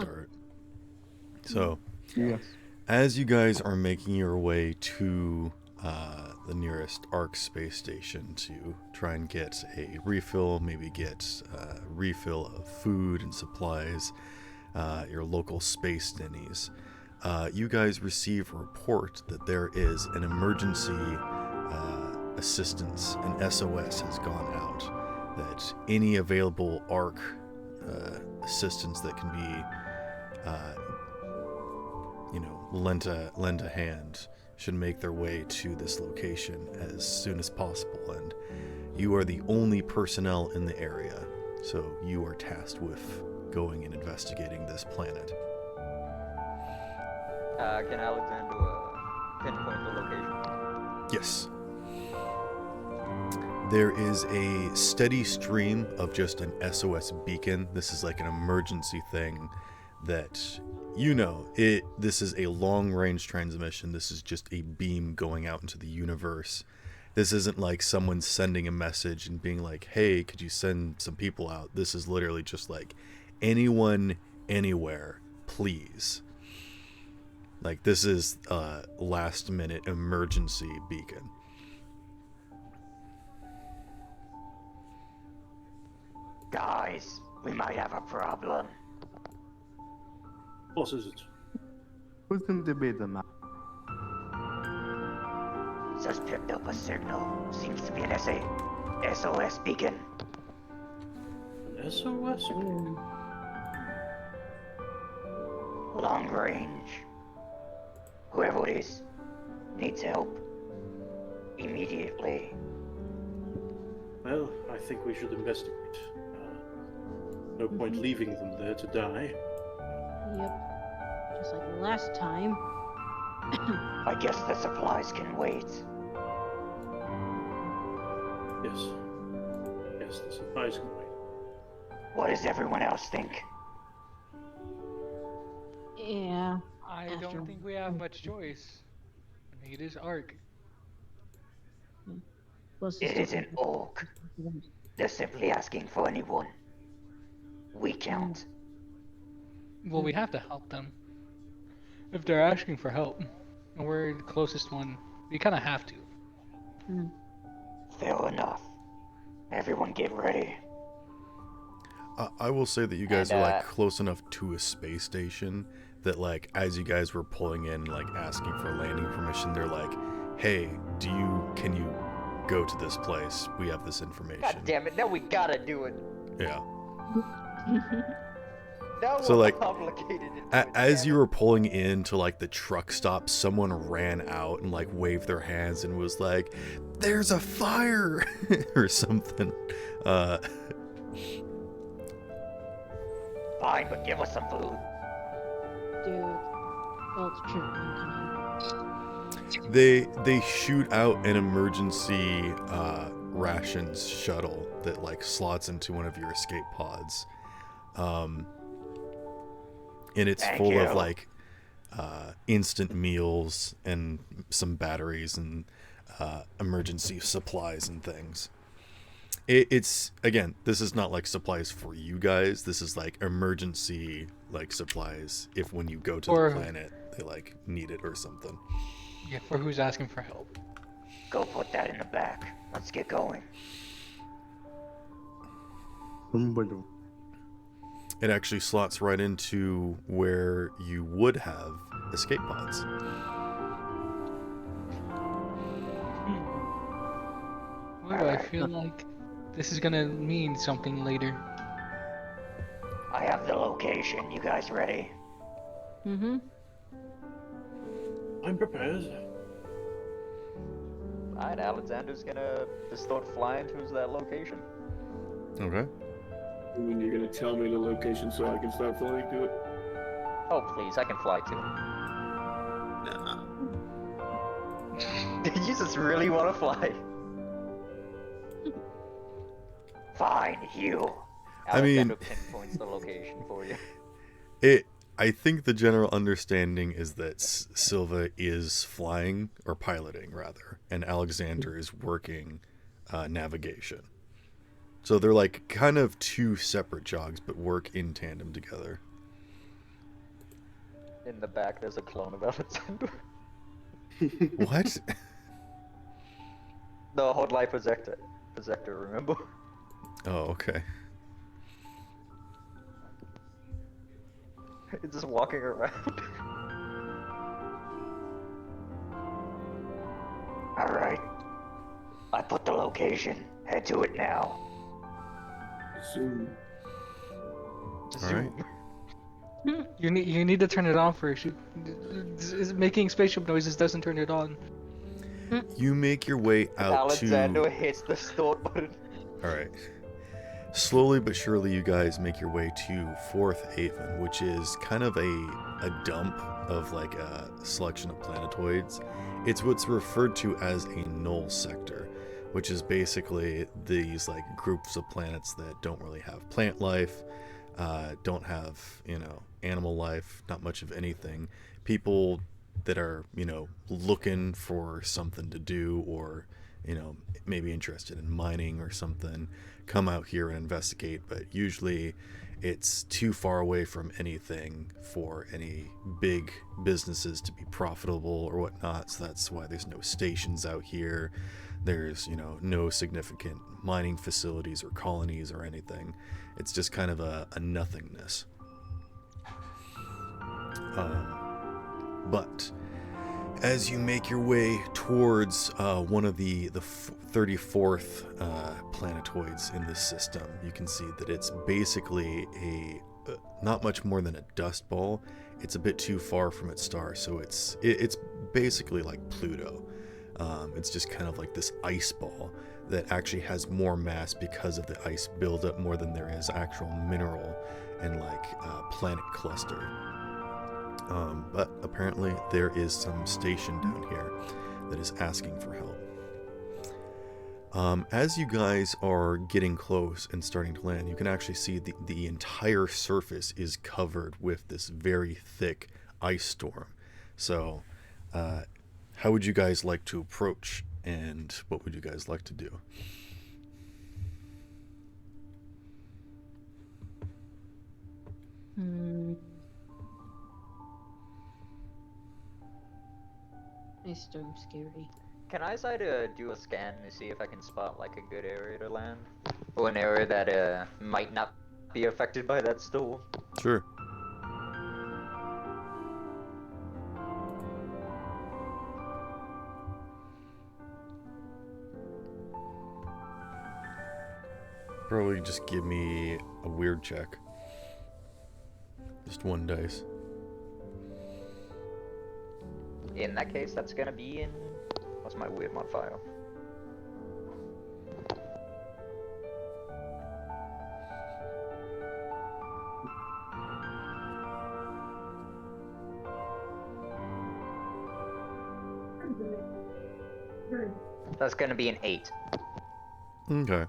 start. So, Yes. as you guys are making your way to the nearest ARC space station to try and get a refill, maybe get a refill of food and supplies, your local space ninnies, you guys receive a report that there is an emergency assistance, an SOS has gone out, that any available ARC assistance that can be lend a hand should make their way to this location as soon as possible, and you are the only personnel in the area, so you are tasked with going and investigating this planet. Can Alexander pinpoint the location? Yes. There is a steady stream of just an SOS beacon. This is like an emergency thing that this is a long-range transmission. This is just a beam going out into the universe. This isn't like someone sending a message and being like, hey, could you send some people out? This is literally just like, anyone, anywhere, please. Like, this is a last-minute emergency beacon. Guys, we might have a problem. What is it? Wouldn't debate the map. Just picked up a signal. Seems to be an SOS beacon. An SOS? Long range. Whoever it is needs help. Immediately. Well, I think we should investigate. No point leaving them there to die. Yep. Just like last time. I guess the supplies can wait. Yes. Yes, the supplies can wait. What does everyone else think? Yeah. I don't think we have much choice. I think it is ARC. It isn't Orc. They're simply asking for anyone. We count. Well, we have to help them. If they're asking for help, and we're the closest one, we kind of have to. Fair enough. Everyone get ready. I will say that you guys are like close enough to a space station that, like, as you guys were pulling in, like asking for landing permission, they're like, hey, can you go to this place? We have this information. God damn it, now we gotta do it. Yeah. Now So, we're like, obligated to do it, as damn you it. were pulling into like the truck stop, someone ran out and like waved their hands and was like, there's a fire or something. Fine, but give us some food. Dude. Well, it's true. I'm coming. They shoot out an emergency rations shuttle that like slots into one of your escape pods, and it's Thank full you. of like instant meals and some batteries and emergency supplies and things. It's again, this is not like supplies for you guys. This is like emergency like supplies if when you go to the planet they like need it or something. Yeah, for who's asking for help. Go put that in the back. Let's get going. It actually slots right into where you would have escape pods. Why do I feel like this is gonna mean something later? I have the location. You guys ready? Mm-hmm. I'm prepared. Alright, Alexander's gonna just start flying to that location. Okay. I mean, you're gonna tell me the location so I can start flying to it? Oh, please, I can fly too. Nah. Did you just really want to fly? Fine, you. I mean- Alexander pinpoints the location for you. I think the general understanding is that Silva is flying, or piloting rather, and Alexander is working navigation. So they're like kind of two separate jogs, but work in tandem together. In the back, there's a clone of Alexander. What? The Hot Light Projector, remember? Oh, okay. It's just walking around. Alright. I put the location. Head to it now. Zoom. All right. You need to turn it on first. Making spaceship noises doesn't turn it on. You make your way out Alexander to. hits the start button. All right. Slowly but surely, you guys make your way to Fourth Haven, which is kind of a dump of like a selection of planetoids. It's what's referred to as a null sector, which is basically these like groups of planets that don't really have plant life, don't have, animal life, not much of anything. People that are, looking for something to do, or, maybe interested in mining or something, come out here and investigate, but usually it's too far away from anything for any big businesses to be profitable or whatnot, so that's why there's no stations out here. There's, no significant mining facilities or colonies or anything. It's just kind of a nothingness. But as you make your way towards one of the 34th planetoids in this system, you can see that it's basically not much more than a dust ball. It's a bit too far from its star, so it's basically like Pluto. It's just kind of like this ice ball that actually has more mass because of the ice buildup more than there is actual mineral and planet cluster. But apparently there is some station down here that is asking for help. As you guys are getting close and starting to land, you can actually see the entire surface is covered with this very thick ice storm. So, how would you guys like to approach, and what would you guys like to do? Ice storm scary. Can I try to do a scan to see if I can spot like a good area to land? Or an area that might not be affected by that storm? Sure. Probably just give me a weird check. Just one dice. In that case, that's gonna be in... What's my weird modifier? That's gonna be an 8. Okay.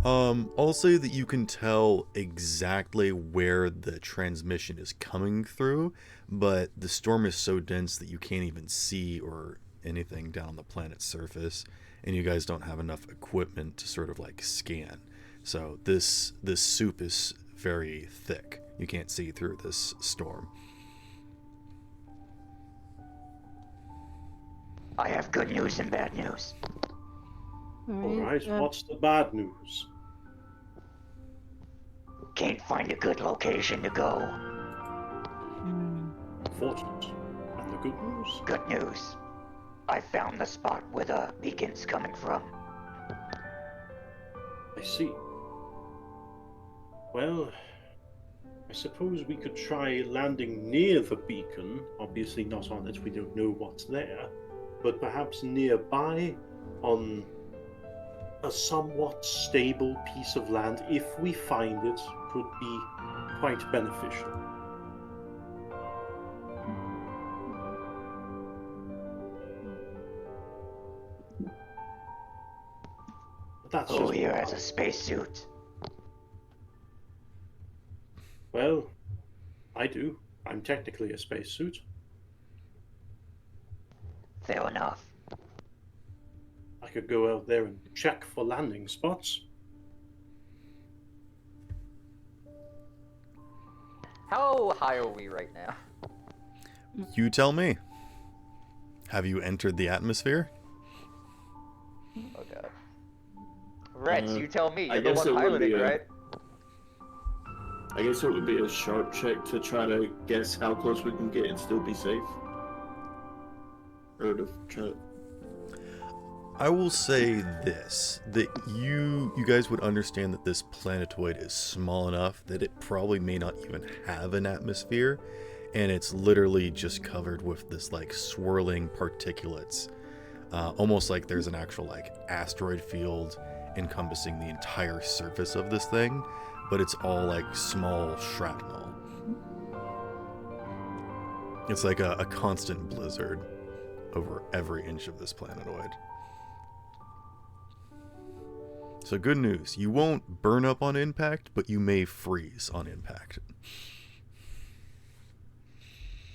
I'll say that you can tell exactly where the transmission is coming through, but the storm is so dense that you can't even see or anything down on the planet's surface, and you guys don't have enough equipment to sort of scan. So this soup is very thick. You can't see through this storm. I have good news and bad news. Alright, what's the bad news? Can't find a good location to go. Unfortunate. And the good news? Good news. I found the spot where the beacon's coming from. I see. Well, I suppose we could try landing near the beacon. Obviously not on it, we don't know what's there. But perhaps nearby, on a somewhat stable piece of land, if we find it, could be quite beneficial. But that's Who just here has a spacesuit? Well, I do. I'm technically a spacesuit. Fair enough. I could go out there and check for landing spots. How high are we right now? You tell me. Have you entered the atmosphere? Oh god. Rex, you tell me. I You're the guess one it would piloting, be a- right? I guess it would be a sharp check to try to guess how close we can get and still be safe. Or to try. I will say this, that you guys would understand that this planetoid is small enough that it probably may not even have an atmosphere, and it's literally just covered with this like swirling particulates, almost like there's an actual like asteroid field encompassing the entire surface of this thing, but it's all like small shrapnel. It's like a constant blizzard over every inch of this planetoid. So good news, you won't burn up on impact, but you may freeze on impact.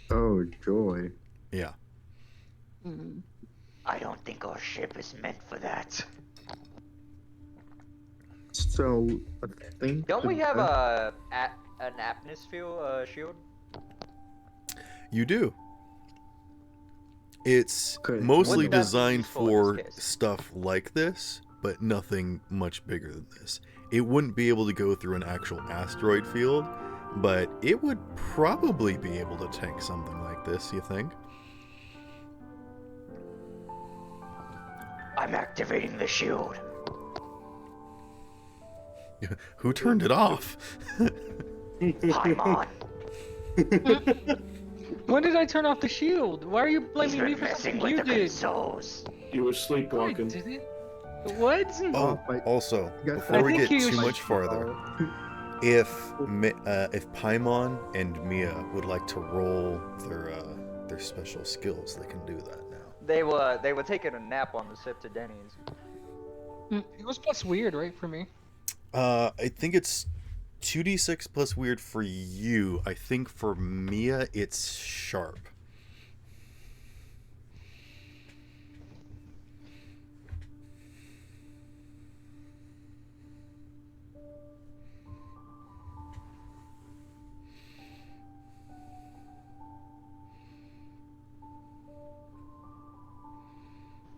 Oh, joy. Yeah. I don't think our ship is meant for that. So, I think. Don't we the have best- an atmosphere shield? You do. It's Okay, mostly wouldn't that be designed useful in for this case? stuff like this, but nothing much bigger than this. It wouldn't be able to go through an actual asteroid field, but it would probably be able to tank something like this, you think? I'm activating the shield. Who turned it off? Paimon, When did I turn off the shield? Why are you he's blaming me been for messing something with you the did? consoles. You were I sleepwalking. didn't. What? Oh, but- also, got before I we think get he too was- much farther, if Paimon and Mia would like to roll their special skills, they can do that now. They were taking a nap on the ship to Denny's. It was plus weird, right, for me? I think it's 2d6 plus weird for you. I think for Mia, it's sharp.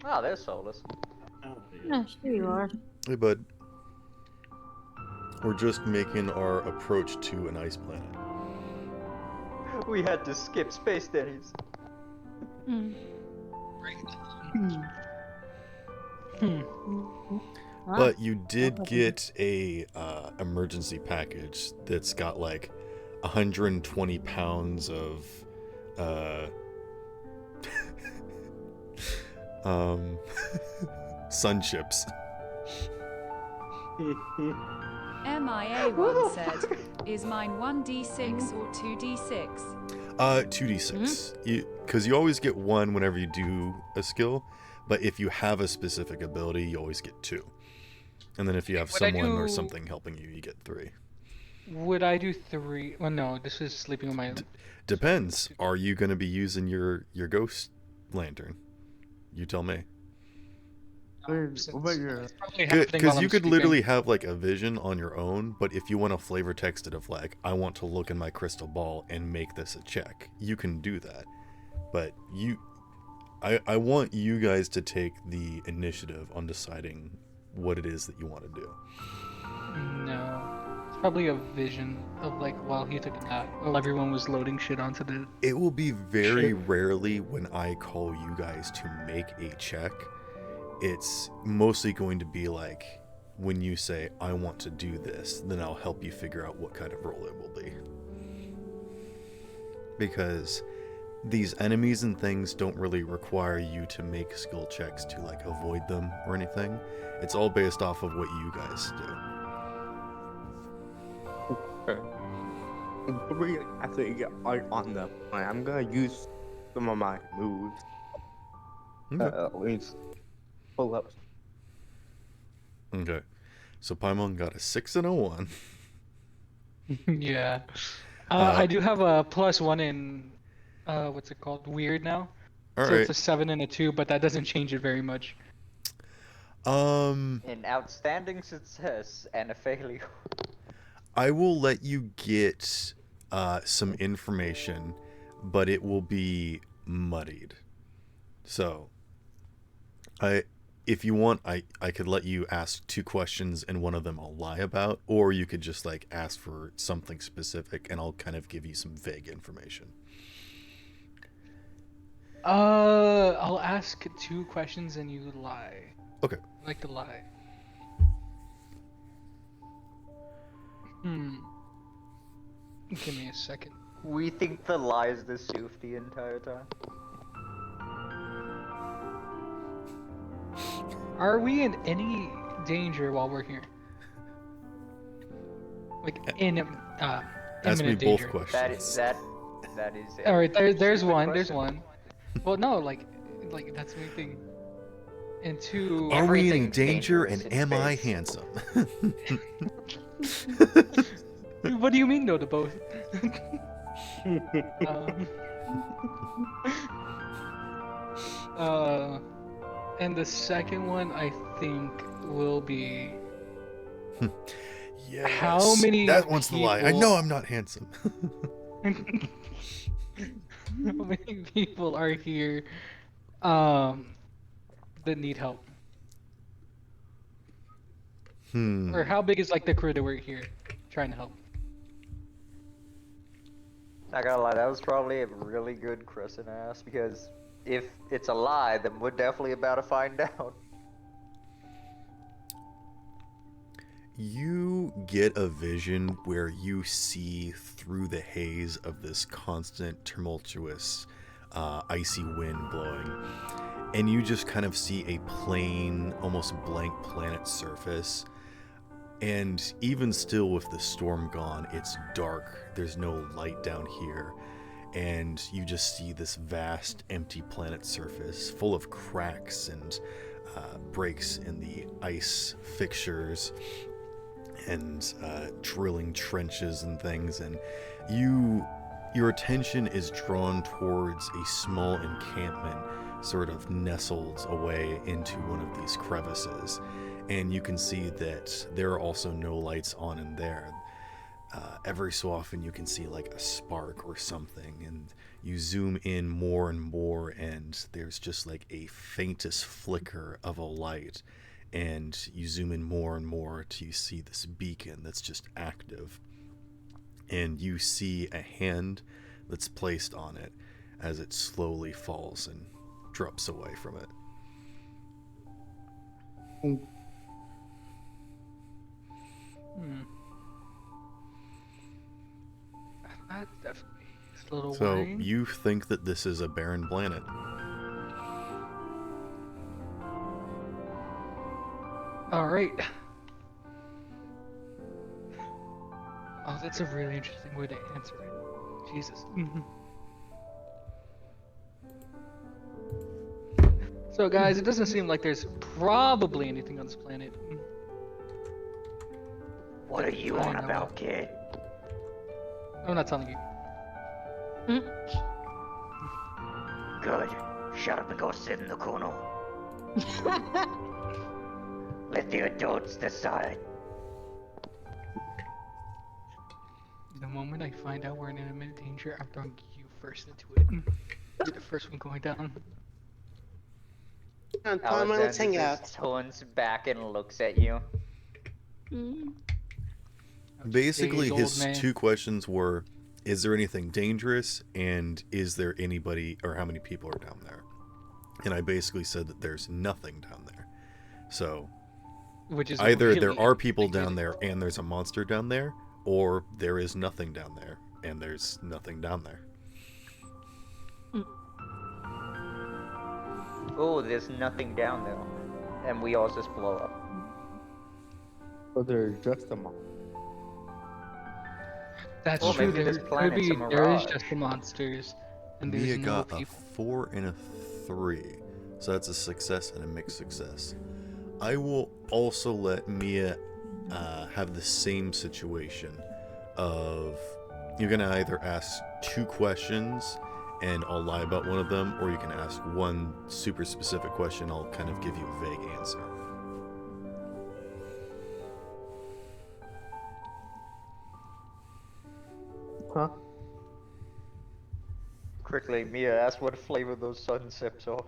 Oh, there's Solus. Oh, Yes, here you are. Hey, bud. We're just making our approach to an ice planet. We had to skip Space Denny's. But you did get a emergency package that's got like 120 pounds of sun chips. MIA1 said, is mine 1d6 or 2d6? 2d6. Because you always get one whenever you do a skill, but if you have a specific ability, you always get two. And then if you have Would I someone or do- something helping you, you get three. Would I do 3? Well, no, this is sleeping on my own. Depends. Are you going to be using your ghost lantern? You tell me. Since What about your- it's probably happening while Because I'm you could sleeping. literally have like a vision on your own, but if you want to flavor text it of like, I want to look in my crystal ball and make this a check, you can do that. But I want you guys to take the initiative on deciding what it is that you want to do. No. It's probably a vision of like while he took a nap, while everyone was loading shit onto the. It will be very rarely when I call you guys to make a check. It's mostly going to be like when you say, I want to do this, then I'll help you figure out what kind of roll it will be. Because these enemies and things don't really require you to make skill checks to like avoid them or anything. It's all based off of what you guys do. We actually get on the plan. I'm gonna use some of my moves. Let's pull up. Okay. So Paimon got a 6 and a 1. Yeah. I do have a +1 in what's it called? Weird now. All So right. it's a 7 and a 2, but that doesn't change it very much. An outstanding success and a failure. I will let you get some information but it will be muddied. So, if you want, I could let you ask 2 questions and one of them I'll lie about, or you could just like ask for something specific and I'll kind of give you some vague information. I'll ask 2 questions and you lie. Okay. I like to lie. Give me a second. We think the lie is the sooth the entire time. Are we in any danger while we're here? Like in Ask me imminent both danger. questions. That is it. All right, there's Stupid one. There's question. one. Well, no, like that's the main thing. And 2. Are we in Everything's danger and dangerous in am I space. handsome? What do you mean no to both? And the second one I think will be Yes. How many That one's the lie. I people- know I'm not handsome. how many people are here that need help? Or how big is like the crew that we're here trying to help? Not gonna lie, that was probably a really good question to ask, because if it's a lie, then we're definitely about to find out. You get a vision where you see through the haze of this constant, tumultuous, icy wind blowing, and you just kind of see a plain, almost blank planet surface. And even still, with the storm gone, it's dark. There's no light down here. And you just see this vast, empty planet surface full of cracks and breaks in the ice fixtures and drilling trenches and things. And your attention is drawn towards a small encampment sort of nestled away into one of these crevices. And you can see that there are also no lights on in there. Every so often you can see like a spark or something, and you zoom in more and more, and there's just like a faintest flicker of a light, and you zoom in more and more till you see this beacon that's just active, and you see a hand that's placed on it as it slowly falls and drops away from it. That definitely is a little So worrying. you think that this is a barren planet. All right. Oh, that's a really interesting way to answer it. Jesus. So, guys, it doesn't seem like there's probably anything on this planet. What are you I on know. about, kid? I'm not telling you. Good. Shut up and go sit in the corner. Let the adults decide. The moment I find out we're in imminent danger, I'm throwing you first into it. You're the first one going down. Come on, let's hang Alexander out. just turns back and looks at you. Basically, Big his old man. 2 questions were, is there anything dangerous, and is there anybody, or how many people are down there? And I basically said that there's nothing down there. So Which is either there really are people big down news. there and there's a monster down there, or there is nothing down there and there's nothing down there. Oh, there's nothing down there. And we all just blow up. So they're just a monster. That's Well, true. maybe There this could planet's be. a There is mirage. just the monsters, and there's Mia no got a people. 4 and a 3. So that's a success and a mixed success. I will also let Mia have the same situation of you're going to either ask 2 questions and I'll lie about one of them, or you can ask one super specific question. I'll kind of give you a vague answer. Huh? Quickly, Mia, ask what flavor those sun sips are.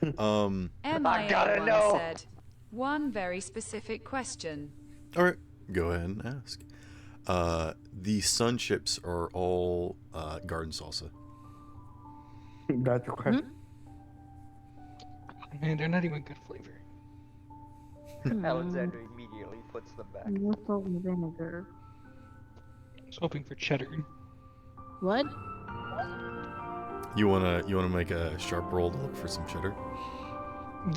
I gotta MIA1 know. said, one very specific question. All right, go ahead and ask. The sun chips are all garden salsa. That's a question. Man, they're not even good flavor. Alexander immediately puts them back. No salt and vinegar. I was hoping for cheddar. What? You wanna make a sharp roll to look for some cheddar?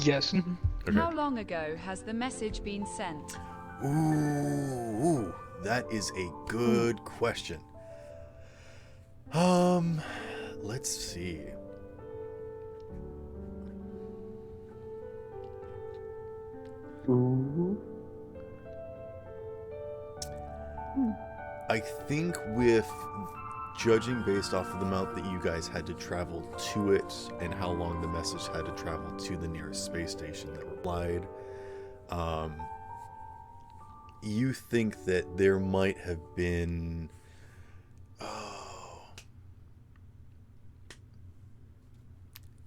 Yes. Okay. How long ago has the message been sent? Ooh, that is a good question. Let's see. Ooh. I think with judging based off of the amount that you guys had to travel to it and how long the message had to travel to the nearest space station that replied, you think that there might have been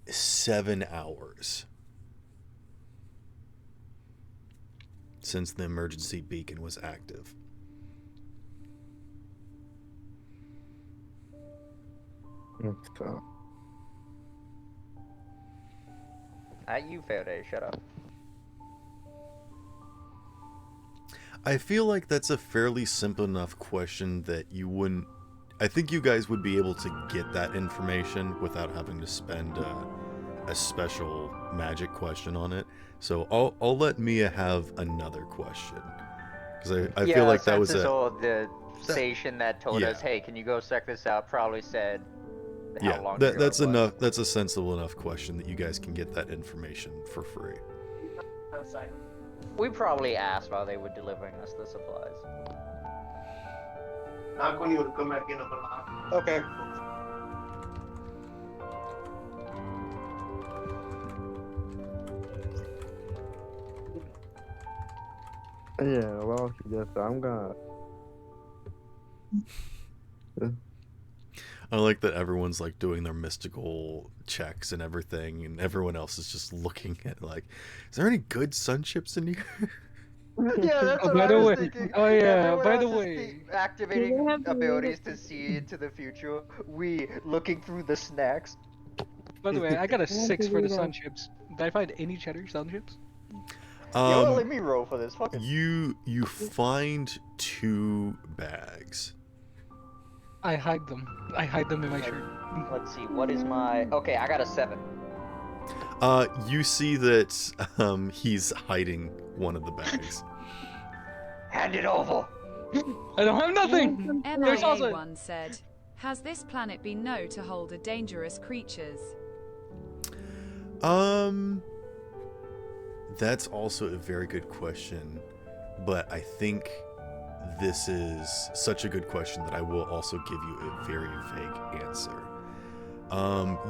7 hours since the emergency beacon was active. So, You, Faraday, shut up. I feel like that's a fairly simple enough question that you wouldn't... I think you guys would be able to get that information without having to spend a special magic question on it. So I'll let Mia have another question. Because I feel like that was the station that told Yeah. us, hey, can you go check this out, probably said how Yeah, long ago that's it was. enough. That's a sensible enough question that you guys can get that information for free. We probably asked while they were delivering us the supplies. okay. Yeah, well, yes, I'm gonna. I like that everyone's like doing their mystical checks and everything, and everyone else is just looking at like, is there any good sun chips in here? Yeah, that's Oh, what by I the was way- thinking. oh, yeah, Everyone by the else is way- activating Do they have the abilities way to see into the future. We looking through the snacks. By the way, I got a want 6 to for the read sun out. chips. Did I find any cheddar sun chips? Yo, let me roll for this. Fuck it. You find 2 bags. I hide them. I hide them in my shirt. Let's see. What is my? Okay, I got a 7. You see that he's hiding one of the bags. Hand it over. I don't have nothing. There's also MIA1 said, has this planet been known to hold a dangerous creatures? That's also a very good question, but I think this is such a good question that I will also give you a very vague answer.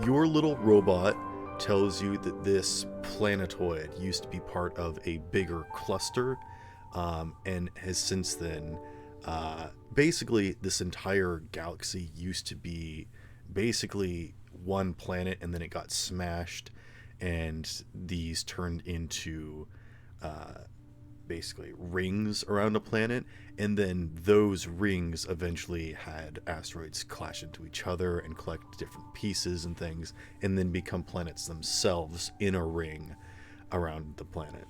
Your little robot tells you that this planetoid used to be part of a bigger cluster, and has since then, basically this entire galaxy used to be basically one planet, and then it got smashed, and these turned into basically rings around a planet, and then those rings eventually had asteroids clash into each other and collect different pieces and things, and then become planets themselves in a ring around the planet.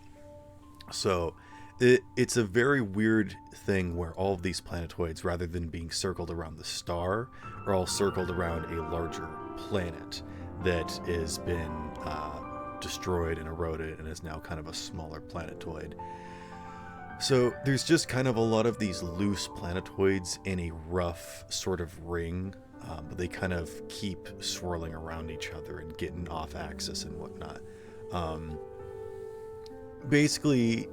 So it's a very weird thing where all of these planetoids, rather than being circled around the star, are all circled around a larger planet that has been destroyed and eroded and is now kind of a smaller planetoid. So there's just kind of a lot of these loose planetoids in a rough sort of ring, but they kind of keep swirling around each other and getting off axis and whatnot. Basically,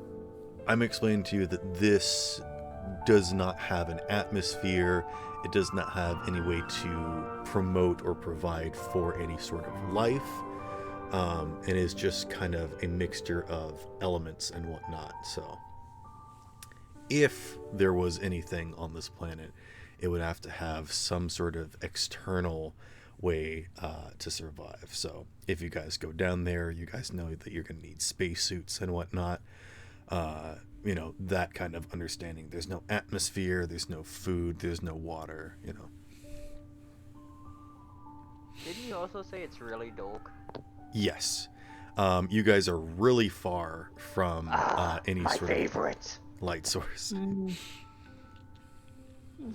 I'm explaining to you that this does not have an atmosphere. It does not have any way to promote or provide for any sort of life. It is just kind of a mixture of elements and whatnot. So if there was anything on this planet, it would have to have some sort of external way to survive. So if you guys go down there, you guys know that you're going to need spacesuits and whatnot. You know, that kind of understanding. There's no atmosphere, there's no food, there's no water, you know. Didn't you also say it's really dark? Yes. You guys are really far from any My sort favorite. of light source.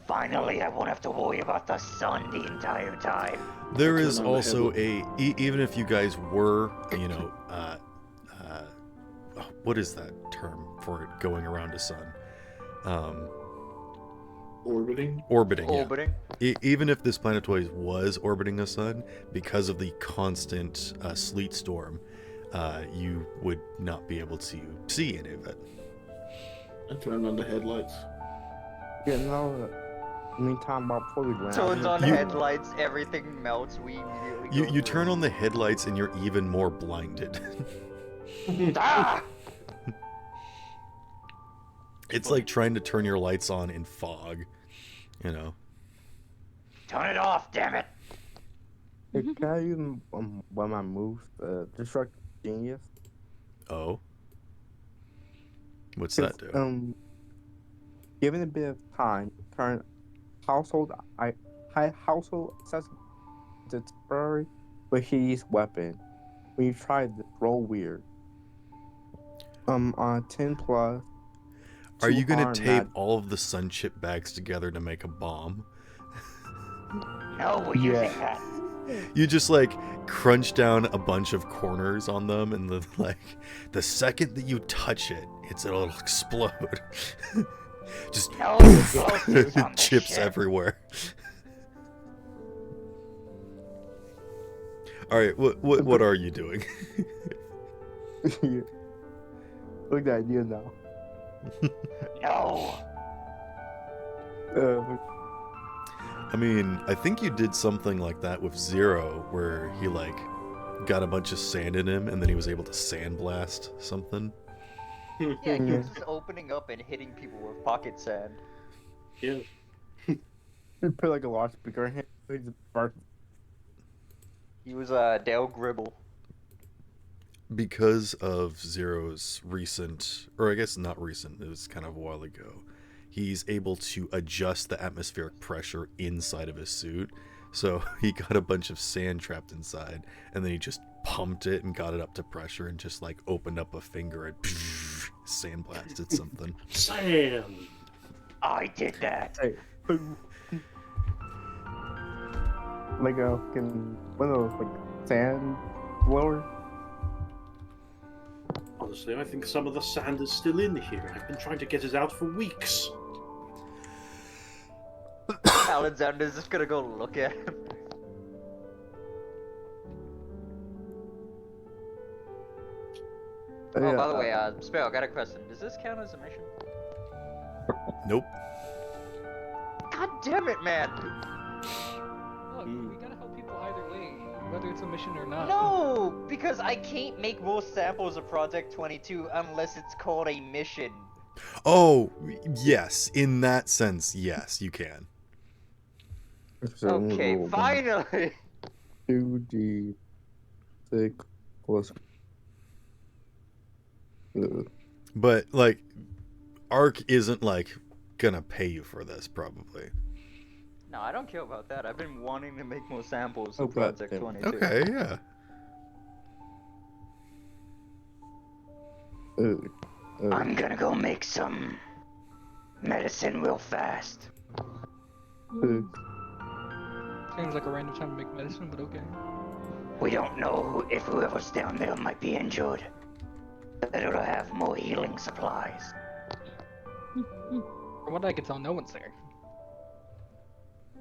Finally, I won't have to worry about the sun the entire time. There Turn is on the also even if you guys were, you know, what is that term for it going around a sun? Orbiting? Orbiting, yeah. Orbiting? Even if this planetoid was orbiting a sun, because of the constant sleet storm, you would not be able to see any of it. I turned on the headlights. Yeah, no. Meantime, before we land, Turns on You- headlights, everything melts, we immediately go You through. turn on the headlights and you're even more blinded. Ah! It's like trying to turn your lights on in fog, you know. Turn it off, damn it! hey, can I use one of my moves? Destruct Genius. Oh. What's that do? Given a bit of time, turn household household accessory to temporary, but he's weapon. When you try this, roll weird. On 10 plus. Are you gonna harm, tape not- all of the sun chip bags together to make a bomb? No, we're Yeah. using that. You just like crunch down a bunch of corners on them, and the second that you touch it, it'll explode. Just No explosives on the chips ship. everywhere. All right, what are you doing? Yeah. Look at idea now. No. I mean, I think you did something like that with Zero, where he like got a bunch of sand in him, and then he was able to sandblast something. Yeah, he was just opening up and hitting people with pocket sand. Yeah. You put like a large speaker in him. He just burst. He was Dale Gribble. Because of Zero's recent, or I guess not recent, it was kind of a while ago, he's able to adjust the atmospheric pressure inside of his suit. So he got a bunch of sand trapped inside, and then he just pumped it and got it up to pressure and just like opened up a finger and sandblasted something. Sam! I did that. Hey. Like a fucking one of those like sand blowers. Honestly, I think some of the sand is still in here. I've been trying to get it out for weeks. Alexander's just gonna go look at him. Oh, by the way, Sparrow, I got a question. Does this count as a mission? Nope. God damn it, man! Look, we gotta help people either way, whether it's a mission or not. No! Because I can't make more samples of Project 22 unless it's called a mission. Oh, yes. In that sense, yes, you can. Okay, finally! 2d6 plus. But like, Ark isn't like gonna pay you for this, probably. No, I don't care about that. I've been wanting to make more samples Oh, of God Project damn. 22. Okay, yeah. I'm gonna go make some medicine real fast. Seems like a random time to make medicine, but okay. We don't know if whoever's down there might be injured. But it'll have more healing supplies. From what I can tell, no one's there.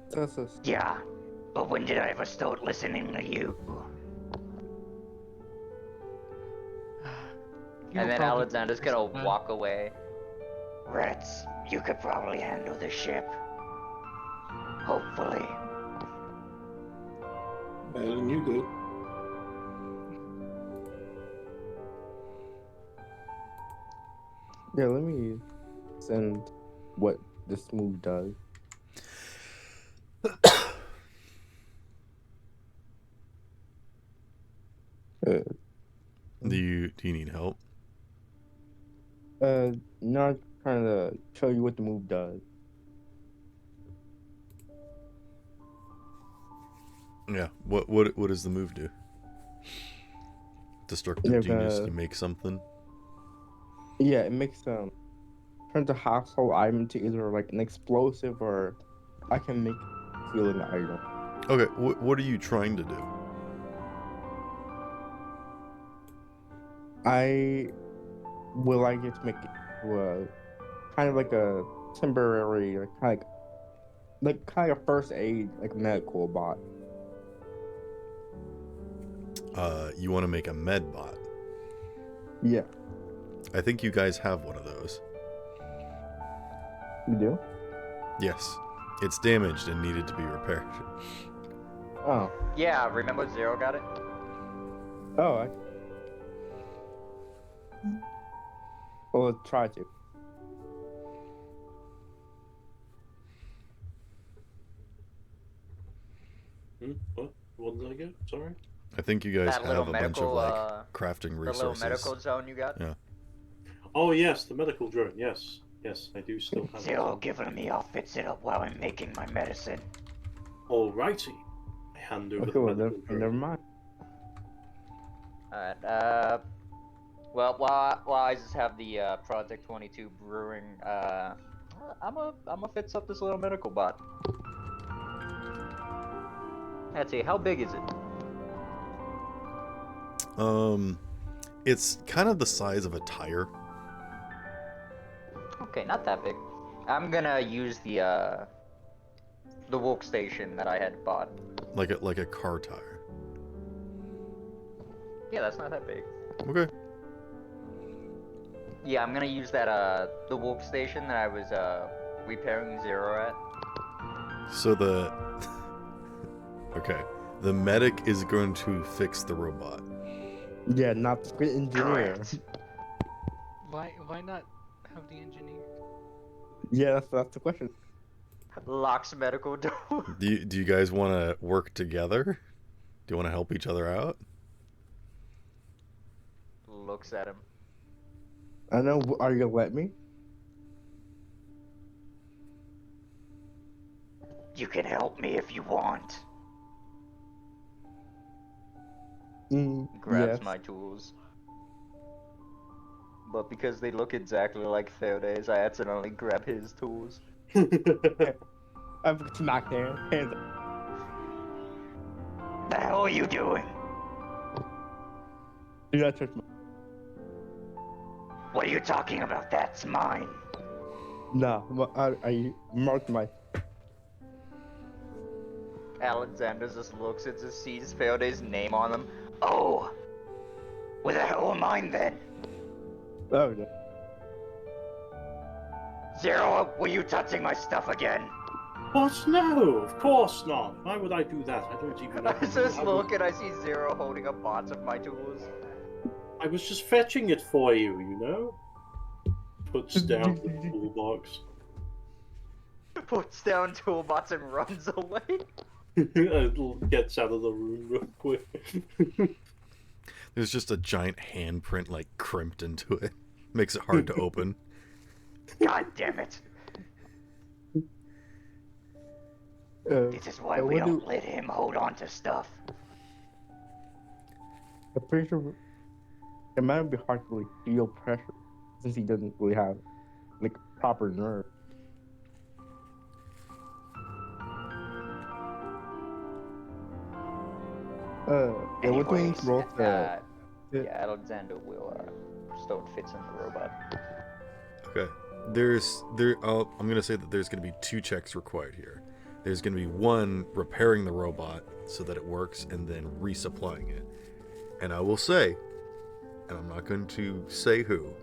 That's just Yeah, but when did I ever start listening to you? You And were then probably Alexander's the gonna first one. walk away. Rats, you could probably handle the ship. Hopefully. Better than you do. yeah. Let me send what this move does. Do you need help? Not trying to show you what the move does. Yeah. What does the move do? Destructive They're genius. gonna, You make something. yeah, it makes turns a household item to either like an explosive or I can make healing item. Okay. What are you trying to do? I would like it to make it kind of like a temporary, like kind of a first aid, like medical bot. You want to make a med bot. Yeah, I think you guys have one of those. you do. Yes. It's damaged and needed to be repaired. Oh, Yeah, remember Zero got it? oh. Well, let's try to. What did I get? Sorry. I think you guys That little have a bunch of medical, like crafting The little resources. medical zone you got? Yeah. Oh yes, the medical drone. Yes, I do still have Zero, it. give it to me. I'll fix it up while I'm making my medicine. Alrighty. I hand over Okay, the well, medical drone. never mind. Alright, well, while I just have the, Project 22 brewing, I'm gonna fix up this little medical bot. Let's see, how big is it? It's kind of the size of a tire. Okay, not that big. I'm gonna use the workstation that I had bought. Like a car tire. Yeah, that's not that big. Okay. Yeah, I'm gonna use that, the workstation that I was, repairing Zero at. So the okay, the medic is going to fix the robot. Yeah, not the engineer. Correct. Why not have the engineer? Yeah, that's the question. Locks medical door. Do you guys want to work together? Do you want to help each other out? Looks at him. I know. Are you gonna let me? You can help me if you want. Grabs Yes. my tools. But because they look exactly like Faraday's, I accidentally grab his tools. I've smacked their hands. The hell are you doing? Do not touch my. What are you talking about? That's mine. No, I marked my. Alexander just looks and just sees Faraday's name on them. Oh. Where the hell are mine then? Oh no. Zero, were you touching my stuff again? What? No, of course not. Why would I do that? I don't even know. I just look and I see Zero holding up bots of my tools. I was just fetching it for you, you know? Puts down the toolbox. Puts down toolbots and runs away. Gets out of the room real quick. There's just a giant handprint like crimped into it. Makes it hard to open. God damn it. This is why we don't let him hold on to stuff. I'm pretty sure it might be hard to like feel pressure since he doesn't really have like proper nerve. Yeah, what do we need to roll to? Yeah, Alexander will start fixing the robot. Okay. I'm gonna say that there's gonna be 2 checks required here. There's gonna be 1 repairing the robot so that it works, and then resupplying it. And I will say, and I'm not going to say who,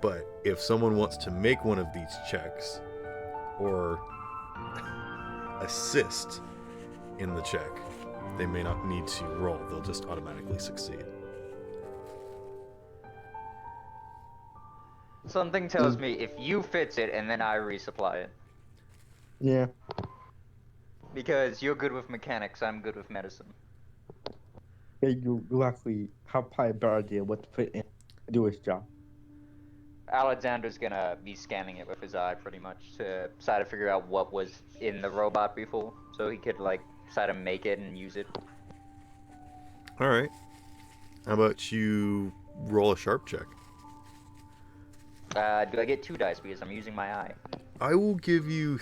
but if someone wants to make one of these checks or assist in the check, they may not need to roll. They'll just automatically succeed. Something tells me if you fix it and then I resupply it. Yeah. Because you're good with mechanics, I'm good with medicine. Yeah, you actually have probably a better idea what to put in to do his job. Alexander's gonna be scanning it with his eye pretty much to try to figure out what was in the robot before, so he could like try to make it and use it. All right. How about you roll a sharp check? Do I get 2 dice because I'm using my eye? I will give you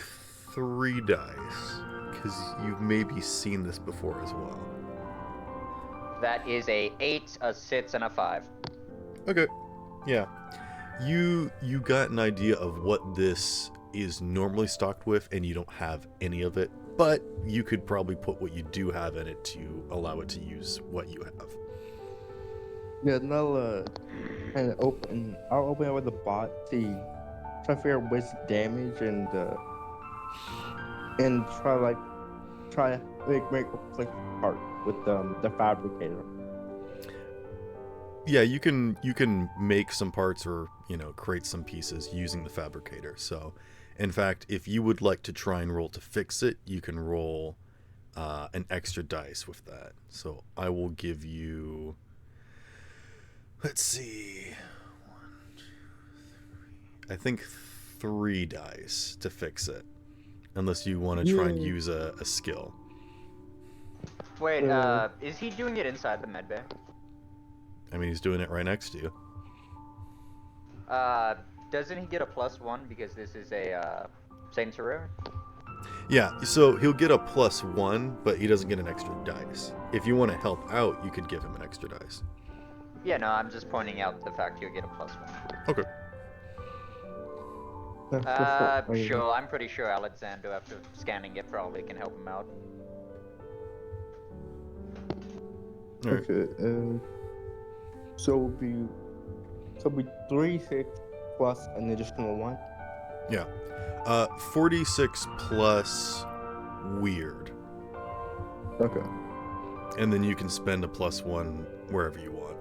3 dice because you've maybe seen this before as well. That is a 8, a 6, and a 5. Okay. Yeah. You got an idea of what this is normally stocked with, and you don't have any of it, but you could probably put what you do have in it to allow it to use what you have. Yeah, and I'll open it with the bot, try to figure out what's damage and try make a flick part with the fabricator. Yeah, you can make some parts or, create some pieces using the fabricator. So, in fact, if you would like to try and roll to fix it, you can roll an extra dice with that. So I will give you, let's see, 1, 2, 3, I think 3 dice to fix it, unless you want to try and use a skill. Wait, is he doing it inside the medbay? I mean, he's doing it right next to you. Doesn't he get a +1 because this is a sanctuary? Yeah, so he'll get a +1, but he doesn't get an extra dice. If you want to help out, you could give him an extra dice. Yeah, no, I'm just pointing out the fact he'll get a +1. Okay. Sure, I'm pretty sure Alexander, after scanning it, probably can help him out. All right. Okay. So it'll be 3, 6 plus an additional 1. Yeah. 46 plus weird. Okay. And then you can spend a +1 wherever you want.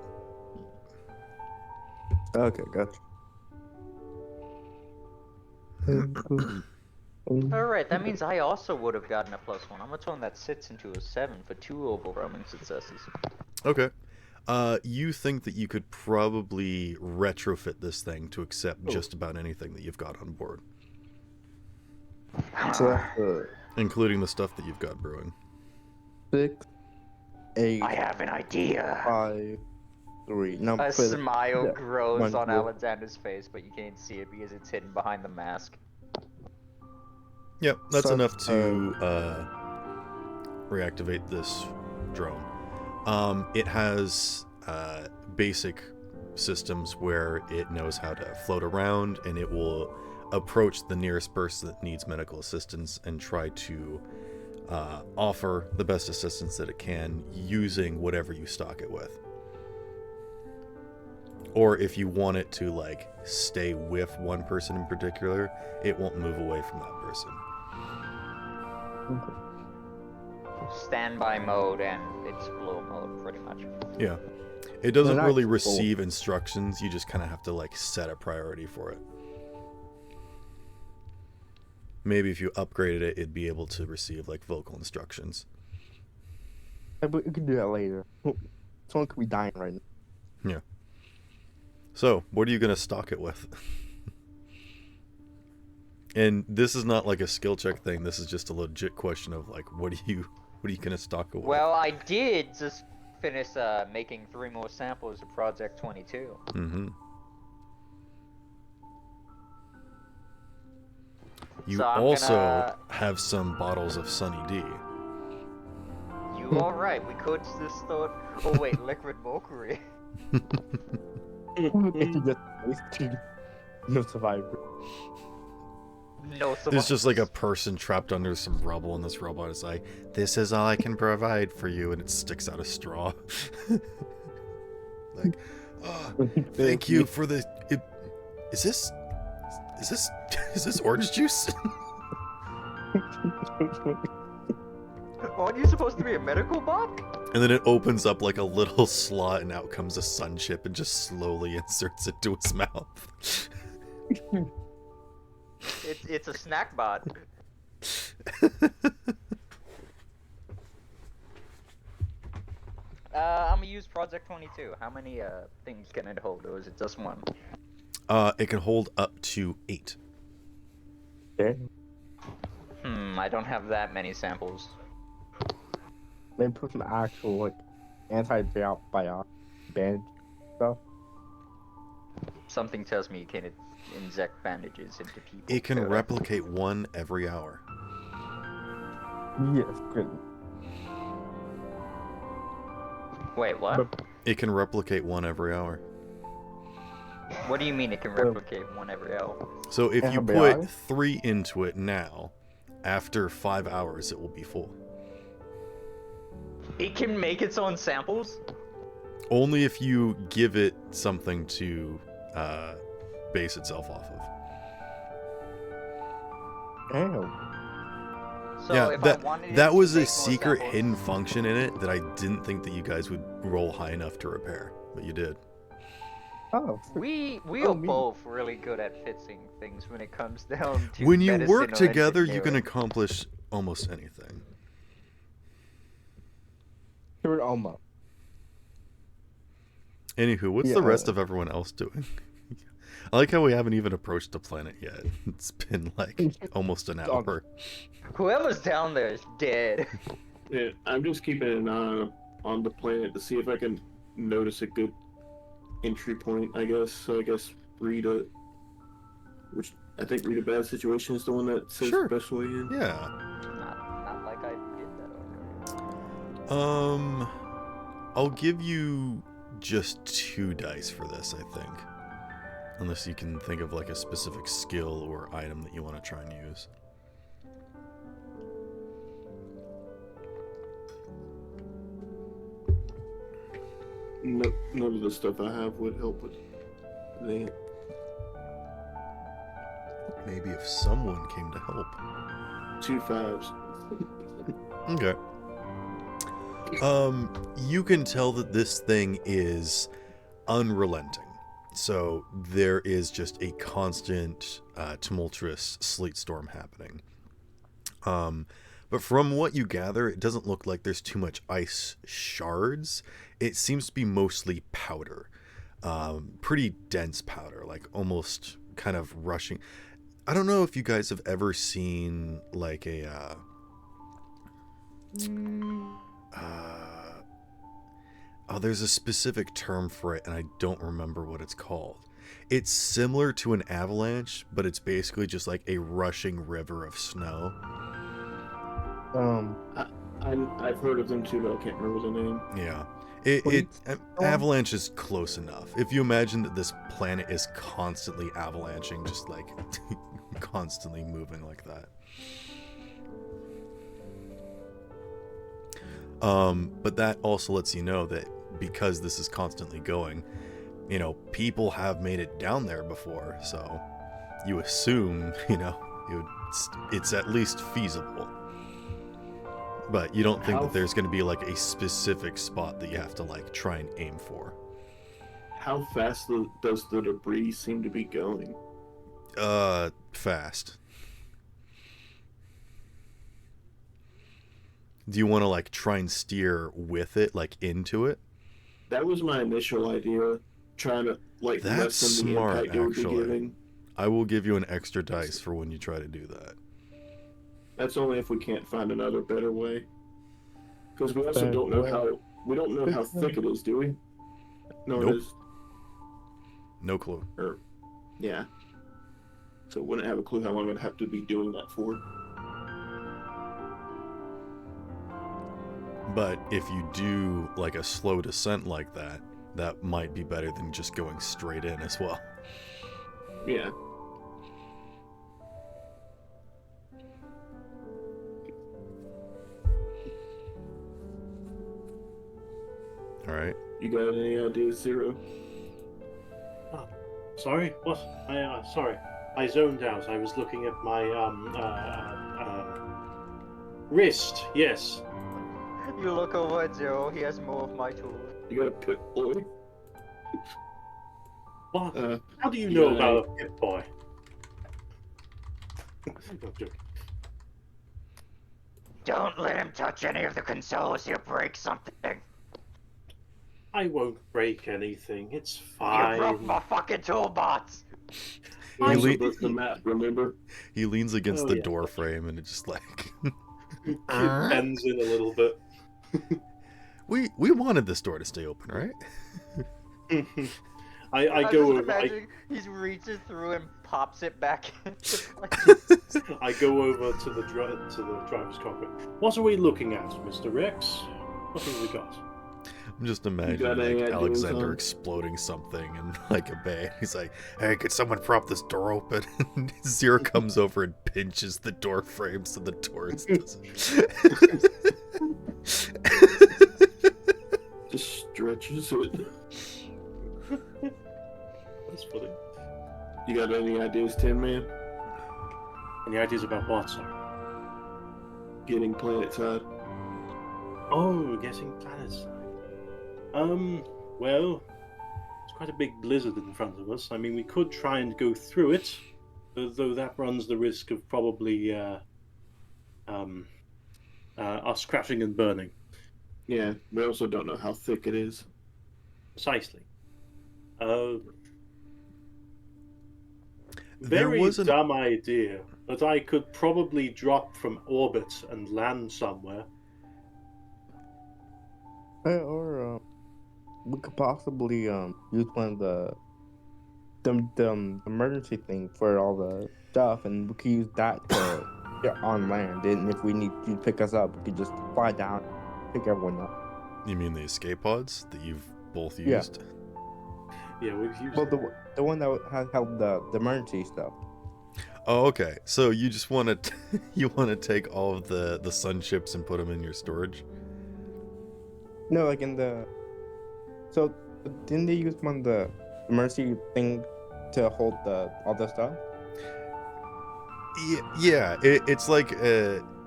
Okay, gotcha. Alright, that means I also would have gotten a +1. I'm gonna turn that 6 into a 7 for 2 overwhelming successes. Okay. You think that you could probably retrofit this thing to accept just about anything that you've got on board. So that's including the stuff that you've got brewing. 6, 8. I have an idea. 5, 3. Now A smile yeah, grows 1, on 2. Alexander's face, but you can't see it because it's hidden behind the mask. Yep, that's So, enough to reactivate this drone. It has basic systems where it knows how to float around, and it will approach the nearest person that needs medical assistance and try to offer the best assistance that it can using whatever you stock it with. Or if you want it to stay with one person in particular, it won't move away from that person. Standby mode and explore mode, pretty much. Yeah. It doesn't Well, really that's cool. receive instructions, you just kind of have to set a priority for it. Maybe if you upgraded it, it'd be able to receive vocal instructions. Yeah, but we can do that later. Someone could be dying right now. Yeah. So, what are you going to stock it with? And this is not a skill check thing. This is just a legit question of what are you going to stock it with? Well, I did just finish making 3 more samples of Project 22. Mm-hmm. You So I'm also gonna- have some bottles of Sunny D. You alright, we could just thought. Oh, wait, liquid mercury. It's just wasted. No survivor. No, There's just a person trapped under some rubble, and this robot is like, "This is all I can provide for you," and it sticks out a straw. Thank you for the. Is this orange juice? Aren't you supposed to be a medical bot? And then it opens up a little slot, and out comes a sun chip, and just slowly inserts it to his mouth. It's a snack bot. use Project 22? How many things can it hold, or is it just one? It can hold up to 8. Okay. I don't have that many samples. Maybe put some actual like antibiotic bandage stuff. Something tells me you can't inject bandages into people. It can Fair enough. replicate 1 every hour. Yes, good. Wait, what? But It can replicate 1 every hour. What do you mean it can replicate 1 every hour? So if you put Antibiotic? 3 into it now, after 5 hours it will be full. It can make its own samples? Only if you give it something to base itself off of. damn. So yeah, if that I wanted it that to was a make more secret samples- hidden function in it that I didn't think that you guys would roll high enough to repair, but you did. Oh, We Oh, are me. both really good at fixing things when it comes down to When you medicine work or together, you can engineering. accomplish almost anything. here almost. Anywho, what's Yeah, the rest of everyone else doing? I like how we haven't even approached the planet yet. It's been like almost an hour. Whoever's down there is dead. Yeah, I'm just keeping an eye on the planet to see if I can notice a good entry point, I guess. So I guess Rita, which I think Rita Bad Situation is the one that says Sure. best way in. Yeah. Not like I did that already. I'll give you just 2 dice for this, I think. Unless you can think of like a specific skill or item that you want to try and use. No, none of the stuff I have would help with that. Maybe if someone came to help. 2 5s. Okay. You can tell that this thing is unrelenting. So there is just a constant, tumultuous sleet storm happening. But from what you gather, it doesn't look like there's too much ice shards. It seems to be mostly powder. Pretty dense powder, like almost kind of rushing. I don't know if you guys have ever seen like a there's a specific term for it and I don't remember what it's called. It's similar to an avalanche, but it's basically just like a rushing river of snow. I've heard of them too, but I can't remember the name. Yeah. Sleet Avalanche is close enough. If you imagine that this planet is constantly avalanching, just like constantly moving like that. But that also lets you know that because this is constantly going, you know, people have made it down there before, so you assume, you know, it's at least feasible. But you don't think that there's going to be like a specific spot that you have to like try and aim for. How fast does the debris seem to be going? Fast. Do you want to like try and steer with it, like into it? That was my initial idea, trying to like That's lessen the smart, impact it would be actually. giving. I will give you an extra dice for when you try to do that. That's only if we can't find another better way. Because we also Better don't know way. how thick it is, do we? No, Nope. it is. No clue. Yeah. So wouldn't have a clue how long I'd have to be doing that for. But if you do like a slow descent like that, that might be better than just going straight in as well. Yeah. All right. You got any ideas, Zero? Sorry? What? Sorry. I zoned out. I was looking at my, wrist. Yes. You look over at Zero, he has more of my tools. You got a pit boy? What? Uh, How do you you know got about a Pip Boy? No, joking. Don't let him touch any of the consoles, he'll break something. I won't break anything. It's You fine. broke my fucking toolbox. We You also le- broke the map, remember? He leans against Oh, the yeah. door frame and it just like Kid bends in a little bit. we wanted this door to stay open, right? I I was go just over. imagining he reaches through and pops it back into place. I go over to the driver's cockpit. What are we looking at, Mr. Rex? What have we got? I'm just got imagining any like ideas, Alexander huh? exploding something in like a bay. He's like, "Hey, could someone prop this door open?" And Zero comes over and pinches the door frame so the door is. Just stretches it. That's funny. You got any ideas, Tin Man? Any ideas about what, sir? Getting planetside? Oh, getting planetside. Well, it's quite a big blizzard in front of us. I mean, we could try and go through it, though that runs the risk of probably us crashing and burning. Yeah, we also don't know how thick it is. Precisely. There Very was an- dumb idea, but I could probably drop from orbit and land somewhere. Or we could possibly use one of the emergency thing for all the stuff, and we could use that to get on land. And if we need you to pick us up, we could just fly down, pick everyone up. You mean the escape pods that you've both Yeah. used? Yeah, we've used. Well, the one that has held the emergency stuff. Oh, okay. So you just want to you want to take all of the sun ships and put them in your storage? No, like in the. So didn't they use one of the emergency thing to hold all the stuff? Yeah. It's like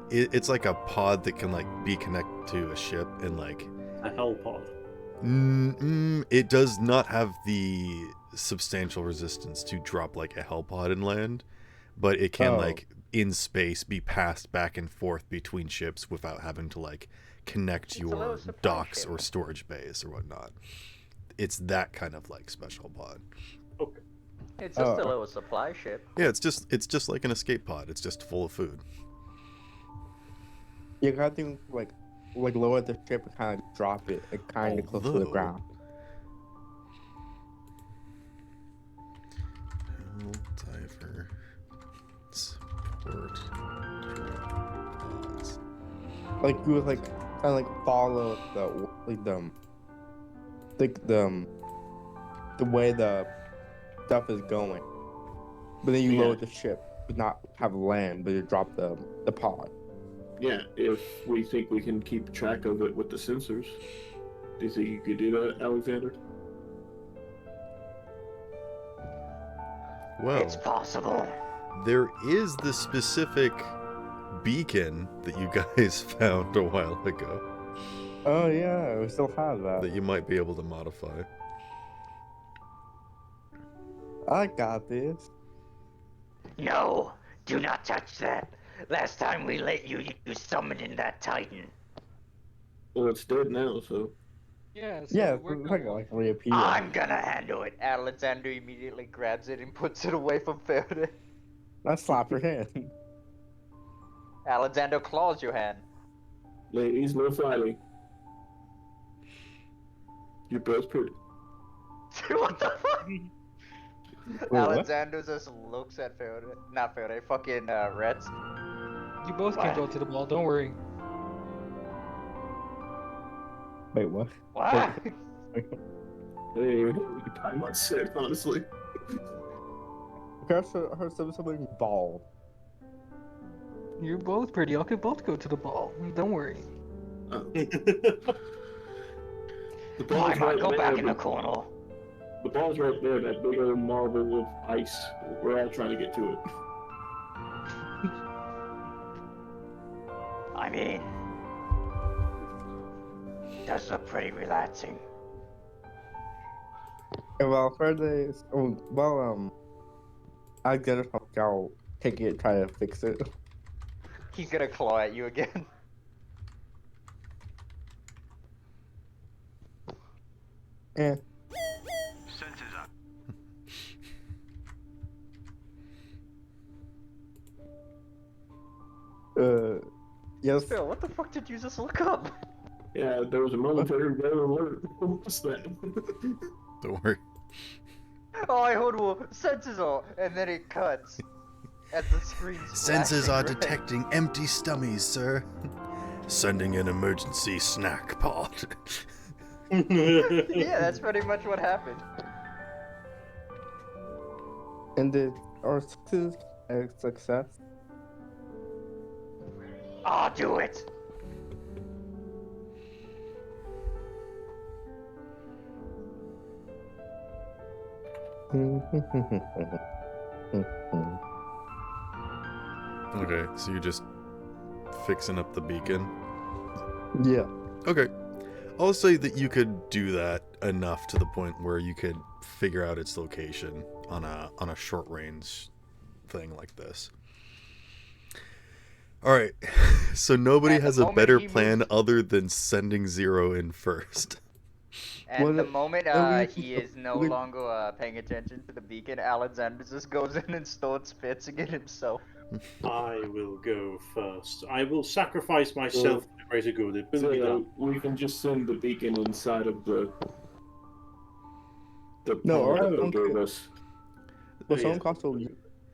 it's like a pod that can like be connected to a ship and like. A hell pod. It does not have the substantial resistance to drop like a hell pod and land, but it can like in space be passed back and forth between ships without having to like connect It's a little your supply docks ship. or storage bays or whatnot. It's that kind of like special pod. Okay. It's just a little supply ship. Yeah, it's just like an escape pod. It's just full of food. You gotta think like lower the ship and kind of drop it, like kind of close to the Although- ground. Hell diver support pods. Like you would like kind of like follow the way the stuff is going, but then you Yeah. lower the ship, but not have land, but you drop the pod. Yeah, if we think we can keep track of it with the sensors. Do you think you could do that, Alexander? Well, It's possible. there is the specific beacon that you guys found a while ago Oh yeah, we still have that. that you might be able to modify. I got this. No, do not touch that. Last time we let you summoned in that Titan. Well, it's dead now, so. Yeah, so Yeah, we're it's like going. like reappear. I'm gonna handle it. Alexander immediately grabs it and puts it away from Faraday. Let's slap your hand. Alexander claws your hand. Ladies, no fighting. You're both pretty. What the fuck? what? Alexander just looks at Faraday. Not Faraday, fucking Reds. You both can go to the ball. Don't worry. Wait, what? What? I didn't even know we could time on set, honestly. I heard something bald. You're both pretty. Y'all can both go to the ball. Don't worry. Oh. The Why ball's not right go back there, in the but corner? the ball's right there, that big old marble of ice. We're all trying to get to it. I mean, does look pretty relaxing. Yeah, well, Friday's. I get it. I'll take it, try to fix it. He's gonna claw at you again. Eh. Sensors up. Yes. Phil, what the fuck did you just look up? Yeah, there was a momentary red alert. What's that? Don't worry. Oh, I heard sensors are, and then it cuts. As the screen's Sensors flashing are red. detecting empty stummies, sir. Sending an emergency snack pod. Yeah, that's pretty much what happened. And our success a success. I'll do it. Okay, so you're just fixing up the beacon? Yeah. Okay. I'll say that you could do that enough to the point where you could figure out its location on a short range thing like this. Alright, so nobody At the has a moment better he plan moves- other than sending Zero in first. And Well, the moment we- he is no we- longer paying attention to the beacon, Alexander just goes in and starts fixing it himself. I will go first. I will sacrifice myself for the greater good. It will be done. We can just send the beacon inside of the No, pod alright, that okay. gave us. Well, Oh, someone yeah. cost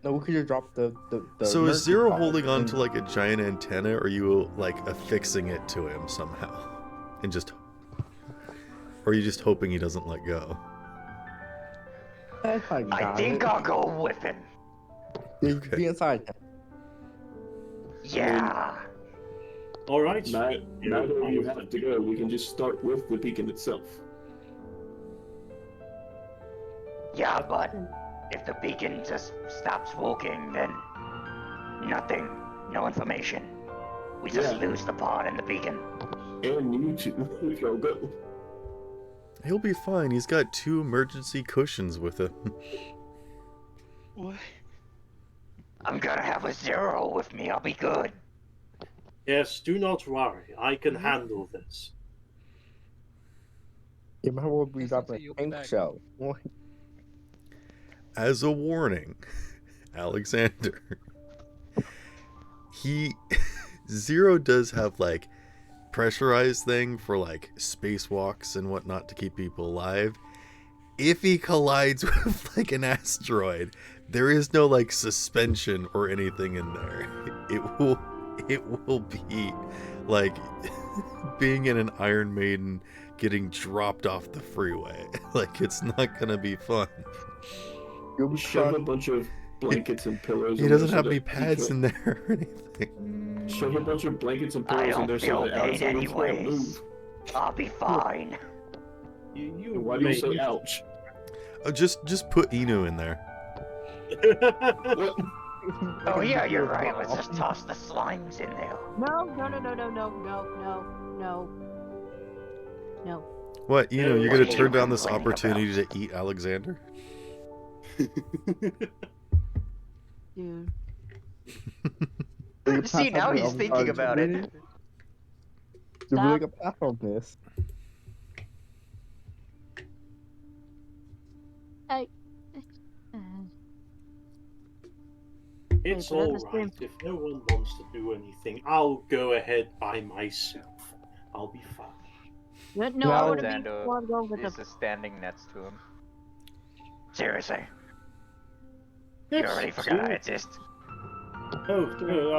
no, we could just drop the So is emergency Zero pod holding on and- to like a giant antenna, or are you like affixing it to him somehow? And just... Or are you just hoping he doesn't let go? I I think I'll go with him. Okay. Be inside. Yeah. All right. Neither of you have to go. We can just start with the beacon itself. Yeah, but if the beacon just stops working, then nothing. No information. We just Yeah. lose the pod and the beacon. And you two, if y'all go. He'll be fine. He's got 2 emergency cushions with him. What? I'm gonna have a Zero with me. I'll be good. Yes, do not worry. I can handle this. You might well be Guess dropping I'll see you a tank back. shell. As a warning, Alexander, Zero does have like pressurized thing for like spacewalks and whatnot to keep people alive. If he collides with like an asteroid, there is no like suspension or anything in there. It will be like being in an Iron Maiden getting dropped off the freeway. Like, it's not gonna be fun. You'll be Shove a crushed. bunch of blankets and pillows. He in doesn't there have so any that he pads can't- in there or anything. Shove a bunch of blankets and I pillows in don't there so feel that pain Alexander can't anyways. move. I'll be fine. You Why do you may- say ouch? Just put Inu in there. What? Oh yeah, you're right. Let's just toss the slimes in there. No, no, no, no, no, no, no, no, no. No. What, Inu, you're What gonna are you turn down this complaining opportunity about? to eat Alexander? Dude. See, now he's thinking about it. You really got pass on this. It's Wait, but all understand- right. If no one wants to do anything, I'll go ahead by myself. I'll be fine. No, No, I want to Alexander go with is the. just standing next to him. Seriously, you already forgot I exist. Oh, no,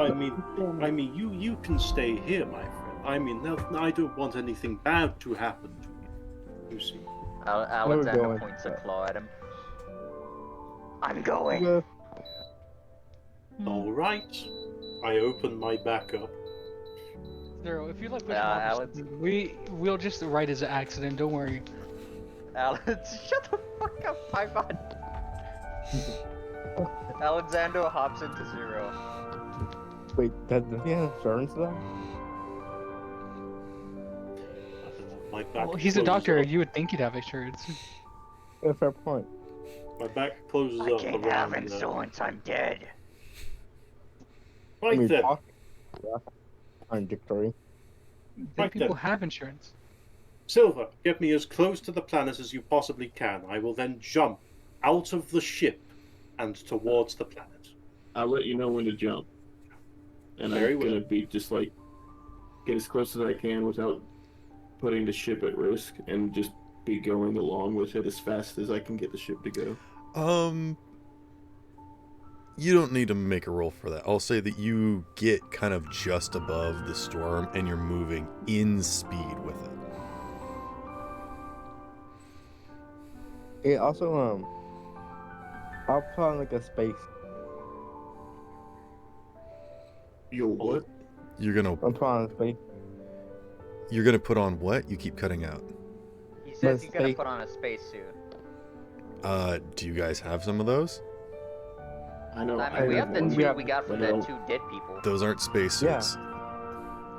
I mean, you can stay here, my friend. I mean, no, I don't want anything bad to happen to you. You see. Alexander going? points a claw at him. I'm going. Yeah. All right. I open my backup. Zero, if you let push Alex- we'll just write as an accident. Don't worry. Alex, shut the fuck up, Python. Alexander hops into Zero. Wait, does he have insurance though? My back Well, he's a closes doctor. up. You would think he'd have insurance. Yeah, fair point. My back closes I up can't have around. insurance. I'm dead. Right then. Yeah. Contradictory. Think Right people then. have insurance. Silver, get me as close to the planet as you possibly can. I will then jump out of the ship and towards the planet. I'll let you know when to jump. And Very I'm well. gonna be just like get as close as I can without putting the ship at risk, and just be going along with it as fast as I can get the ship to go. You don't need to make a roll for that. I'll say that you get kind of just above the storm and you're moving in speed with it. It also I'll put on like a space. You'll what? You're gonna I'll put on a space. put on what? You keep cutting out. He says But he's gonna space- put on a spacesuit. Do you guys have some of those? I know. I mean, we have the one, two we got from but I the don't- 2 dead people. Those aren't spacesuits.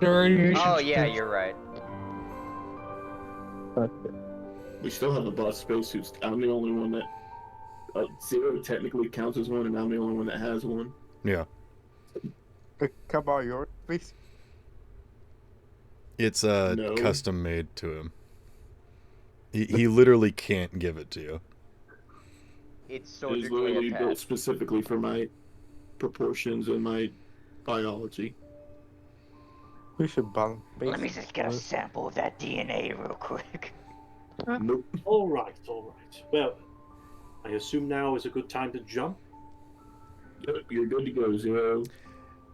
The radiation Oh yeah, shields. you're right. We still haven't bought spacesuits. I'm the only one that Zero technically counts as one, and I'm the only one that has one. Yeah. Can I borrow your space? It's No. custom made to him. He literally can't give it to you. It's It is surgically literally built attached. specifically for my proportions and my biology. We should buy space. Let me just get a sample of that DNA real quick. Nope. All right. Well, I assume now is a good time to jump. Yep, you're good to go, Zero.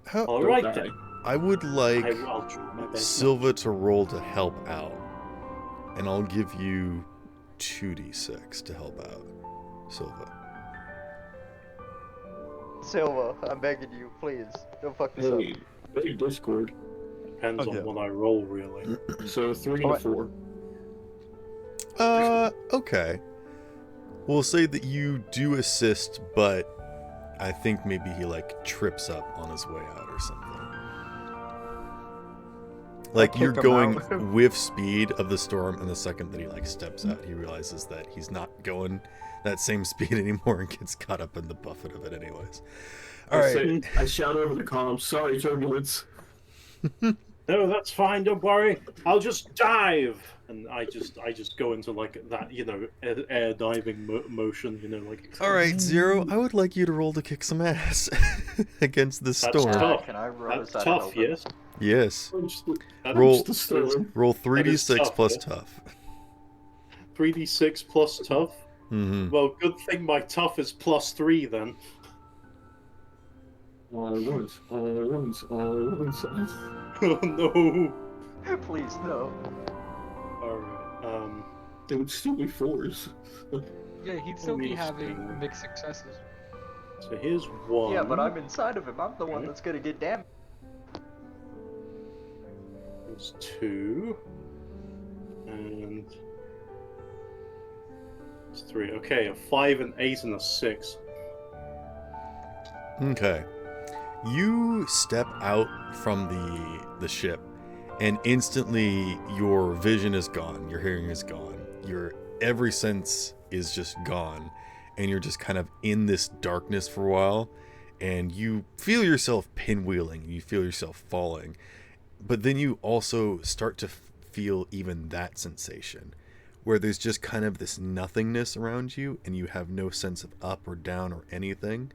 How, All Don't right die. then. I would like I'll try my best. Silva to roll to help out. And I'll give you 2d6 to help out. Silva. Silva, I'm begging you, please, don't fuck this Hey, big Discord. Depends Okay. on what I roll, really. So 3 to Alright. 4. Okay. We'll say that you do assist, but I think maybe he like trips up on his way out or something. Like you're kick him going out. with speed of the storm, and the second that he like steps out, he realizes that he's not going that same speed anymore and gets caught up in the buffet of it anyways. All right. I shout over the comm, sorry, turbulence. No, that's fine. Don't worry. I'll just dive, and I just go into like that, air diving motion, like. All right, Zero. I would like you to roll to kick some ass against this That's storm. tough. Can I roll That's aside tough, help him? yes. Yes. That Roll- is- Just the storm. Roll That is 3d6 tough, plus yeah. tough. 3d6 plus tough. Mm-hmm. Well, good thing my tough is +3 then. All once. Oh no. Please, no. Alright. It would still be 4s. Yeah, he'd still be Please having do. mixed successes. So here's one. Yeah, but I'm inside of him. I'm the one that's gonna get damaged. There's 2. And it's 3. Okay, a 5, an 8, and a 6. Okay. You step out from the ship, and instantly your vision is gone, your hearing is gone, your every sense is just gone, and you're just kind of in this darkness for a while, and you feel yourself pinwheeling, you feel yourself falling, but then you also start to feel even that sensation, where there's just kind of this nothingness around you, and you have no sense of up or down or anything.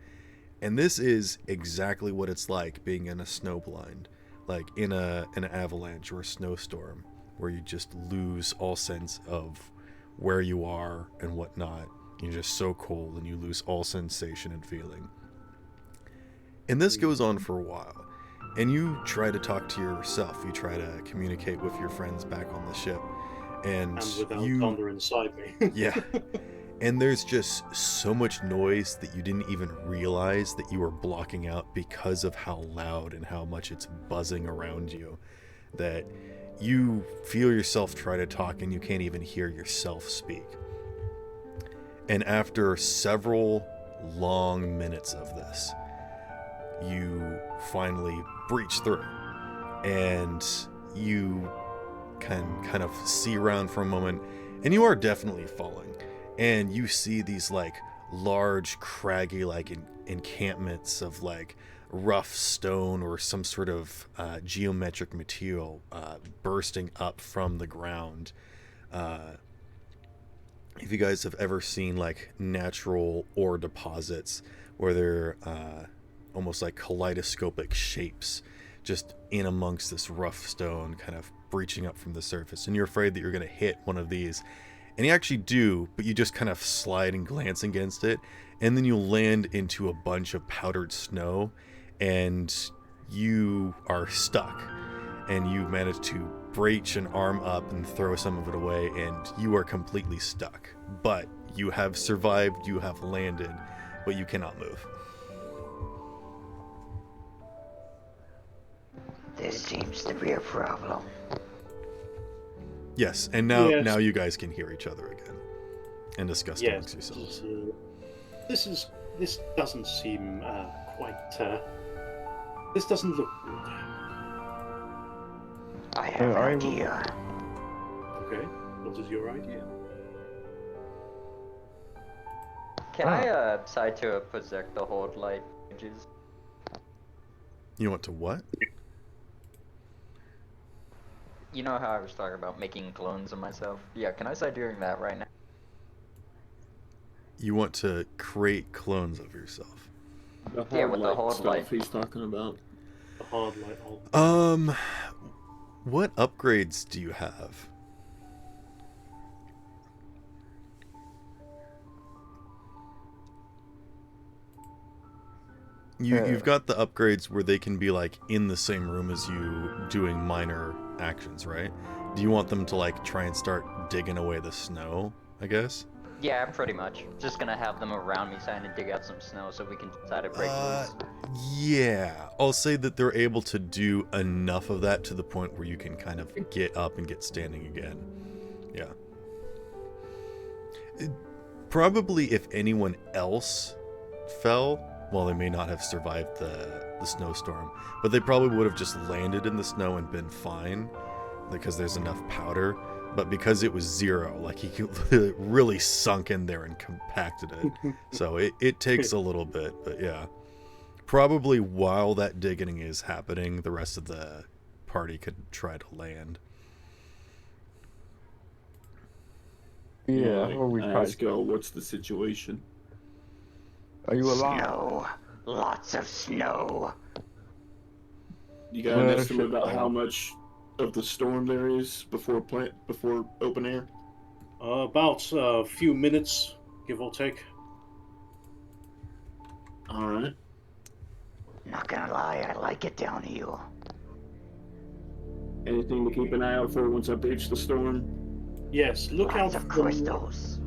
And this is exactly what it's like being in a snowblind, like in an avalanche or a snowstorm, where you just lose all sense of where you are and whatnot. You're just so cold and you lose all sensation and feeling. And this goes on for a while. And you try to talk to yourself. You try to communicate with your friends back on the ship. And without you... thunder inside me. Yeah. And there's just so much noise that you didn't even realize that you were blocking out because of how loud and how much it's buzzing around you, that you feel yourself try to talk and you can't even hear yourself speak. And after several long minutes of this, you finally breach through, and you can kind of see around for a moment, and you are definitely falling. And you see these like large, craggy like encampments of like rough stone or some sort of geometric material bursting up from the ground, If you guys have ever seen like natural ore deposits where they're almost like kaleidoscopic shapes just in amongst this rough stone kind of breaching up from the surface, and you're afraid that you're going to hit one of these, and you actually do, but you just kind of slide and glance against it, and then you land into a bunch of powdered snow, and you are stuck, and you manage to breach an arm up and throw some of it away, and you are completely stuck. But you have survived, you have landed, but you cannot move. This seems to be a problem. Yes, and now Yes. now you guys can hear each other again and discuss amongst Yes, yourselves. this doesn't seem quite. This doesn't look good. I have an idea. Okay, what is your idea? Can I side to a project the hold light images? You want to what? You know how I was talking about making clones of myself? Yeah, can I start doing that right now? You want to create clones of yourself. The Yeah, hard with the light hard stuff light. he's talking about. The hard light. What upgrades do you have? You've got the upgrades where they can be like in the same room as you doing minor actions, right? Do you want them to like try and start digging away the snow, I guess? Yeah, pretty much. Just gonna have them around me trying to dig out some snow so we can try to break loose. Yeah, I'll say that they're able to do enough of that to the point where you can kind of get up and get standing again. Yeah. Probably if anyone else fell, well, they may not have survived the snowstorm, but they probably would have just landed in the snow and been fine because there's enough powder. But because it was zero, like he really sunk in there and compacted it. So it takes a little bit, but yeah. Probably while that digging is happening, the rest of the party could try to land. Yeah, Like, what we I try. ask y'all, what's the situation? Are you alive? Snow. Lots of snow. You got an Well, estimate shit, about how much of the storm there is before open air? About a few minutes, give or take. All right. Not gonna lie, I like it down here. Anything to keep an eye out for once I breach the storm? Yes, look Lots out of for crystals.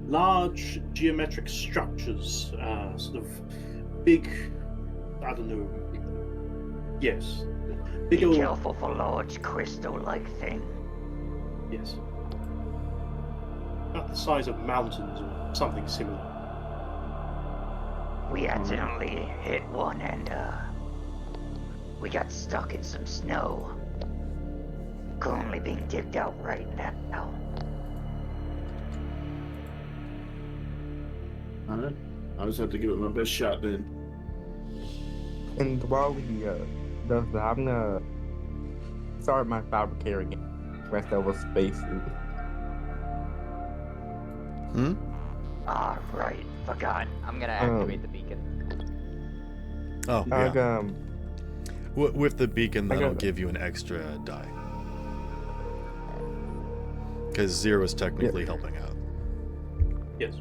large geometric structures, sort of big, I don't know. Yes, Be big old. careful for large crystal-like thing. Yes, about the size of mountains or something similar. We accidentally hit one and we got stuck in some snow. Currently being digged out right now. All right. I'll just have to give it my best shot then. And while we does that, I'm gonna start my fabricating rest of a spacesuit. Ah, right. Forgot. I'm gonna activate the beacon. Oh, I yeah. With the beacon, I that'll got it. give you an extra die. Because Zero is technically helping out. Yes.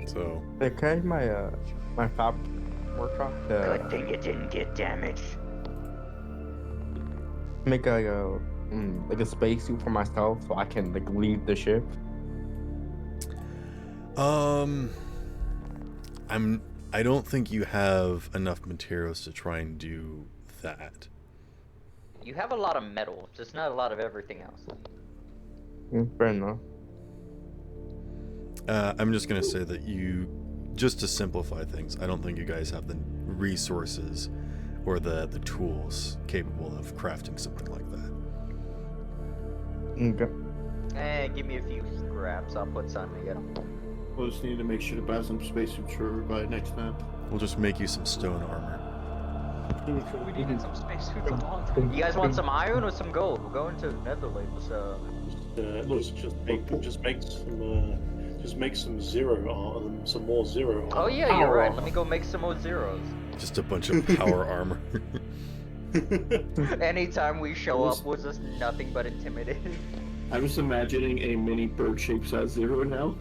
So can I use my fab workshop Good to thing it didn't get damaged. make like a spacesuit for myself so I can like leave the ship? I don't think you have enough materials to try and do that. You have a lot of metal, just not a lot of everything else. Fair enough. I'm just gonna say that just to simplify things, I don't think you guys have the resources or the tools capable of crafting something like that. Okay. Give me a few scraps, I'll put something together. We'll just need to make sure to buy some spacesuits for everybody next time. We'll just make you some stone armor. We needed some spacesuits a long time. You guys want some iron or some gold? We're going to Netherlands, so. Just make some some more zero. Oh yeah, you're right. Let me go make some more zeros. Just a bunch of power armor. Anytime we show up, we're just nothing but intimidated. I'm just imagining a mini bird-shaped size zero now.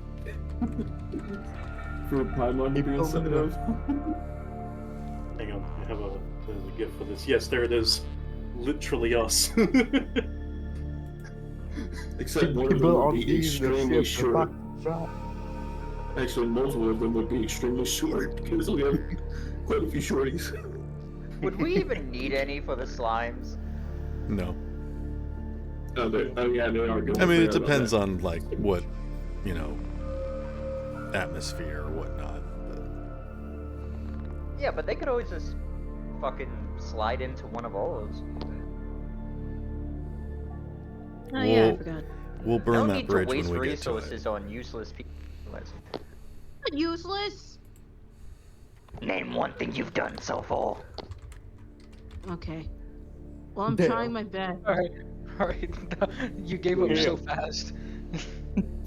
For Paimon to be inside of. Hang on, I have a gift for this. Yes, there it is. Literally us. Except one of them would be extremely short. Actually, multiple of them would be extremely short because we have quite a few shorties. Would we even need any for the slimes? No. Oh yeah, they are good. I mean, it depends on like what, you know, atmosphere or whatnot. But... Yeah, but they could always just fucking slide into one of ours. Oh yeah, I forgot. We'll burn no that need bridge to waste when we get to it. resources on useless people. Useless. Name one thing you've done so far. Okay. Well, I'm Damn. trying my best. Alright. You gave up so fast.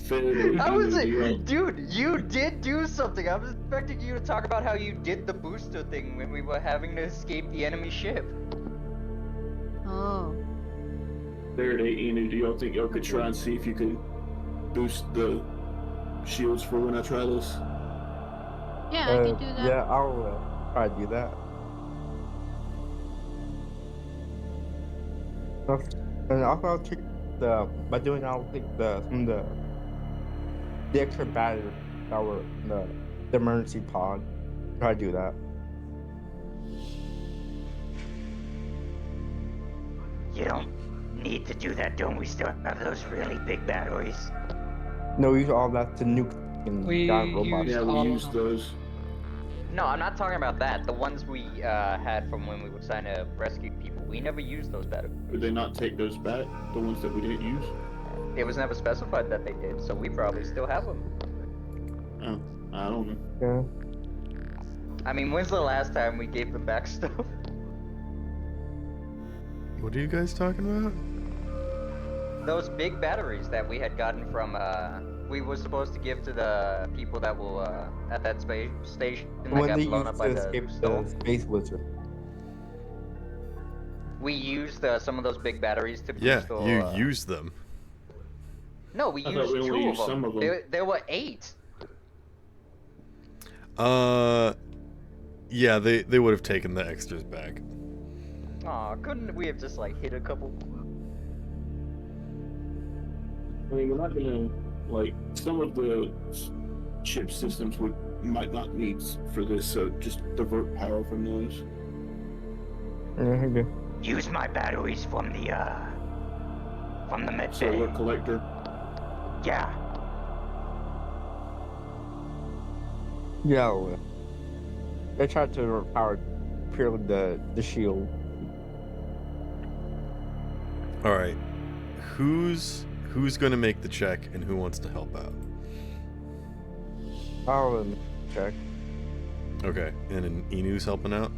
How was it? Dude, you did do something. I was expecting you to talk about how you did the booster thing when we were having to escape the enemy ship. Oh. Faraday, Inu, do y'all think y'all could try and see if you could boost the shields for when I try this? Yeah, I can do that. Yeah, I'll try to do that. And also, I'll take by doing that, I'll take some of the extra battery that were in the emergency pod. Try to do that. You don't need to do that, don't we? Still have those really big batteries. No, use all that to nuke and We giant robots. used Yeah, we all use of them. those. No, I'm not talking about that. The ones we had from when we were trying to rescue people. We never used those batteries. Would they not take those back? The ones that we didn't use? It was never specified that they did, so we probably still have them. Oh, I don't know. Yeah. I mean, when's the last time we gave them back stuff? What are you guys talking about? Those big batteries that we had gotten from, we were supposed to give to the people that were at that space station that When got they blown used up to by the escape storm. the space wizard. We used some of those big batteries to boost Yeah, the, you use them. No, we I thought used we only two used of some them. of them. There were 8. Yeah, they would have taken the extras back. Aw, couldn't we have just like hit a couple? I mean, we're not gonna, like, some of the chip systems might not need for this, so just divert power from those. Yeah, okay. Use my batteries from the med bay. Solar collector. Yeah. Yeah, well, they tried to repower purely the shield. All right, who's going to make the check and who wants to help out? I'll check. Okay, and then Inu's helping out.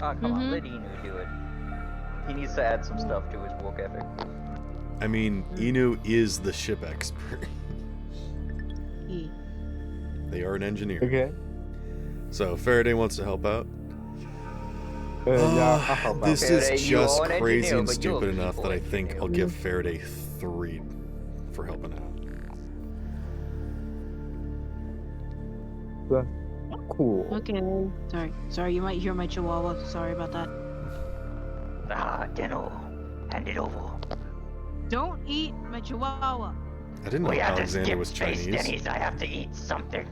Oh, come on, let Inu do it. He needs to add some stuff to his work ethic. I mean, Inu is the ship expert. They are an engineer. Okay. So Faraday wants to help out. Yeah, I'll help out. This Faraday, is you just are an crazy engineer, and but you're a stupid enough people that I think engineer. I'll give Faraday 3 for helping out. Cool. Okay. Sorry. You might hear my chihuahua. Sorry about that. Ah, Deno. Hand it over. Don't eat my chihuahua. I didn't know We had to Alexander skip was Space Chinese. Denny's. I have to eat something.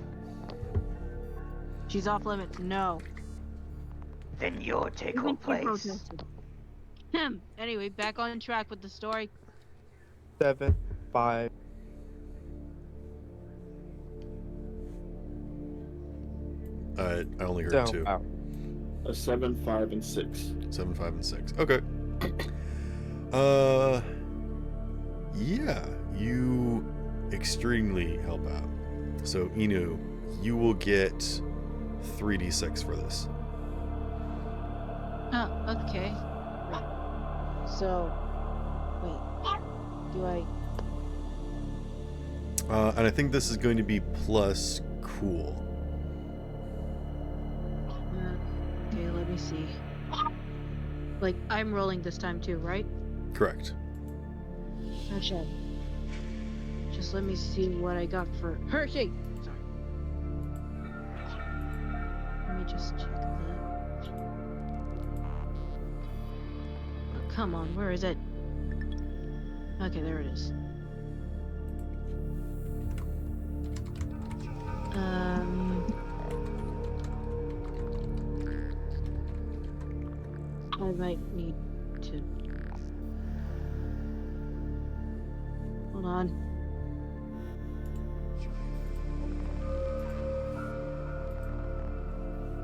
She's off limits. No. Then you'll take her Even she place. protested. Anyway, back on track with the story. 7, 5. I only heard Down. 2. Out. A 7, 5, and 6. 7, 5, and 6. Okay. Yeah, you extremely help out. So Inu, you will get 3d6 for this. Oh, okay. Right. So, wait. Do I? And I think this is going to be plus cool. Okay, let me see. Like, I'm rolling this time too, right? Correct. Okay. Just let me see what I got for Hershey. Sorry. Let me just check that. Oh, come on, where is it? Okay, there it is. I might need to. Hold on.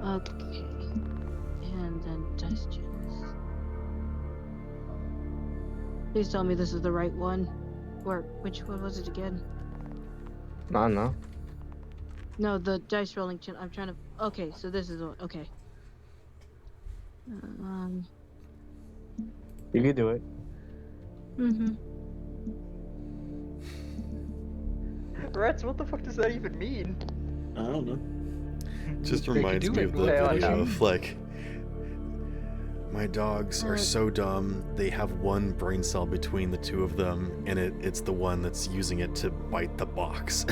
Okay. And then dice chance. Please tell me this is the right one. Or which one was it again? No. No, the dice rolling chance. I'm trying to. Okay, so this is the one. Okay. You can do it. Rats, what the fuck does that even mean? I don't know. Just They could reminds do me it, of the but- video of like, my dogs are so dumb. They have one brain cell between the two of them, and it's the one that's using it to bite the box.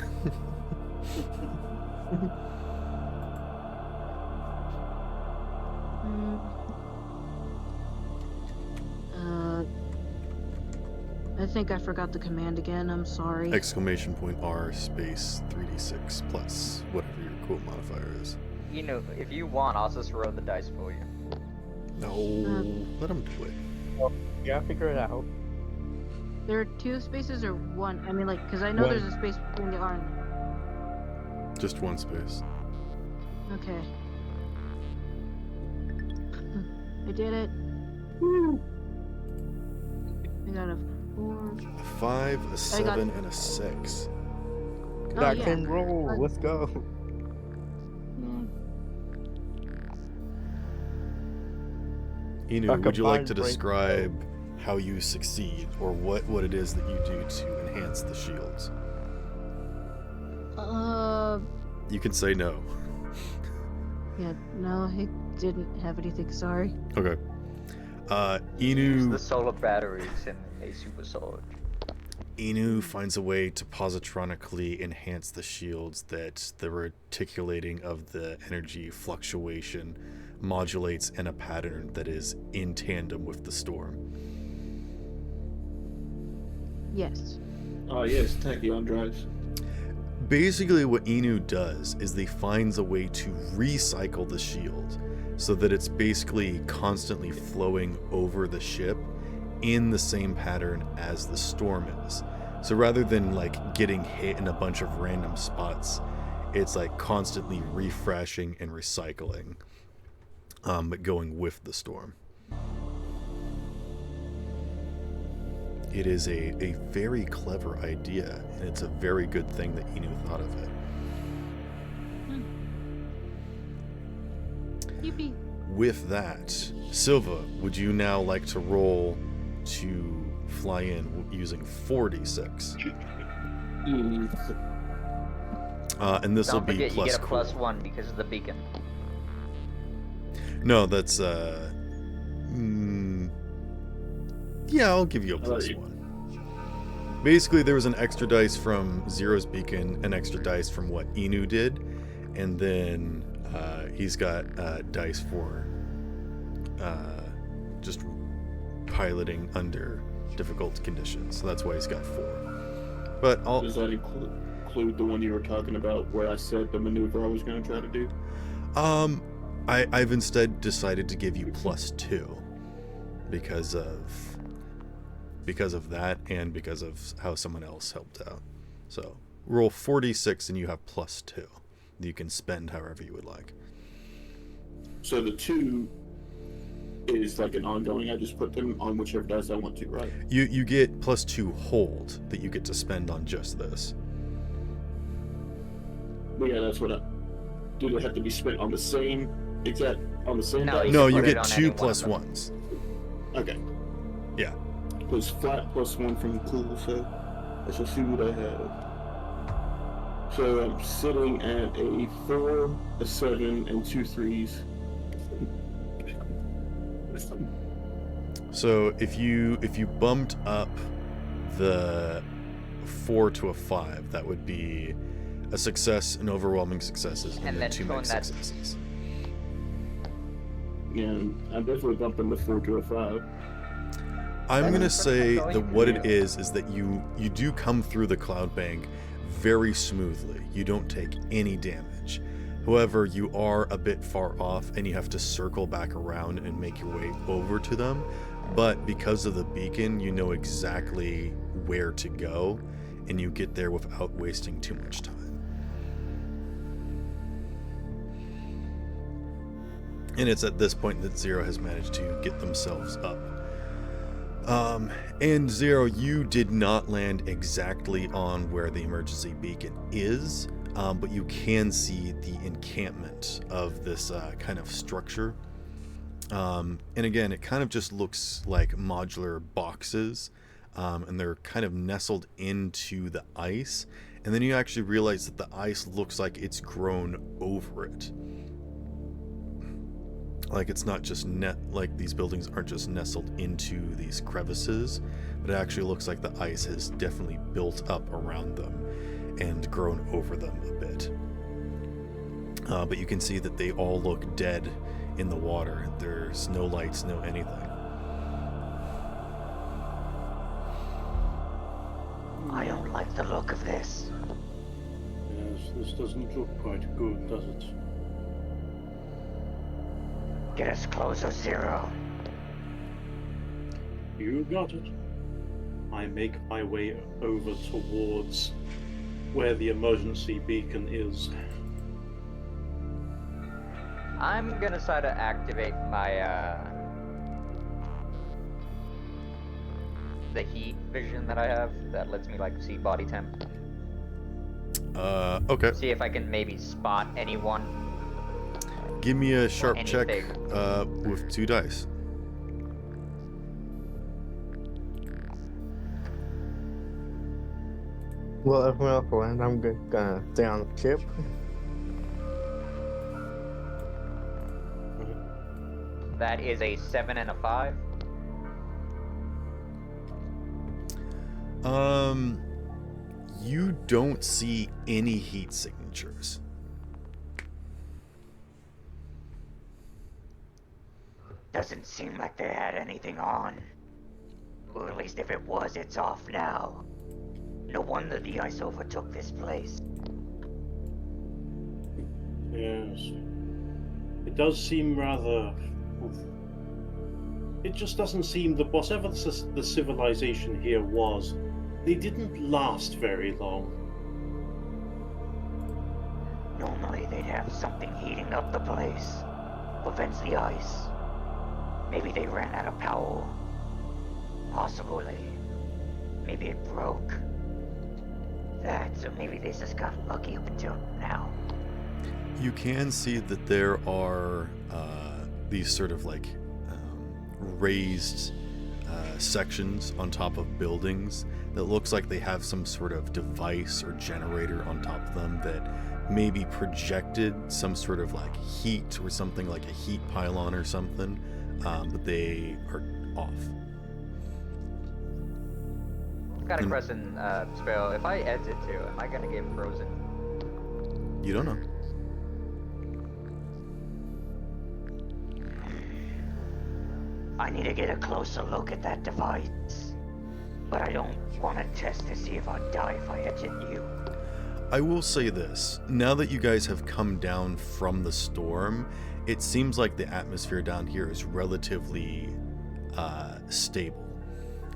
I think I forgot the command again. I'm sorry. Exclamation point R space 3d6 plus whatever your cool modifier is. You know, if you want, I'll just roll the dice for you. No, let him do it. Yeah, figure it out. There are two spaces or one? I mean, like, because I know One. there's a space between the R and Just one space. the. Okay. I did it. I got a 4. A 5, a 7, and a 6. Oh, That yeah. can roll. Let's go. Inu, A would you like combined to brain- describe how you succeed, or what it is that you do to enhance the shields? You can say no. Yeah, no, he didn't have anything. Sorry. Okay. Use Inu the solar batteries in a super sword. Inu finds a way to positronically enhance the shields that the reticulating of the energy fluctuation modulates in a pattern that is in tandem with the storm. Yes. Oh yes, tachyon drives. Basically what Inu does is they finds a way to recycle the shield so that it's basically constantly flowing over the ship in the same pattern as the storm is. So rather than like getting hit in a bunch of random spots, it's like constantly refreshing and recycling, but going with the storm. It is a very clever idea, and it's a very good thing that Inu thought of it. Yippee. With that, Silva, would you now like to roll to fly in using 4d6? And this will Don't be forget, you plus get a cool. +1 because of the beacon. No, that's yeah, I'll give you a Alright. +1. Basically, there was an extra dice from Zero's beacon, an extra dice from what Inu did, and then he's got dice for just piloting under difficult conditions. So that's why he's got 4. But I'll Does that include the one you were talking about where I said the maneuver I was going to try to do? I've instead decided to give you +2 because of that and because of how someone else helped out. So roll 46 and you have +2. You can spend however you would like. So the 2 is like an ongoing. I just put them on whichever dice I want to, right? You get +2 hold that you get to spend on just this. But yeah, that's what I. Do they have to be spent on the same exact On the same No, dice? No, can you put it get on any 2 one plus of them. ones. Okay. Yeah. It was flat plus 1 from cool, so I shall see what I have. So I'm sitting at a 4, a 7, and 2 3s. So if you bumped up the 4 to a 5, that would be a success, an overwhelming successes, and, And then then 2 tone mixed that- successes. Yeah, I'm definitely bumping the 4 to a 5. I'm gonna That's say going that to what be- it is that you do come through the cloud bank very smoothly. You don't take any damage. However, you are a bit far off and you have to circle back around and make your way over to them. But because of the beacon, you know exactly where to go and you get there without wasting too much time. And it's at this point that Zero has managed to get themselves up. And Zero, you did not land exactly on where the emergency beacon is, but you can see the encampment of this kind of structure. And again, it kind of just looks like modular boxes, and they're kind of nestled into the ice. And then you actually realize that the ice looks like it's grown over it. Like it's not just like these buildings aren't just nestled into these crevices, but it actually looks like the ice has definitely built up around them and grown over them a bit. But you can see that they all look dead in the water. There's no lights, no anything. I don't like the look of this. Yes, this doesn't look quite good, does it? Get us closer, Zero. You got it. I make my way over towards where the emergency beacon is. I'm gonna try to activate my the heat vision that I have that lets me like see body temp. Okay. See if I can maybe spot anyone. Give me a sharp check anything. with 2 dice. Well, everyone else will land. I'm gonna stay on the ship. That is a 7 and a 5. You don't see any heat signatures. Doesn't seem like they had anything on. Or at least if it was, it's off now. No wonder the ice overtook this place. Yes. It does seem rather... It just doesn't seem that whatever the civilization here was, they didn't last very long. Normally they'd have something heating up the place. Prevents the ice. Maybe they ran out of power. Possibly. Maybe it broke. So maybe they just got lucky up until now. You can see that there are these sort of like raised sections on top of buildings that looks like they have some sort of device or generator on top of them that maybe projected some sort of like heat or something like a heat pylon or something, but they are off. Got a question, Sparrow. If I exit too, am I gonna get frozen? You don't know. I need to get a closer look at that device. But I don't want to test to see if I'd die if I exit you. I will say this, now that you guys have come down from the storm, it seems like the atmosphere down here is relatively stable,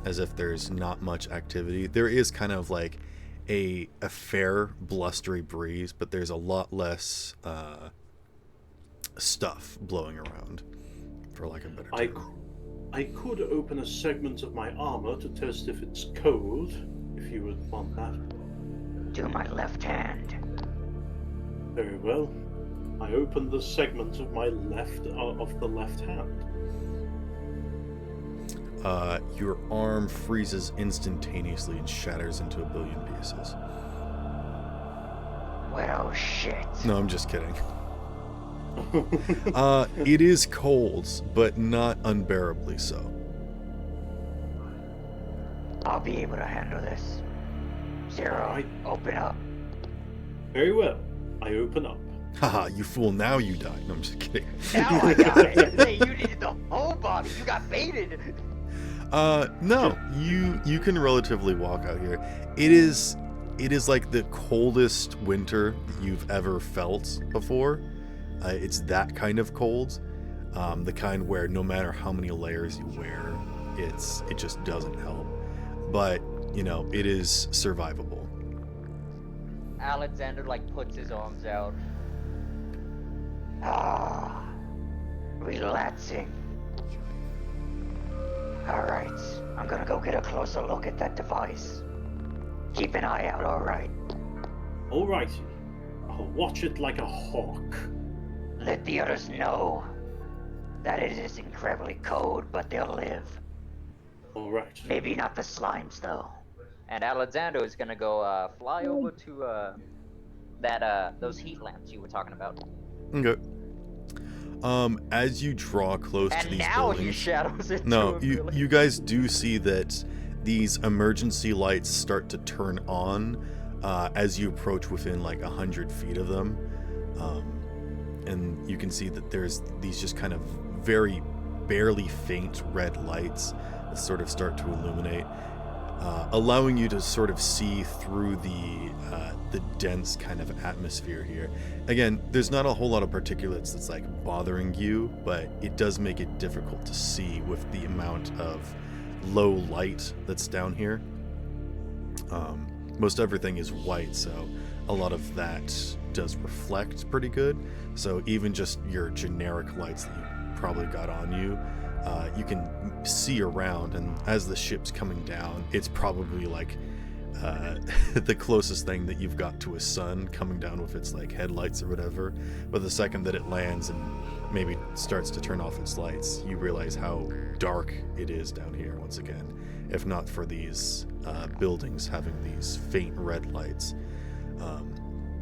as if there's not much activity. There is kind of like a fair blustery breeze, but there's a lot less stuff blowing around, for lack of a better term. I could open a segment of my armor to test if it's cold, if you would want that. Do my left hand. Very well. I open the segment of my left of the left hand. Your arm freezes instantaneously and shatters into a billion pieces. Well, shit. No, I'm just kidding. It is cold, but not unbearably so. I'll be able to handle this. Zero, Alright. open up. Very well. I open up. Haha, you fool, now you die. No, I'm just kidding. Now I got it. Hey, you needed the whole body. You got baited. No, you can relatively walk out here. It is like the coldest winter you've ever felt before. It's that kind of cold, the kind where no matter how many layers you wear, it just doesn't help. But you know, it is survivable. Alexander puts his arms out. Ah, relaxing. Alright, I'm gonna go get a closer look at that device. Keep an eye out, alright? Alrighty. I'll watch it like a hawk. Let the others know that it is incredibly cold, but they'll live. Alright. Maybe not the slimes, though. And Alexander is gonna go fly over to those heat lamps you were talking about. Okay. As you draw close to And these now he buildings, shadows into no, him, you really. you guys do see that these emergency lights start to turn on as you approach within 100 feet of them, and you can see that there's these just kind of very barely faint red lights that sort of start to illuminate, allowing you to sort of see through the dense kind of atmosphere here. Again, there's not a whole lot of particulates that's bothering you, but it does make it difficult to see with the amount of low light that's down here. Most everything is white, so a lot of that does reflect pretty good. So even just your generic lights that you probably got on you, you can see around, and as the ship's coming down, it's probably the closest thing that you've got to a sun coming down with its headlights or whatever. But the second that it lands and maybe starts to turn off its lights, you realize how dark it is down here once again, if not for these buildings having these faint red lights.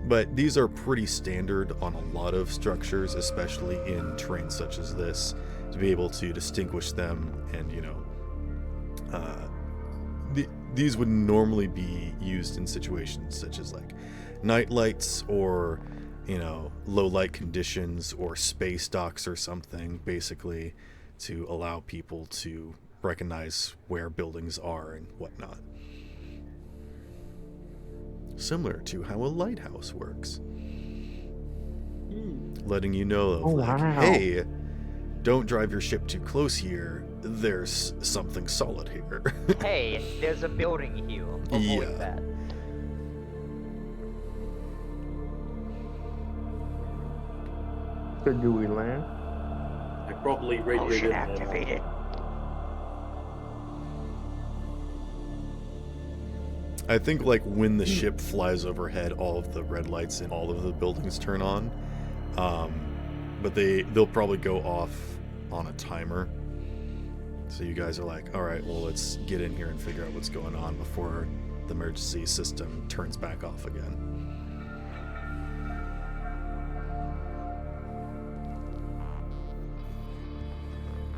But these are pretty standard on a lot of structures, especially in terrain such as this, to be able to distinguish them. And these would normally be used in situations such as night lights, or low light conditions, or space docks or something, basically to allow people to recognize where buildings are and whatnot. Similar to how a lighthouse works. Letting you know of wow. hey, don't drive your ship too close here. There's something solid here. Hey, there's a building here. Avoid Yeah. that. So do we land? I probably radioed Motion in activated. I think when the ship flies overhead, all of the red lights in all of the buildings turn on. But they'll probably go off on a timer. So you guys are all right, well, let's get in here and figure out what's going on before the emergency system turns back off again.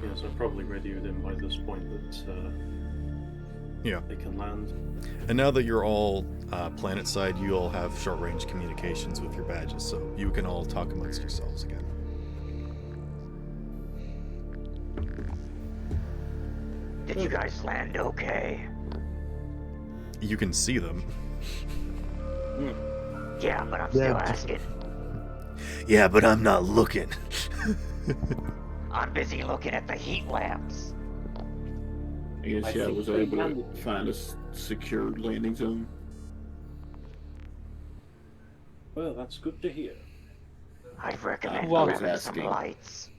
Yes, I probably radioed in by this point that Yeah. they can land. And now that you're all planet side, you all have short range communications with your badges, so you can all talk amongst yourselves again. Did you guys land okay? You can see them. Yeah, but I'm still Yeah. asking. Yeah, but I'm not looking. I'm busy looking at the heat lamps. I guess, I yeah, I think was they able to landed. find a secure landing zone. Well, that's good to hear. I'd recommend Well, grabbing some asking. lights.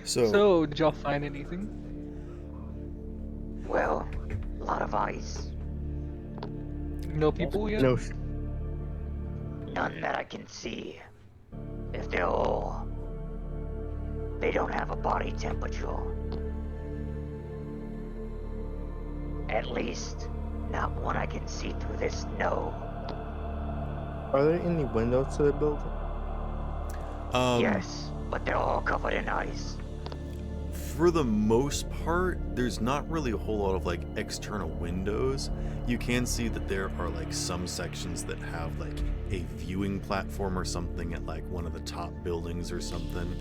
So, did y'all find anything? Well, a lot of ice. No people yet? No. None that I can see. If they're all, they don't have a body temperature. At least, not one I can see through this snow. Are there any windows to the building? Yes, but they're all covered in ice. For the most part, there's not really a whole lot of like external windows. You can see that there are like some sections that have like a viewing platform or something at like one of the top buildings or something.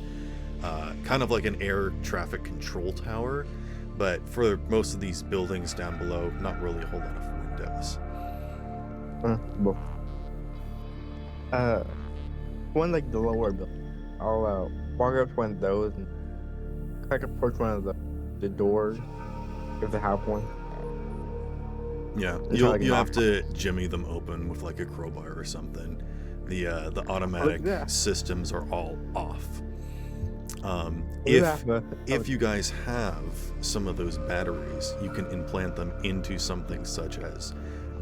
Kind of like an air traffic control tower. But for most of these buildings down below, not really a whole lot of windows. One like the lower building. I'll walk up to one of those and try to approach one of the doors if they have one. Yeah, It's like you'll have knock- to jimmy them open with like a crowbar or something. The automatic yeah. systems are all off. Yeah, If you guys have some of those batteries, you can implant them into something such as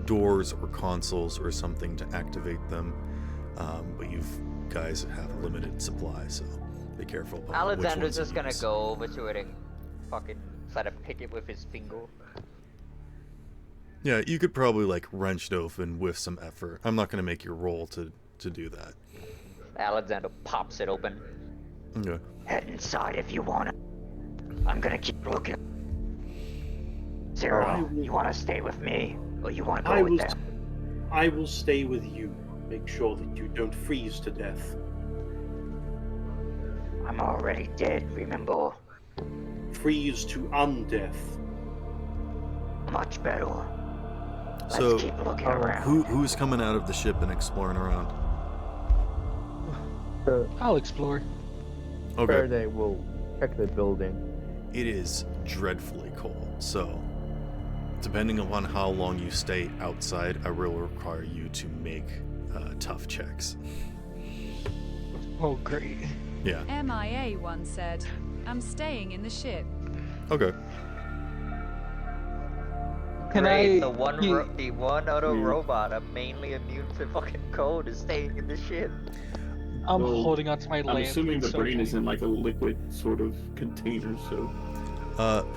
doors or consoles or something to activate them. But you guys have a limited supply, so be careful about which Alexander's ones you just gonna use. go over to it and fucking try to pick it with his finger. Yeah, you could probably like wrench it open with some effort. I'm not gonna make you roll to do that. Alexander pops it open. Okay. Head inside if you wanna. I'm gonna keep looking. Zero, you wanna stay with me, or you wanna go with them? I will stay with you. Make sure that you don't freeze to death. I'm already dead, remember? Freeze to undeath. Much better. So, Let's keep looking around. who's coming out of the ship and exploring around? I'll explore. Okay. Faraday will check the building. It is dreadfully cold, so depending upon how long you stay outside, I will require you to make tough checks. Oh, great. Yeah. MIA once said, I'm staying in the ship. Okay. Can Great, I? the one you- the one other robot I'm mainly immune to fucking cold is staying in the ship. I'm Well, holding on to my I'm lamp. assuming the It's so brain is funny. in like a liquid sort of container, so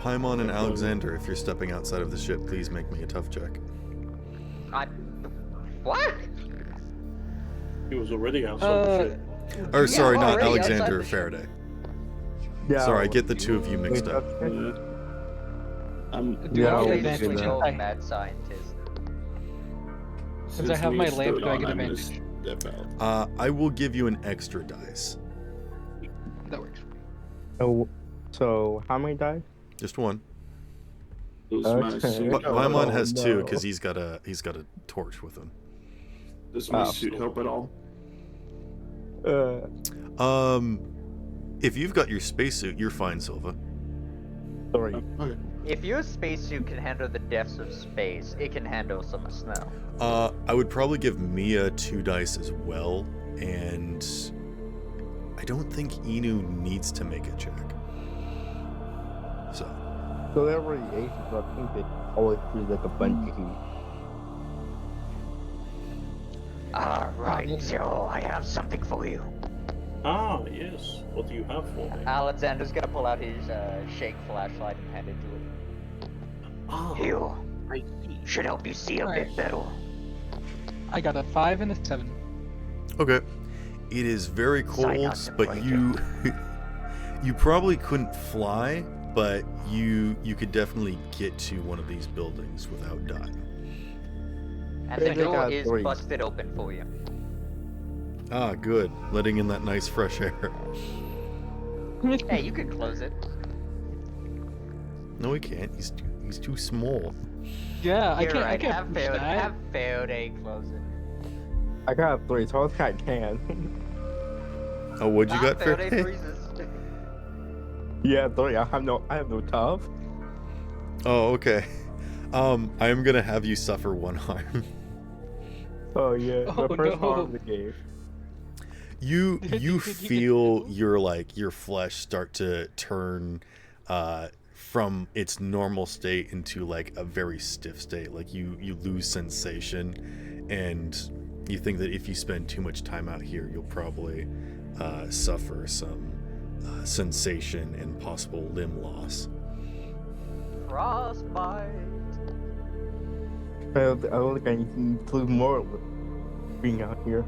Paimon and Alexander, if you're stepping outside of the ship, please make me a tough check. What? He was already outside the ship. Or Yeah, sorry, I'm not already outside Alexander, the ship. Faraday. Yeah. Sorry, I get the two of you mixed up. I'm Do Yeah, I I'll get do advantage? that. Go I- mad scientist. Since I have my lamp, do I get I'm gonna advantage? step out. I will give you an extra dice. That works. So how many dice? Just one. Does Okay. my suit, But Oh, Paimon has two no. because he's got a torch with him. does my Oh. suit help at all? If you've got your spacesuit, you're fine, Silva. Sorry. Okay. If your spacesuit can handle the depths of space, it can handle some snow. I would probably give Mia 2 dice as well, and I don't think Inu needs to make a check. So, So they're already aces, so I think they always use like a bunch of heat. Alright, Zero, I have something for you. Ah, yes. What do you have for me? Alexander's gonna pull out his shake flashlight and hand it to him. Ah, Here, I see. should help you see a bit better. I got a 5 and a 7. okay. It is very Sign up cold, to but break you you probably couldn't fly, but you could definitely get to one of these buildings without dying. And They the take door out is 3. busted open for you. Ah, good. Letting in that nice fresh air. Hey, you could close it. No, he can't. He's too small. Yeah, I You're can't. I right. can't Have push failed. that. Have failed a close it. I got 3, so I think I can. Oh, what'd you got for failed a freezes. Yeah, 3. I have no tough. Oh, okay. I am gonna have you suffer 1 harm. Oh yeah, Oh, the first no. part of the game. You feel your flesh start to turn from its normal state into like a very stiff state. Like you lose sensation, and You think that if you spend too much time out here, you'll probably suffer some sensation and possible limb loss. Frostbite. I don't think I need to lose more with being out here.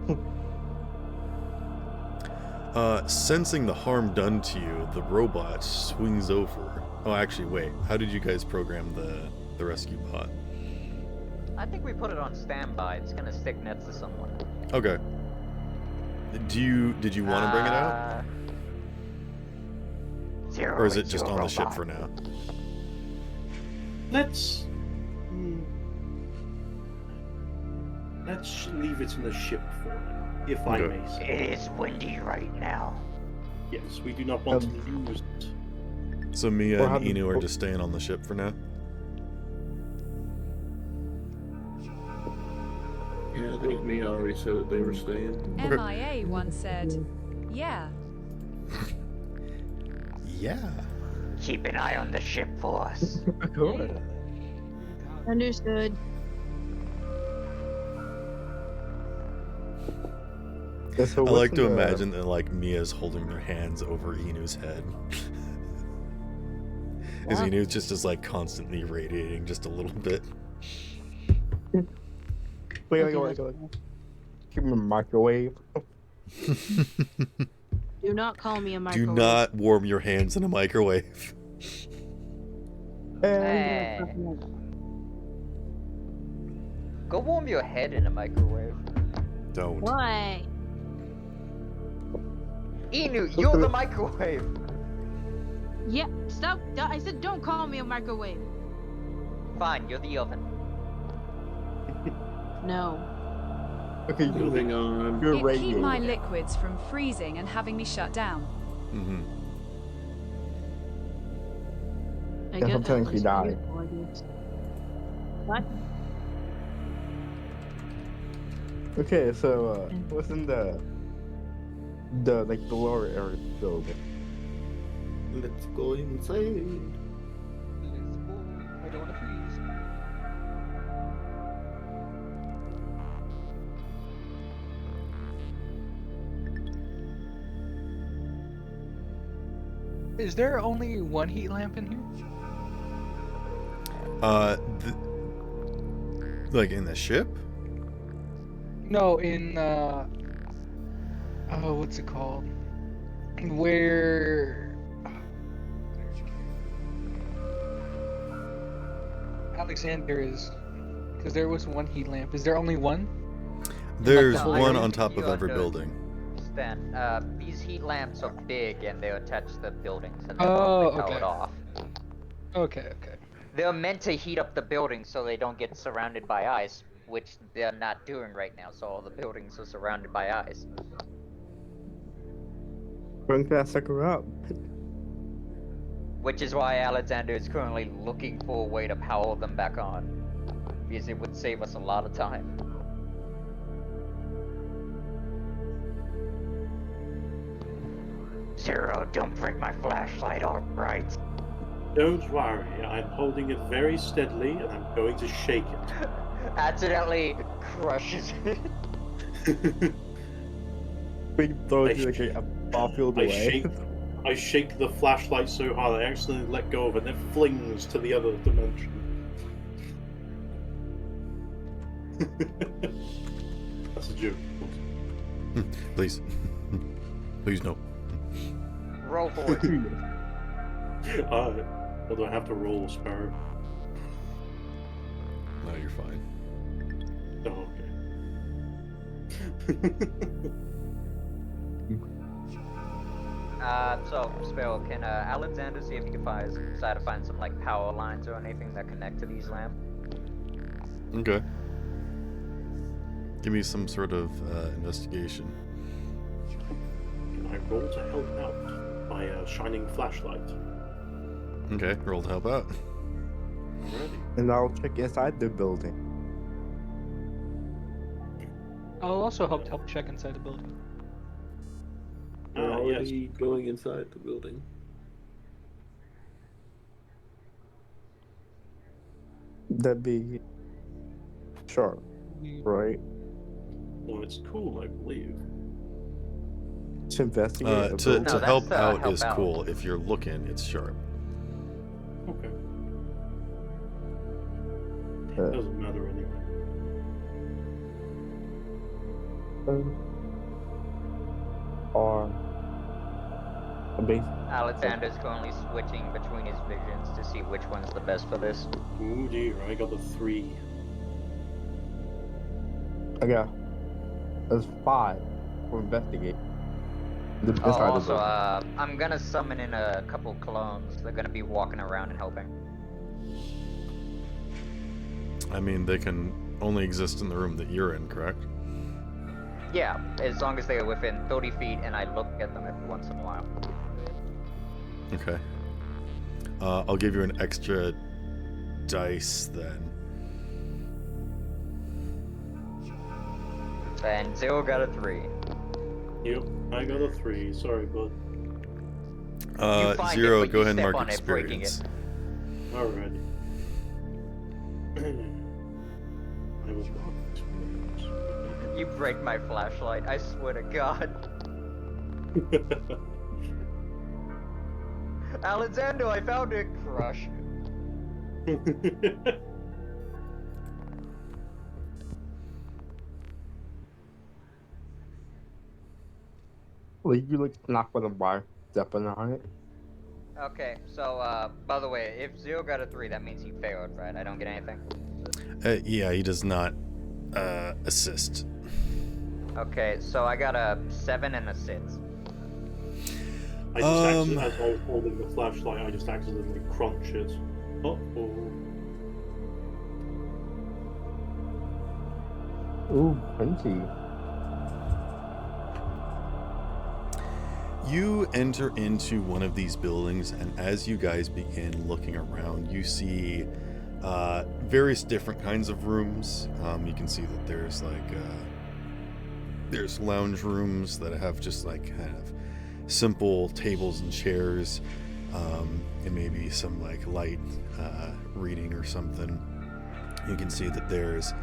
Sensing the harm done to you, the robot swings over. Oh, actually, wait. How did you guys program the rescue bot? I think we put it on standby. It's gonna stick next to someone. Okay. Did you want to bring it out, Zero or is it is just your on the ship robot. for now? Let's leave it in the ship for now, if I Okay. may say. It is windy right now. Yes, we do not want to lose it. So Mia Or and have you- Inu are just staying on the ship for now. Yeah, I think Mia already said that they were staying. MIA once said, yeah. Yeah. Keep an eye on the ship for us. Good. Understood. Yeah, so I what's like in to the- imagine that like Mia's holding their hands over Inu's head. Is Wow. Inu just is like constantly radiating just a little bit? Wait. Keep me microwave. Do not call me a Do microwave. not warm your hands in a microwave. Hey. Go warm your head in a microwave. Don't. Why? Inu, you're the microwave. Yeah, stop. I said don't call me a microwave. Fine, you're the oven. No. Okay, Moving on. you're It keep my radiating. liquids from freezing and having me shut down. Mm-hmm. I Yeah, guess sometimes you die. What? Okay, so what's in the lower area of the building? Let's go inside. I don't want to freeze. Is there only one heat lamp in here? Like in the ship? No, in what's it called? Where Alexander is, because there was one heat lamp. Is there only one? There's No, I one don't on think top of you every under- building. Stan, these heat lamps are big and they're attached to the buildings and they're Oh, normally powered okay. off. Okay. They're meant to heat up the buildings so they don't get surrounded by ice, which they're not doing right now, so all the buildings are surrounded by ice. When can I sucker up? Which is why Alexander is currently looking for a way to power them back on. Because it would save us a lot of time. Zero, don't break my flashlight, alright? Don't worry, I'm holding it very steadily and I'm going to shake it. Accidentally crushes it. Big throw I it like a ball field away. I shake the flashlight so hard I accidentally let go of it and it flings to the other dimension. That's a joke. Please. Please no. Roll for it. Or do I have to roll, Sparrow? No, you're fine. Oh, okay. So, Sparrow, can Alexander see if he can try to find some like power lines or anything that connect to these lamps? Okay. Give me some sort of investigation. Can I roll to help out by a shining flashlight? Okay, roll to help out. Already. And I'll check inside the building. I'll also help check inside the building. We're Yes. already going inside the building. That'd be sure, right? No, it's cool, I believe. To investigate. a To building? No, help that's, out help is out. cool. If you're looking, it's sharp. Okay. Uh, Doesn't matter anyway. or a base. Alexander's currently switching between his visions to see which one's the best for this. Oh dear, I got a 3. I got. There's 5 for investigate. The Oh, inside the also, building. I'm gonna summon in a couple clones. They're gonna be walking around and helping. I mean, they can only exist in the room that you're in, correct? Yeah, as long as they are within 30 feet and I look at them every once in a while. Okay. I'll give you an extra dice then. And Zero got a 3. Yep, I got a 3. Sorry, bud. You find Zero, it, but go you ahead and step mark on it, breaking experience. Alrighty. I was wrong. You break my flashlight, I swear to God. Alexander, I found it! Crush. Like you like knock with a bar, stepping on it. Okay, so, by the way, if Zero got a 3, that means he failed, right? I don't get anything? Yeah, he does not assist. Okay, so I got a 7 and a 6. I just actually, as I was holding the flashlight, I just accidentally crunch it. Uh-oh. Ooh, crunchy. You enter into one of these buildings, and as you guys begin looking around, you see various different kinds of rooms. You can see that there's there's lounge rooms that have just like kind of simple tables and chairs, and maybe some like light reading or something. You can see that there's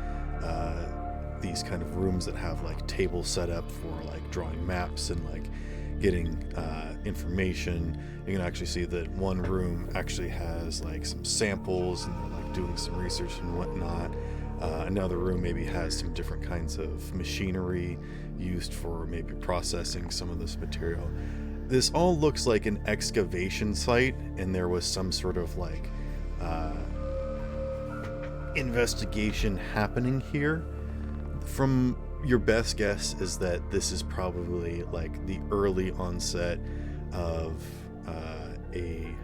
these kind of rooms that have like tables set up for like drawing maps and like getting information. You can actually see that one room actually has like some samples and they're like doing some research and whatnot. Another room maybe has some different kinds of machinery used for maybe processing some of this material. This all looks like an excavation site, and there was some sort of like investigation happening here. From your best guess is that this is probably like the early onset of a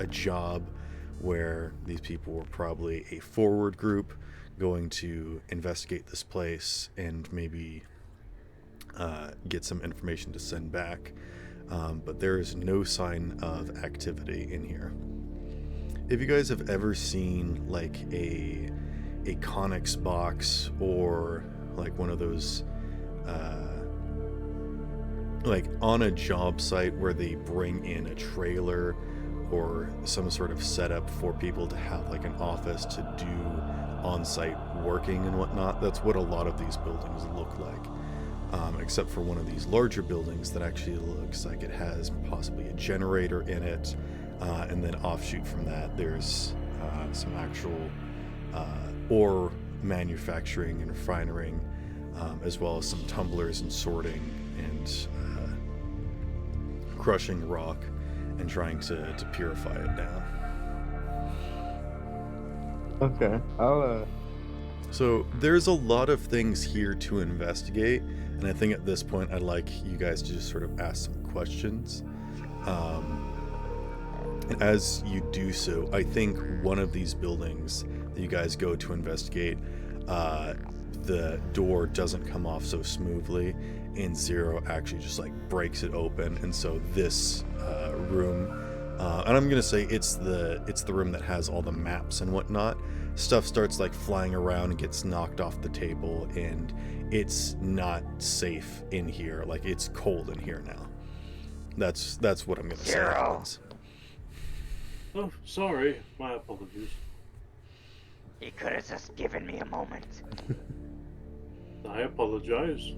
job where these people were probably a forward group going to investigate this place and maybe get some information to send back. But there is no sign of activity in here. If you guys have ever seen like a Conex box or like one of those like on a job site where they bring in a trailer or some sort of setup for people to have like an office to do on-site working and whatnot, that's what a lot of these buildings look like, except for one of these larger buildings that actually looks like it has possibly a generator in it, and then offshoot from that there's some actual ore manufacturing and refining, as well as some tumblers and sorting and crushing rock and trying to purify it down. Okay, So there's a lot of things here to investigate, and I think at this point I'd like you guys to just sort of ask some questions. And as you do so, I think one of these buildings that you guys go to investigate, the door doesn't come off so smoothly, and Zero actually just like breaks it open, and so this room, and I'm gonna say it's the room that has all the maps and whatnot. Stuff starts like flying around and gets knocked off the table, and it's not safe in here. Like it's cold in here now. That's what I'm gonna say. Zero. happens. Oh, sorry. My apologies. He could have just given me a moment. I apologize.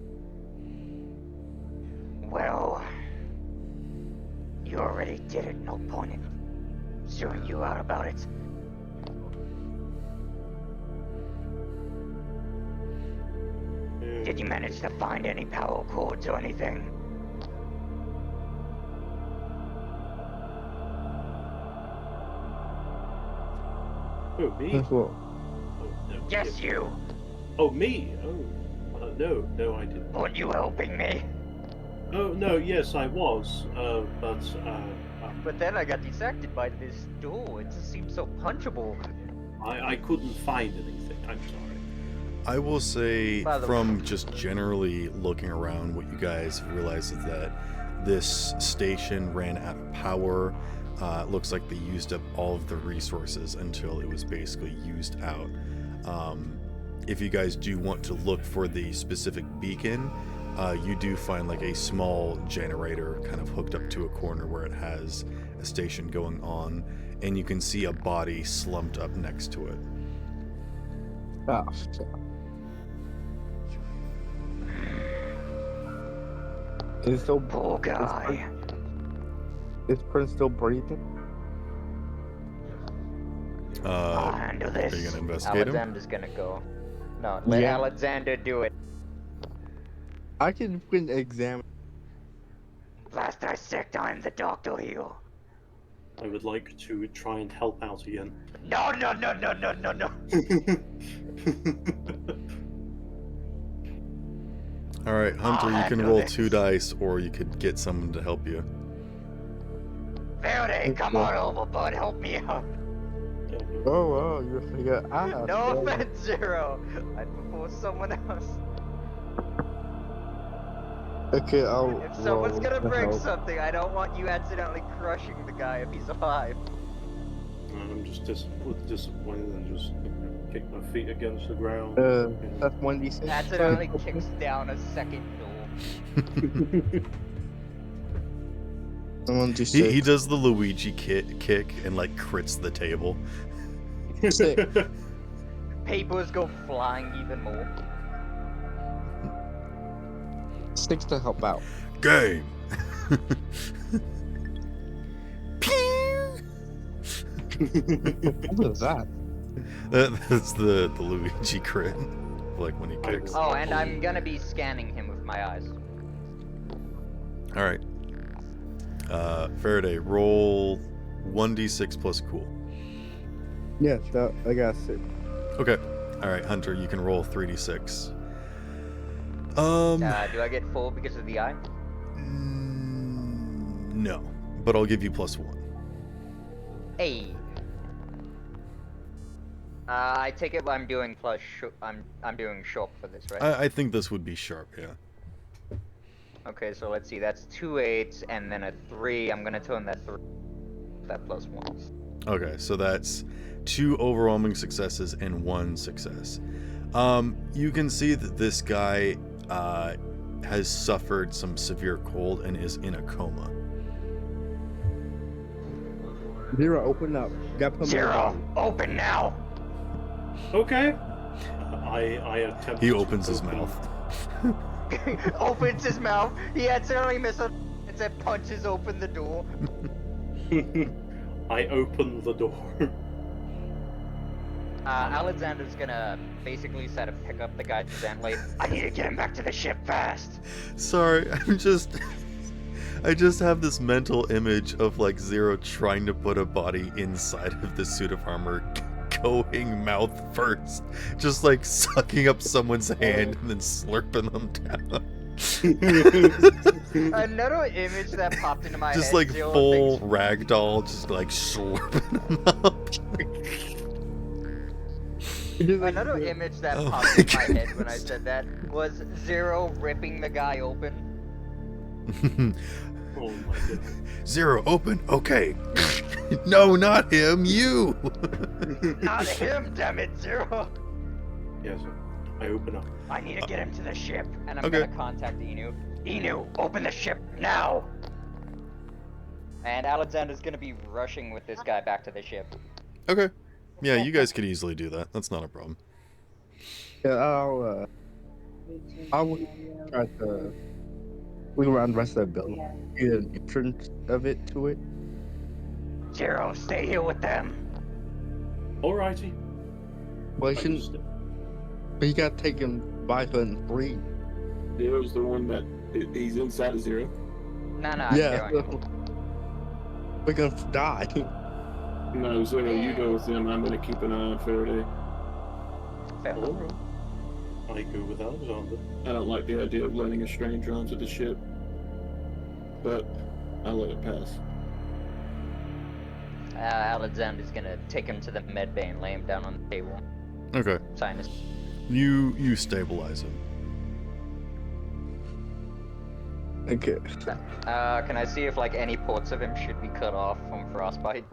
Well, you already did it. No point in suing you out about it. Did you manage to find any power cords or anything? Oh, me? Well, Oh, no. Yes, you. Oh, me? Oh, no, I didn't. Weren't you helping me? Oh, no, yes, I was. But then I got distracted by this door. It just seems so punchable. I couldn't find anything. I'm sorry. I will say, By the from just generally looking around, what you guys realize is that this station ran out of power. It looks like they used up all of the resources until it was basically used out. If you guys do want to look for the specific beacon, you do find like a small generator kind of hooked up to a corner where it has a station going on, and you can see a body slumped up next to it. oh, shit. Is still Poor guy. Is Prince still breathing? I'll handle Are this. you gonna investigate him? Alexander's gonna go. No, let Yeah. Alexander do it. I can freaking examine. Last I checked, I'm the doctor here. I would like to try and help out again. No. All right, Hunter, you can handle roll this. 2 dice, or you could get someone to help you. Faraday, come on over, bud. Help me out. Oh, you figure out. No offense, Zero. I'd prefer someone else. Okay, I'll. If someone's roll gonna to break help. something, I don't want you accidentally crushing the guy if he's alive. I'm just disappointed and just kick my feet against the ground. That's 1d6. Accidentally kicks down a second door. Someone do He does the Luigi kick and like crits the table. Six. Papers go flying even more. 6 to help out. Game. What is that? That's the Luigi crit, like when he kicks. Oh, and I'm gonna be scanning him with my eyes. All right. Faraday, roll 1d6 plus cool. Yes, I got 6. Okay. All right, Hunter, you can roll 3d6. Do I get full because of the eye? No, but I'll give you +1. Hey. I take it I'm doing I'm doing short for this, right? I think this would be sharp, yeah. Okay, so let's see. That's 2 8s and then a 3. I'm gonna turn that 3. That +1. Okay, so that's 2 overwhelming successes and 1 success. You can see that this guy has suffered some severe cold and is in a coma. Zero, open up. Got put Zero, open now. Okay. I attempt. He to opens his open- mouth. Opens his mouth. He accidentally misses and punches open the door. I open the door. Alexander's gonna basically try to pick up the guy gently. I need to get him back to the ship fast. Sorry, I just have this mental image of like Zero trying to put a body inside of the suit of armor, going mouth first, just like sucking up someone's hand and then slurping them down. Another image that popped into my Just head. like Zero full thinks- ragdoll, just like slurping them up. Another image that Oh popped my in my head when I goodness. said that was Zero ripping the guy open. Oh my goodness. Zero, open. Okay. No, not him. You. Not him, damn it, Zero. Yes, I open up. I need to get him to the ship. And I'm Okay. gonna contact Inu. Inu, open the ship now. And Alexander's gonna be rushing with this guy back to the ship. Okay. Yeah, you guys could easily do that. That's not a problem. Yeah, I'll I would try to look around the rest of the building, get an entrance of it to it. Zero, stay here with them. Alrighty. Well, he I shouldn't. just- But you gotta take him by foot and three. Zero's the one that he's inside of Zero. No, I'm Yeah, going. we're gonna die. No, Zero, you go with him. I'm gonna keep an eye on Faraday. Fair enough. Alright. I go with Alexander. I don't like the idea of letting a stranger onto the ship, but I'll let it pass. Alexander's gonna take him to the med bay and lay him down on the table. Okay. Sinus. You stabilize him. Okay. Can I see if like any parts of him should be cut off from frostbite?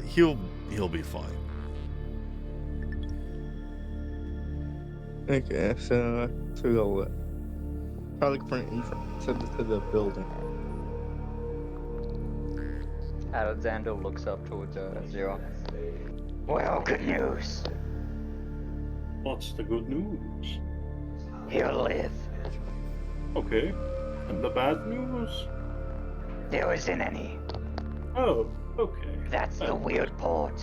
He'll be fine. Okay, so we'll try to look for an entrance to the building. Alexander looks up towards Zero. Well, good news. What's the good news? He'll live. Okay. And the bad news? There isn't any. Oh, okay. That's the weird part.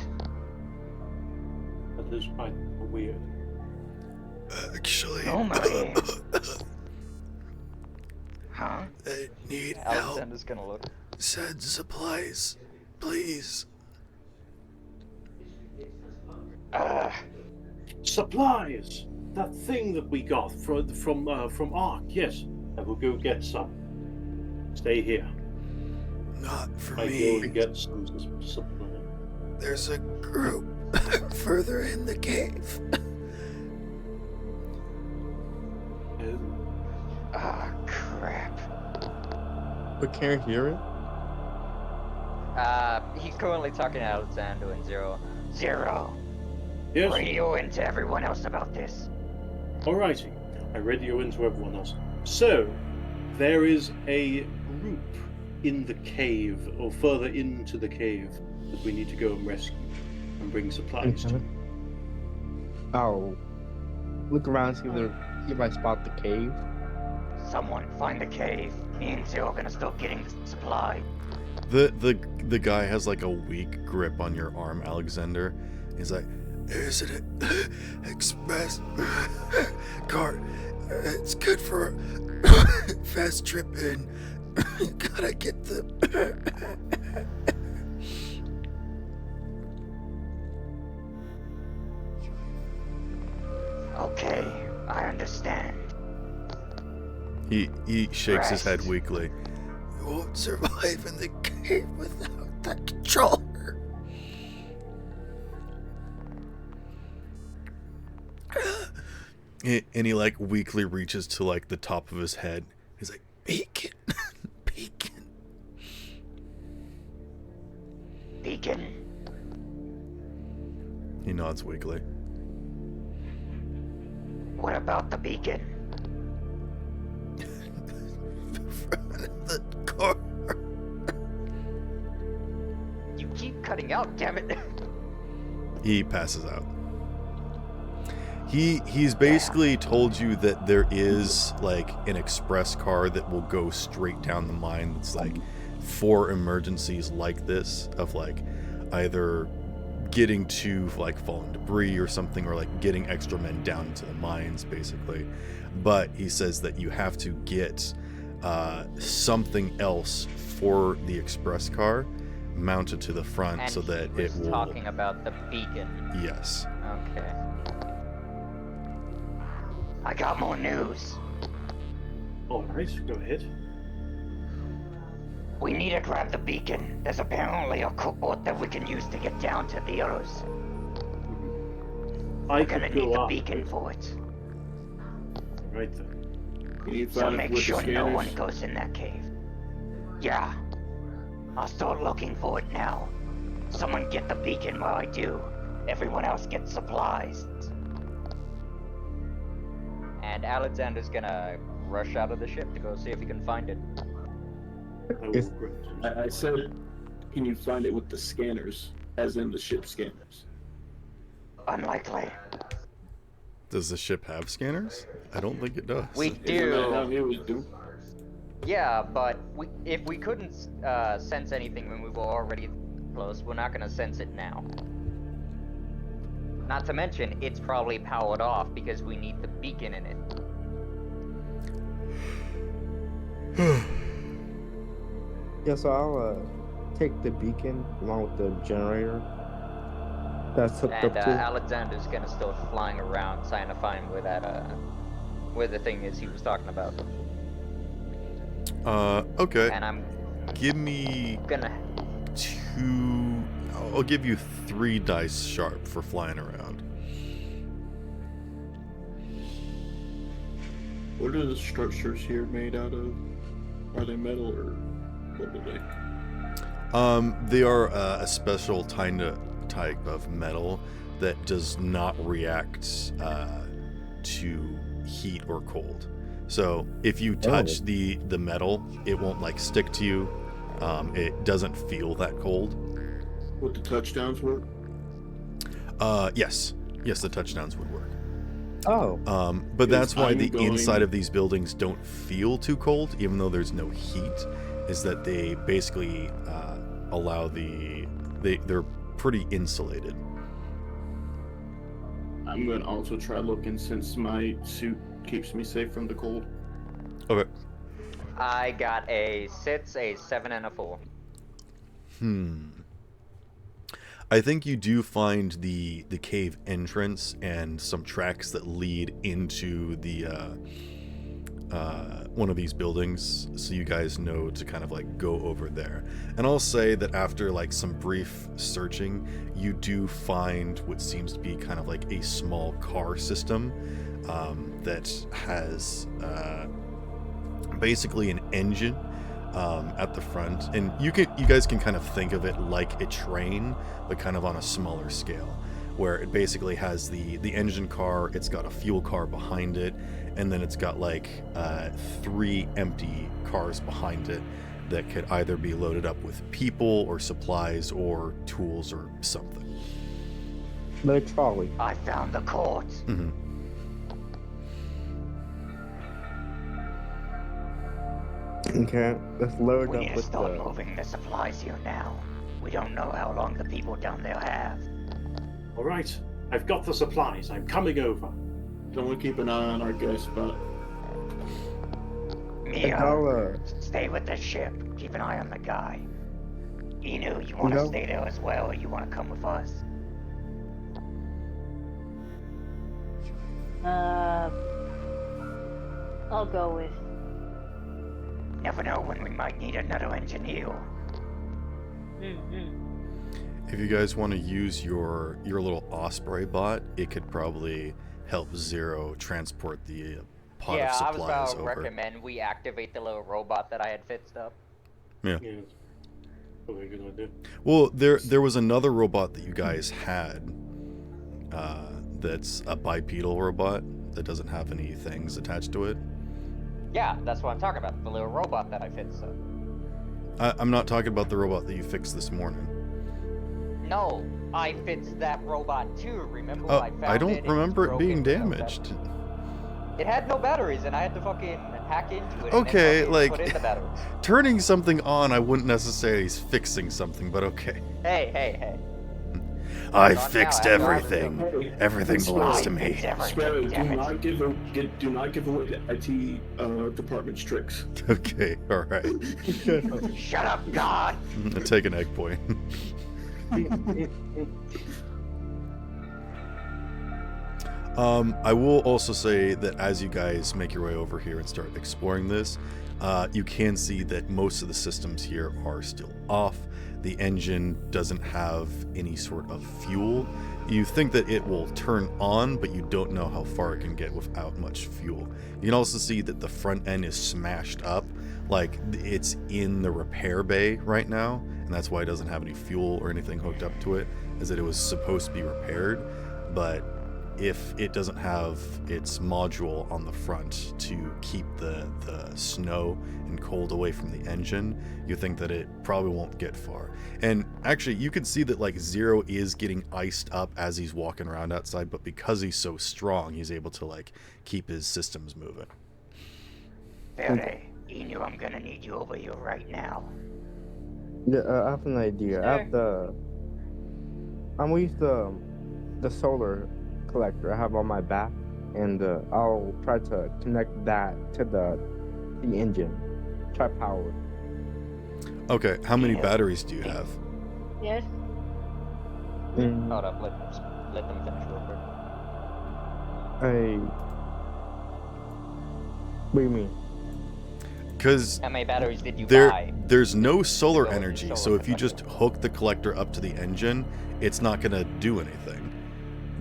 That is quite weird. Actually, Normally. Huh? I need Alexander's gonna look. Send supplies, please. Supplies! That thing that we got from Ark, yes. I will go get some. Stay here. Not for I go and get some supplies. There's a group further in the cave. Ah, crap. We can't hear it. He's currently talking to Alexander and Zero. Zero. Yes? Radio into everyone else about this. Alrighty. I radio into everyone else. So, there is a group in the cave, or further into the cave, that we need to go and rescue and bring supplies to. I'll look around, see if I spot the cave. Someone find the cave. Me and Zero are gonna start getting the supply. The guy has like a weak grip on your arm, Alexander. He's like, "There's an express car. It's good for a fast trip in. Gotta get the." Okay, I understand. He shakes his head Rest. weakly. You won't survive in the cave without that controller. And he like weakly reaches to like the top of his head. He's like, "Beacon, beacon." Beacon. He nods weakly. What about the beacon? The car. You keep cutting out, damn it. He passes out. He's basically told you that there is like an express car that will go straight down the mine that's like for emergencies like this, of like either getting to like fallen debris or something, or like getting extra men down into the mines basically. But he says that you have to get something else for the express car mounted to the front And so that he it was will. talking about the beacon. Yes. Okay. I got more news. Alright, go ahead. We need to grab the beacon. There's apparently a cord that we can use to get down to the others. I We're gonna could need go the up. beacon for it. Right then. Can you So find it make with the sure no one scanners? goes in that cave. Yeah. I'll start looking for it now. Someone get the beacon while I do. Everyone else gets supplies. And Alexander's gonna rush out of the ship to go see if he can find it. I will Is- grab some. I said, can you find it with the scanners, as in the ship scanners? Unlikely. Does the ship have scanners? I don't think it does. We Isn't that how do. he was doing? Yeah, but if we couldn't sense anything when we were already close, we're not gonna sense it now. Not to mention, it's probably powered off because we need the beacon in it. Yeah, so I'll take the beacon along with the generator that's hooked And up to. Alexander's gonna still flying around trying to find where that where the thing is he was talking about. Okay. And I'm Give me gonna 2. I'll give you 3 dice sharp for flying around. What are the structures here made out of? Are they metal or what are they? They are a special type of metal that does not react to heat or cold. So if you touch the metal, it won't like stick to you. It doesn't feel that cold. Would the touchdowns work? Yes, the touchdowns would work. Oh, But that's why I'm the going- inside of these buildings don't feel too cold, even though there's no heat. Is that they basically allow they're pretty insulated. I'm going to also try looking since my suit keeps me safe from the cold. Okay. I got a 6, a 7, and a 4. I think you do find the cave entrance and some tracks that lead into the one of these buildings, so you guys know to kind of like go over there. And I'll say that after like some brief searching, you do find what seems to be kind of like a small car system that has basically an engine at the front, and you guys can kind of think of it like a train, but kind of on a smaller scale, where it basically has the engine car, it's got a fuel car behind it, and then it's got like 3 empty cars behind it that could either be loaded up with people or supplies or tools or something. the trolley. I found the court. Mm-hmm. Okay, let's load We up need to with start the. moving the supplies here now. We don't know how long the people down there have. All right, I've got the supplies. I'm coming over. Someone keep an eye on our guest spot. Mia, I'll, stay with the ship. Keep an eye on the guy. Inu, you want to No. stay there as well, or you want to come with us? I'll go with. Never know when we might need another engineer. If you guys want to use your little Osprey bot, it could probably help Zero transport the pot Yeah, of I was supplies about to over. recommend we activate the little robot that I had fixed up. Yeah, probably a good idea. Well, there was another robot that you guys had that's a bipedal robot that doesn't have any things attached to it. Yeah, that's what I'm talking about. The little robot that I fixed up. I'm not talking about the robot that you fixed this morning. No, I fixed that robot too. Remember? Oh, I found I don't it, remember it broken being with no damaged. batteries. It had no batteries, and I had to fucking hack into it. Okay, and then like fucking put in the batteries. turning something on, I wouldn't necessarily say fixing something, but okay. Hey. I Not fixed now, after everything. Everything belongs to me. Sparrow, do not give away the IT department's tricks. Okay, all right. Shut up, God! Take an egg point. I will also say that as you guys make your way over here and start exploring this, you can see that most of the systems here are still off. The engine doesn't have any sort of fuel. You think that it will turn on, but you don't know how far it can get without much fuel. You can also see that the front end is smashed up, like it's in the repair bay right now, and that's why it doesn't have any fuel or anything hooked up to it, as that it was supposed to be repaired, but if it doesn't have its module on the front to keep the snow and cold away from the engine, you think that it probably won't get far. And actually, you can see that like Zero is getting iced up as he's walking around outside, but because he's so strong, he's able to like keep his systems moving. Verde, Inu, I'm gonna need you over here right now. Yeah, I have an idea. I have I'm gonna use the solar collector I have on my back, and I'll try to connect that to the engine. Try power. Okay, how many Yeah. batteries do you have? Yes. Hold up, let them finish real quick. What do you mean? Because How many batteries did you buy? there's no solar go with your energy, solar so if you collector. just hook the collector up to the engine, it's not going to do anything.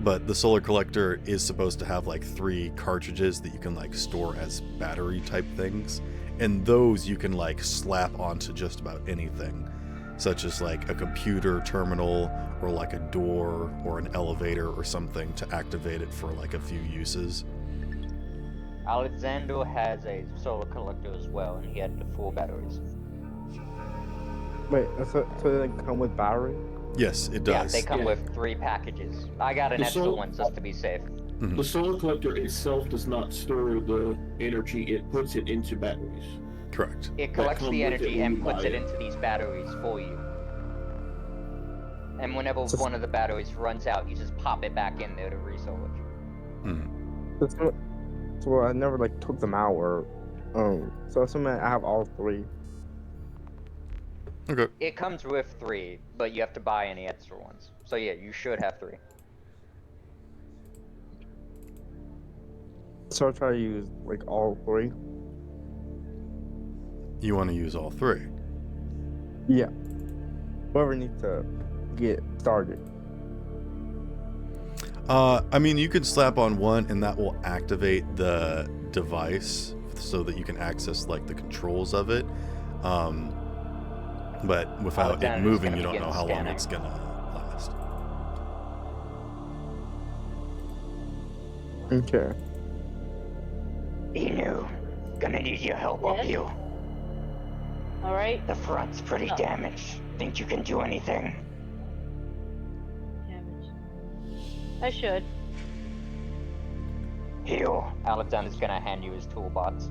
But the solar collector is supposed to have like 3 cartridges that you can like store as battery type things, and those you can like slap onto just about anything, such as like a computer terminal or like a door or an elevator or something to activate it for like a few uses. Alexander has a solar collector as well, and he had the 4 batteries. Wait, so they come with battery? Yes, it Yeah, does. they come Yeah. with 3 packages. I got an The extra sol- one just to be safe. The solar collector itself does not store the energy, it puts it into batteries. Correct. It collects come the with it energy when and you puts buy it it. into these batteries for you. And whenever one of the batteries runs out, you just pop it back in there to resolve it. So I never like took them out or so assuming I have all 3. Okay. It comes with 3, but you have to buy any extra ones. So yeah, you should have 3. So I'll try to use like all 3. You want to use all 3? Yeah. Whoever needs to get started. I mean, you can slap on one and that will activate the device so that you can access like the controls of it. But without it Alexander's moving, gonna you don't begin know how long scanning. it's gonna last. Okay. Inu, gonna need your help up Yes? here. Alright. The front's pretty Oh. damaged. Think you can do anything? Damage. I should. Here, Alexander's gonna hand you his toolbox.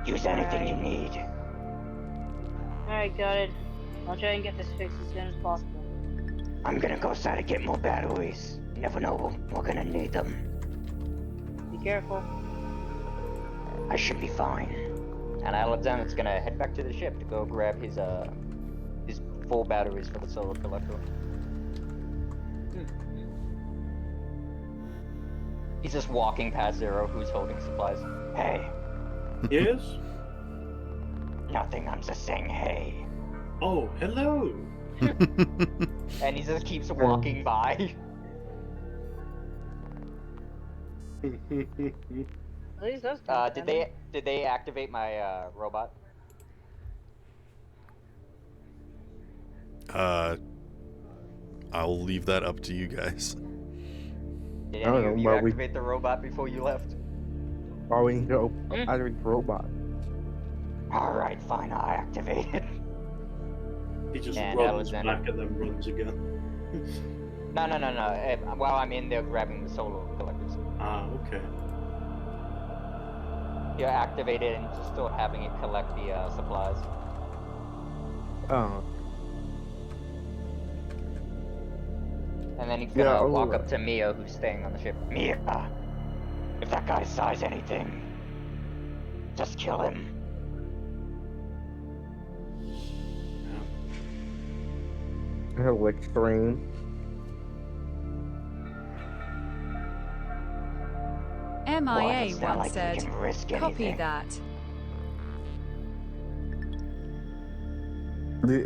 use anything you Alright. need. Alright, got it. I'll try and get this fixed as soon as possible. I'm gonna go outside to get more batteries. Never know, we're gonna need them. Be careful. I should be fine. And Alexander's gonna head back to the ship to go grab his 4 batteries for the solar collector. He's just walking past Zero, who's holding supplies. Hey, Yes? nothing, I'm just saying hey. Oh, hello! And he just keeps walking by. At least that's Did they activate my robot? I'll leave that up to you guys. Did I don't any know, of you but we- activate the robot before you left? Or we can go activate the robot. Alright, fine, I'll activate it. He just And runs Alexander. back and then runs again. No. While I'm in there grabbing the solar collectors. Ah, okay. You activate it and just still having it collect the supplies. And then he's Yeah, gonna I'll walk do up to Mia, who's staying on the ship. Mia, if that guy sighs anything, just kill him. I have like stream. MIA it's not once like we said, can risk copy anything. that.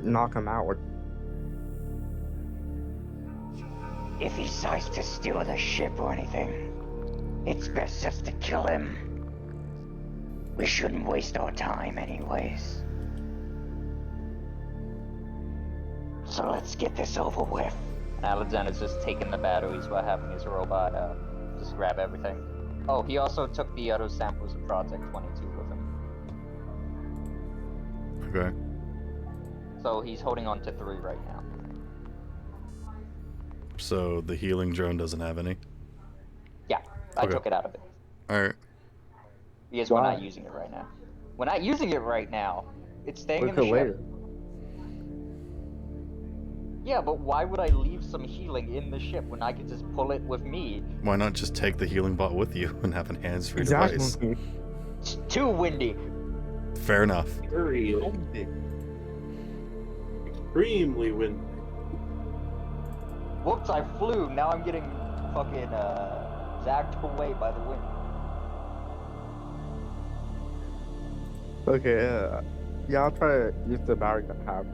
Knock him out. Or... If he decides to steal the ship or anything, it's best just to kill him. We shouldn't waste our time anyways. So let's get this over with. Alexander's just taking the batteries while having his robot just grab everything. Oh, he also took the other samples of Project 22 with him. Okay. So he's holding on to 3 right now. So the healing drone doesn't have any? Yeah, I Okay. took it out of it. Alright. Because Why? we're not using it right now. We're not using it right now. It's staying in Look the at ship. later. Yeah, but why would I leave some healing in the ship when I could just pull it with me? Why not just take the healing bot with you and have a hands-free Exactly. device? It's too windy. Fair enough. Hurry. Extremely windy. Whoops, I flew. Now I'm getting fucking zagged away by the wind. Okay, yeah, I'll try to use the battery I have.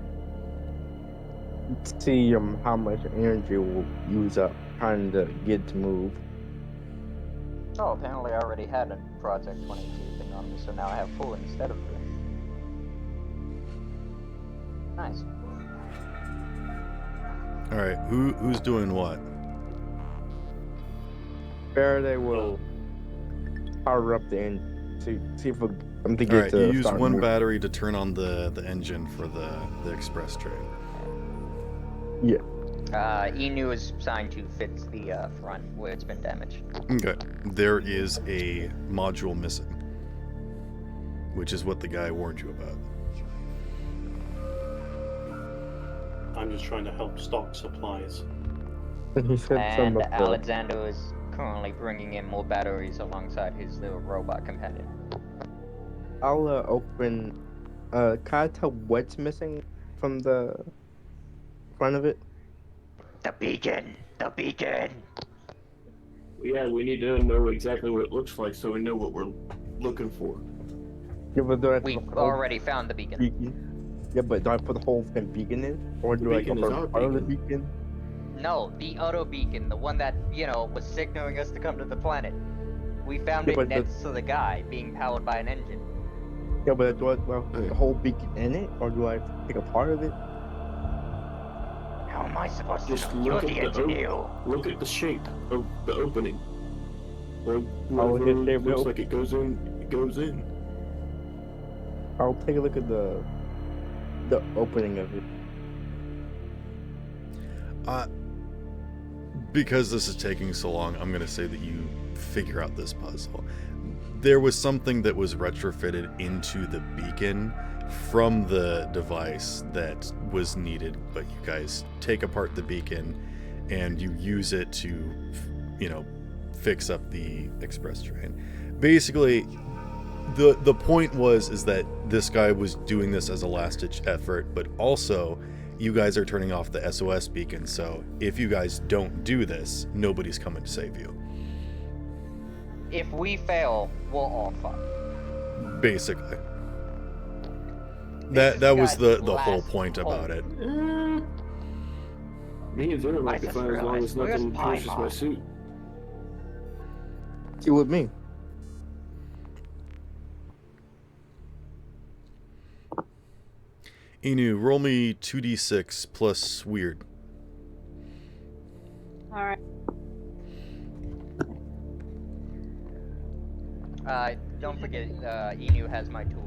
See how much energy we'll use up trying to get to move. Oh, apparently I already had a Project 22 thing on me, so now I have full instead of 3. Nice. Alright, who's doing what? Faraday will power up the engine to see if I'm to get Alright, to you use start one moving. battery to turn on the engine for the express train. Yeah. Inu is assigned to fix the front where it's been damaged. Okay. There is a module missing, which is what the guy warned you about. I'm just trying to help stock supplies. He said some And of the. Alexander is currently bringing in more batteries alongside his little robot companion. I'll open. Can I tell what's missing from the front of it? The beacon! The beacon! Yeah, we need to know exactly what it looks like so we know what we're looking for. Yeah, but do I We've put the whole already found the beacon. beacon? Yeah, but do I put the whole thing beacon in, or The do I beacon go is for our part of the beacon? No, the other beacon, the one that, was signaling us to come to the planet. We found Yeah, it but next to the guy, being powered by an engine. Yeah, but do I put the whole beacon in it, or do I take a part of it? How am I supposed to Just know? You're look the at the engineer. look at the shape of the opening. Or I'll look at whatever the looks shape. like it goes in. It goes in. I'll take a look at the opening of it. Because this is taking so long, I'm going to say that you figure out this puzzle. There was something that was retrofitted into the beacon from the device that was needed, but you guys take apart the beacon and you use it to, fix up the express train. Basically, the point is that this guy was doing this as a last-ditch effort, but also you guys are turning off the SOS beacon, so if you guys don't do this, nobody's coming to save you. If we fail, we'll all fuck. Basically. This That is was God's the whole last point hope. about it. Me and Zero I might be just fine as long realized, as where's nothing pierces my Paimon? suit. See with me. Inu, roll me 2d6 plus weird. Alright. Don't forget, Inu has my tool.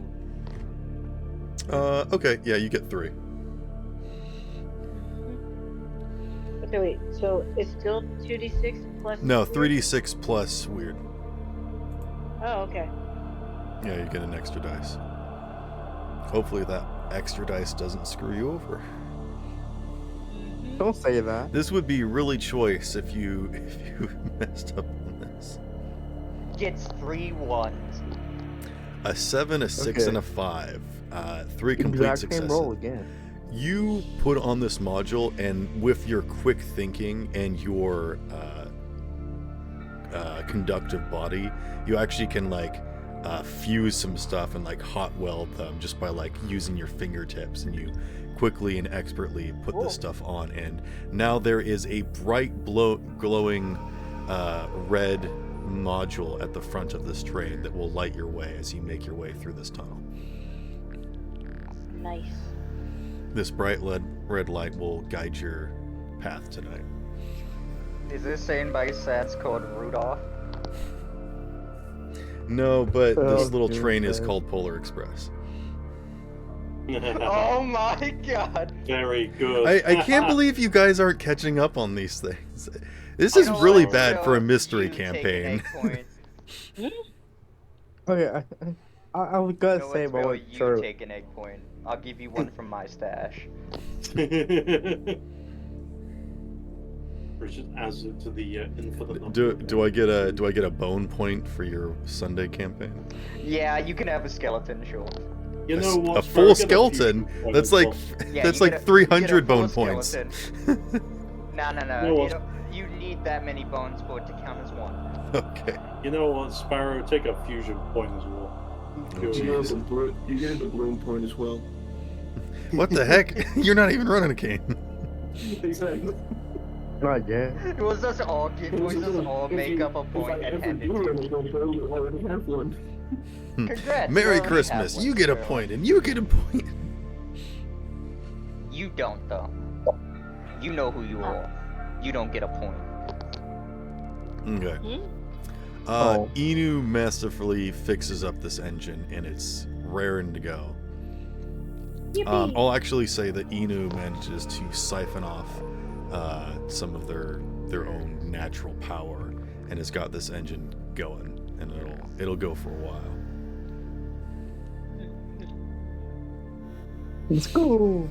Okay, yeah, you get 3. Okay, wait. So it's still 2d6 plus. No, 3d6 plus weird. Oh, okay. Yeah, you get an extra dice. Hopefully that extra dice doesn't screw you over. Don't say that. This would be really choice if you messed up on this. Gets 3 1s. A 7, a 6, Okay. and a 5. 3 complete Exact same roll successes. again. You put on this module, and with your quick thinking and your conductive body, you actually can fuse some stuff and hot weld them just by using your fingertips, and you quickly and expertly put this stuff on, and now there is a bright glowing red module at the front of this train that will light your way as you make your way through this tunnel. Nice. This bright red light will guide your path tonight. Is this saying by sense called Rudolph? No, but this Oh, little train is goodness. called Polar Express. Oh my god! Very good. I can't believe you guys aren't catching up on these things. This You is know really what? bad for a So, mystery you take an campaign. egg point. Okay, I was gonna You know say, what's but I real? wasn't You sure. take an egg point. I'll give you one from my stash. Which adds it to the infinite number. Do I get a bone point for your Sunday campaign? Yeah, you can have a skeleton, sure. You know what? A full skeleton? That's like Yeah, that's you like get a- 300 full bone points. skeleton. No. know what? You need that many bones for it to count as one. Okay. You know what, Sparrow? Take a fusion point as well. Oh, You jeez. get a bloom point as well. What the heck? You're not even running a cane. Exactly. Not yet. It was just all make up a point and hand it to you. already have one. Congrats, you Merry already Christmas. have one, You get a Sparrow. point, and you get a point. You don't though. You know who you are. You don't get a point. Okay. Oh. Inu masterfully fixes up this engine, and it's raring to go. I'll actually say that Inu manages to siphon off some of their own natural power, and has got this engine going, and it'll go for a while. Let's go.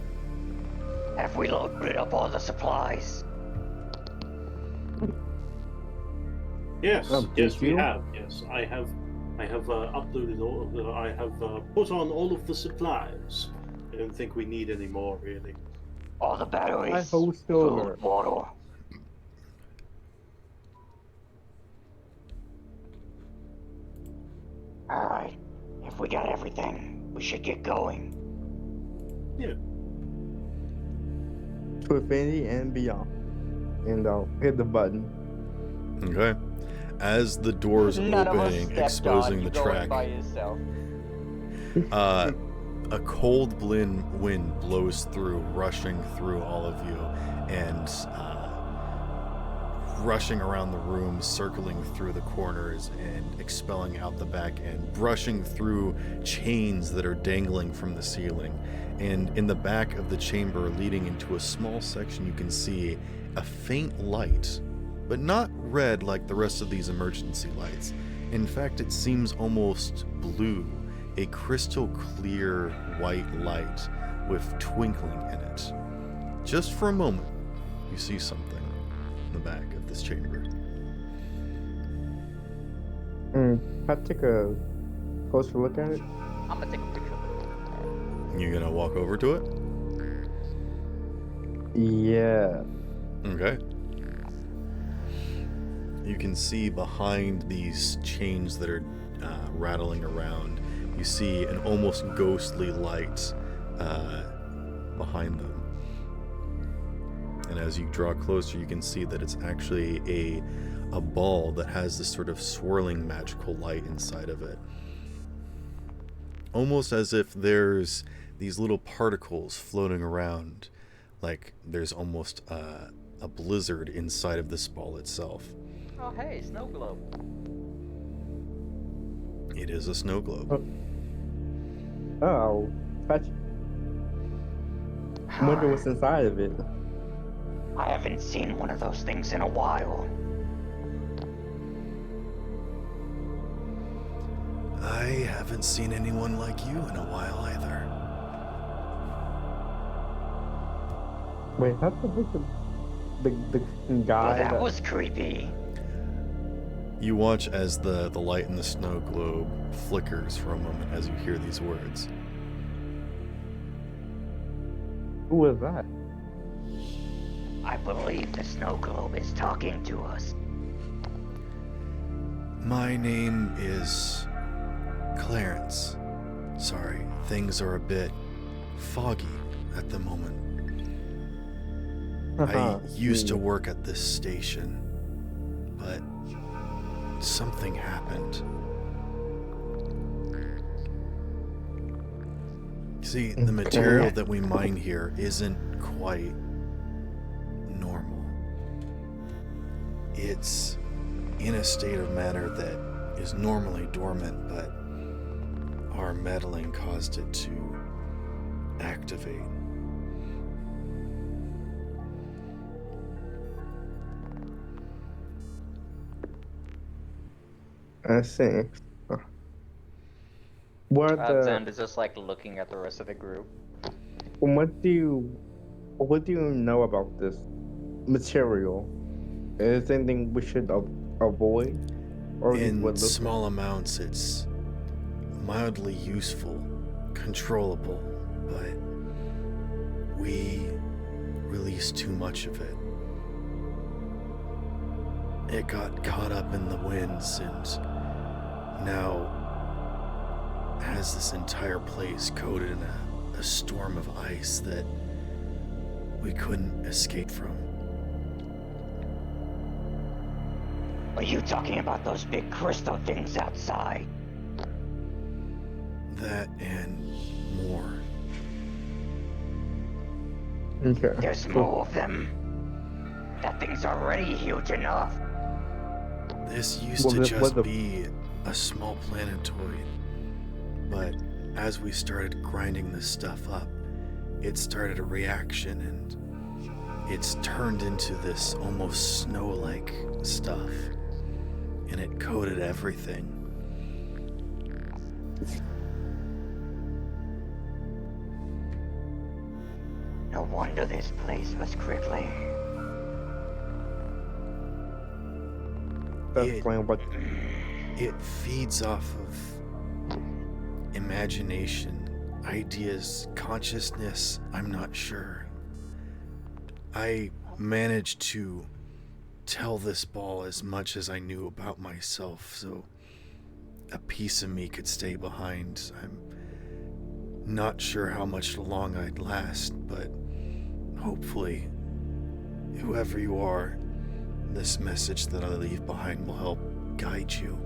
Have we loaded up all the supplies? Yes, did yes, we you? have. Yes, I have uploaded all of the. I have put on all of the supplies. I don't think we need any more, really. All the batteries, I hope so. food, water. Alright, if we got everything, we should get going. To infinity and beyond. And hit the button. Okay. As the doors None of us opening, stepped exposing on. the You're going track, by yourself. a cold wind blows through, rushing through all of you, and rushing around the room, circling through the corners, and expelling out the back end, brushing through chains that are dangling from the ceiling. And in the back of the chamber, leading into a small section, you can see a faint light, but not red like the rest of these emergency lights. In fact, it seems almost blue, a crystal clear white light with twinkling in it. Just for a moment, you see something in the back of this chamber. I take a closer look at it. I'm gonna take a picture of it. You gonna walk over to it? Yeah. Okay. You can see behind these chains that are rattling around, you see an almost ghostly light behind them. And as you draw closer, you can see that it's actually a ball that has this sort of swirling magical light inside of it. Almost as if there's these little particles floating around, like there's almost a blizzard inside of this ball itself. Oh hey, snow globe. It is a snow globe. Oh, touch. I wonder what's inside of it. I haven't seen one of those things in a while. I haven't seen anyone like you in a while either. Wait, that's the guy Well, that that was creepy. You watch as the light in the snow globe flickers for a moment as you hear these words. Who was that? I believe the snow globe is talking to us. My name is Clarence. Sorry, things are a bit foggy at the moment. I used to work at this station, but something happened. See, the material that we mine here isn't quite normal. It's in a state of matter that is normally dormant, but our meddling caused it to activate. I see. What Alexander's just like looking at the rest of the group. what do you know about this material? Is there anything we should avoid? Or In what looks small amounts, it's mildly useful, controllable, but we release too much of it. It got caught up in the winds and now has this entire place coated in a storm of ice that we couldn't escape from. Are you talking about those big crystal things outside? That and more. Okay. There's more of them. That thing's already huge enough. This used Well, to the- just what the- be a small planetoid, but as we started grinding this stuff up, it started a reaction and it's turned into this almost snow-like stuff, and it coated everything. No wonder this place was crippling. Explain what. It feeds off of imagination, ideas, consciousness, I'm not sure. I managed to tell this ball as much as I knew about myself, so a piece of me could stay behind. I'm not sure how much long I'd last, but hopefully, whoever you are, this message that I leave behind will help guide you.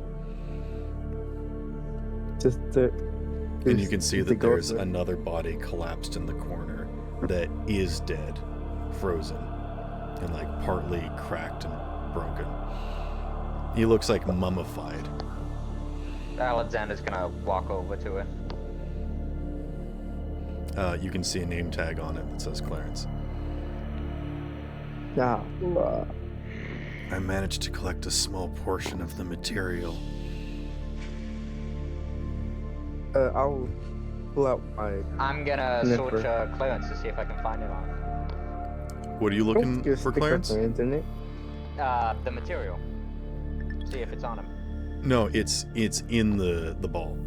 Just to. And you can see that go there's to- another body collapsed in the corner that is dead, frozen, and like partly cracked and broken. He looks like mummified. Alexander's gonna walk over to it. You can see a name tag on it that says Clarence. Yeah. I managed to collect a small portion of the material. I'll pull out my. I'm gonna Sniffer. search Clarence to see if I can find it on What are you looking Don't for, stick Clarence? your hands in it. the material. See if it's on him. No, it's in the ball.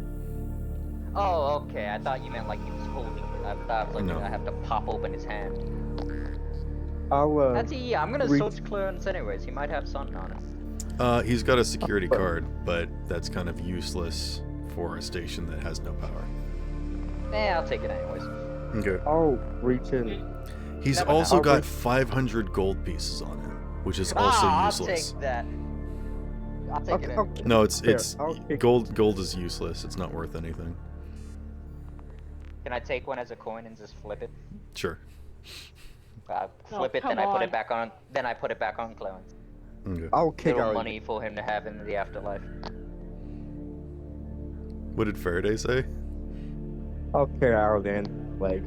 Oh, okay. I thought you meant like he was holding it. I thought like No. I have to pop open his hand. I'll Actually, yeah, I'm gonna reach- search Clarence anyways. He might have something on him. He's got a security card, but that's kind of useless for a station that has no power. I'll take it anyways. Okay. I'll reach in. He's Never also mind. got 500 gold pieces on him, which is also I'll useless. take that. I'll take it I'll- anyways. No, it's Here, I'll take- gold is useless. It's not worth anything. Can I take one as a coin and just flip it? Sure. Flip it, come then I put on. it back on. Then I put it back on Clarence. Okay. I'll kick Little out. money for him to have in the afterlife. What did Faraday say? I'll kick out then. Like.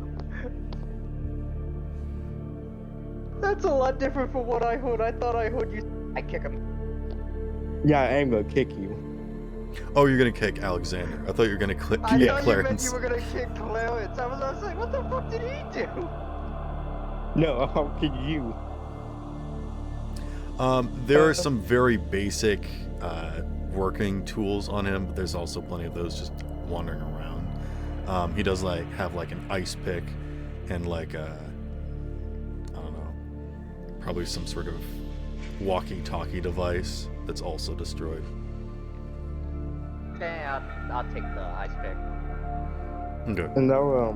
That's a lot different from what I heard. I thought I heard you. I kick him. Yeah, I am gonna kick you. Oh, you're gonna kick Alexander. I thought you were gonna kick I thought you meant Clarence. you were gonna kick Clarence. I was like, what the fuck did he do? No, I'll kick you. There are some very basic working tools on him, but there's also plenty of those just wandering around. He does like have like an ice pick and like a, I don't know, probably some sort of walkie-talkie device that's also destroyed. Okay, I'll take the ice pick. Okay. And I'll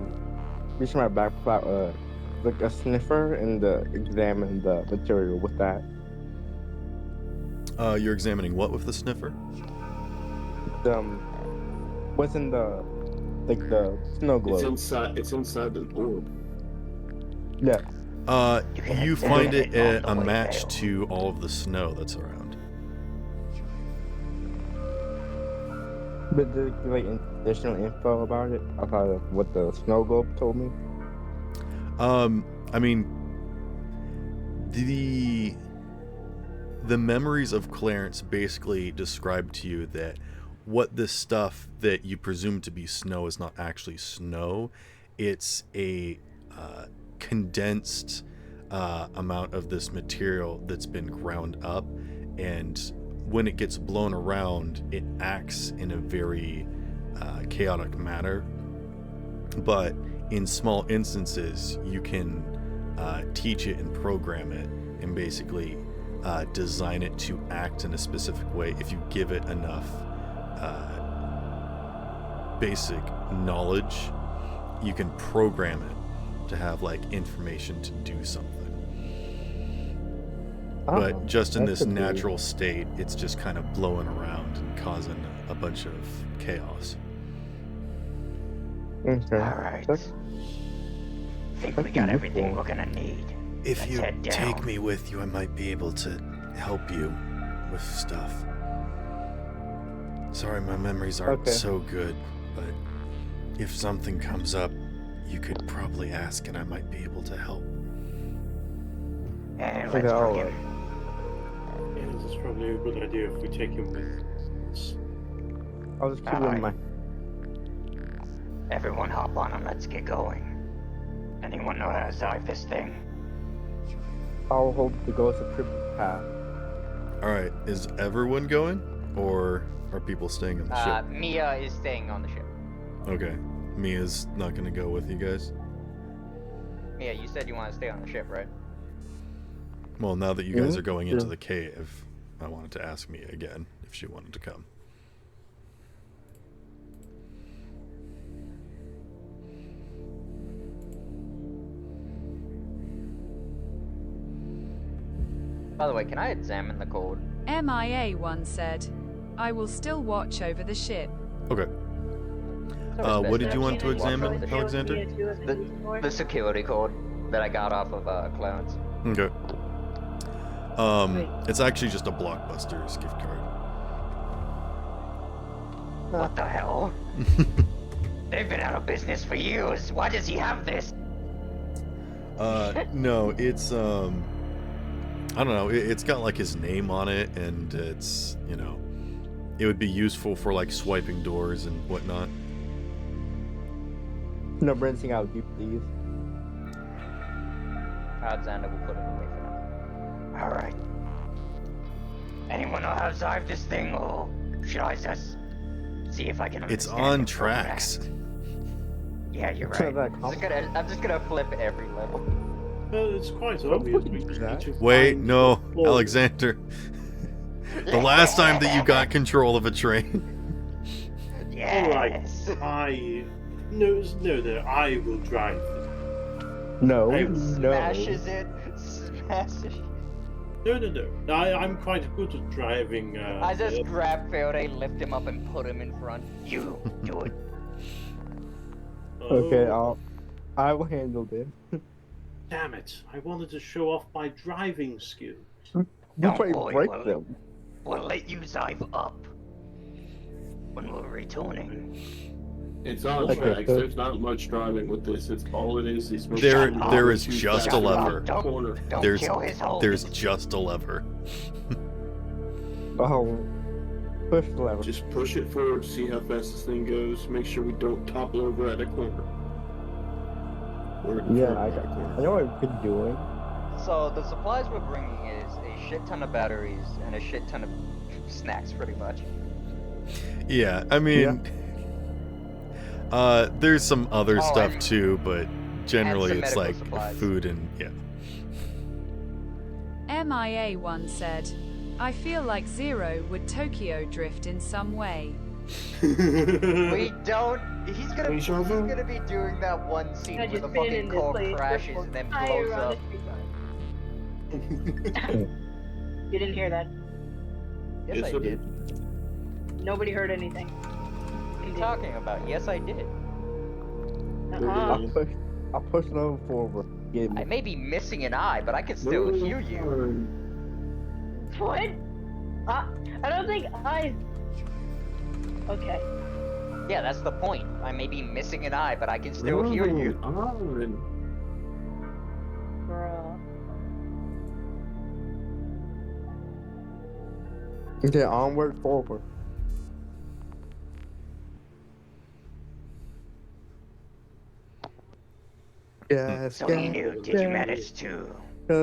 reach my backpack, like a sniffer, and examine the material with that. You're examining what with the sniffer? What's in the snow globe? It's inside an orb. Yeah. You find it on the a way match there. to all of the snow that's around. But did it give like additional info about it outside of what the snow globe told me? I mean, the memories of Clarence basically describe to you that what this stuff that you presume to be snow is not actually snow. It's a condensed amount of this material that's been ground up, and when it gets blown around, it acts in a very chaotic manner. But in small instances, you can teach it and program it and basically design it to act in a specific way if you give it enough basic knowledge. You can program it to have like information to do something. But just in this natural state, it's just kind of blowing around and causing a bunch of chaos. Okay. Alright. That's- Think we got everything we're gonna need. If Let's you head down. take me with you, I might be able to help you with stuff. Sorry, my memories aren't Okay. so good, but if something comes up, you could probably ask and I might be able to help. And Okay, let's all bring right. him. Yeah, this is probably a good idea if we take him with us. I'll just keep it in my. Everyone hop on and let's get going. Anyone know how to drive this thing? I'll hold the ghost of trip path. Alright, is everyone going? Or are people staying on the ship? Mia is staying on the ship. Okay. Mia's not gonna go with you guys? Mia, you said you want to stay on the ship, right? Well, now that you guys Yeah. are going into Yeah. the cave, I wanted to ask Mia again if she wanted to come. By the way, can I examine the code? MIA1 said, I will still watch over the ship. Okay. It's always What best did you to want to actually watch examine, over the ship. Alexander? The security code that I got off of Clarence. Okay. It's actually just a Blockbuster's gift card. What the hell? They've been out of business for years. Why does he have this? No, it's I don't know. It's got like his name on it, and it's, you know, it would be useful for like swiping doors and whatnot. No, rinsing out deep, please. Alexander will put it away for now. Alright. Anyone know how to drive this thing, or should I just see if I can It's understand on it from tracks. that? Yeah, you're Try right. that I'm just gonna flip every level. Well, it's quite obvious. We just need to Wait, find no, the floor. Alexander. The last time that you got control of a train. Alright, Yes. no, I will drive this. No, Hey, no. Smashes it. Smashes. No. I'm quite good at driving. I just grab Faraday, lift him up, and put him in front. You do it. Okay, Oh, I will handle this. Damn it! I wanted to show off my driving skills. You Don't might worry, break Willie. them. We'll let you drive up when we're returning. It's on Okay, tracks. so- There's not much driving with this. It's all it is. There is just a lever. Corner. Don't There's kill his host. there's just a lever. Oh, push the lever. Just push it forward, see how fast this thing goes. Make sure we don't topple over at a corner. Or in Yeah, front I of that corner. know what I've been doing. So the supplies we're bringing is a shit ton of batteries and a shit ton of snacks, pretty much. Yeah, I mean, there's some other Oh, stuff and- too, but generally some it's medical like supplies. food and yeah. MIA1 said, I feel like Zero would Tokyo drift in some way. We don't. He's gonna. We He's shall go. gonna be doing that one scene I where just the been fucking in this car place crashes for and then entire blows round up. of street. You didn't hear that. Yes, Yes, I I did. Nobody heard anything. What are you talking about? Yes, I did. I'll push. I'll push it over forward. Get I him. may be missing an eye, but I can still hear you. What? I don't think I. Okay. Yeah, that's the point. I may be missing an eye, but I can still hear you. Bruh. Okay, onward, forward. Yes, So you knew, did you manage to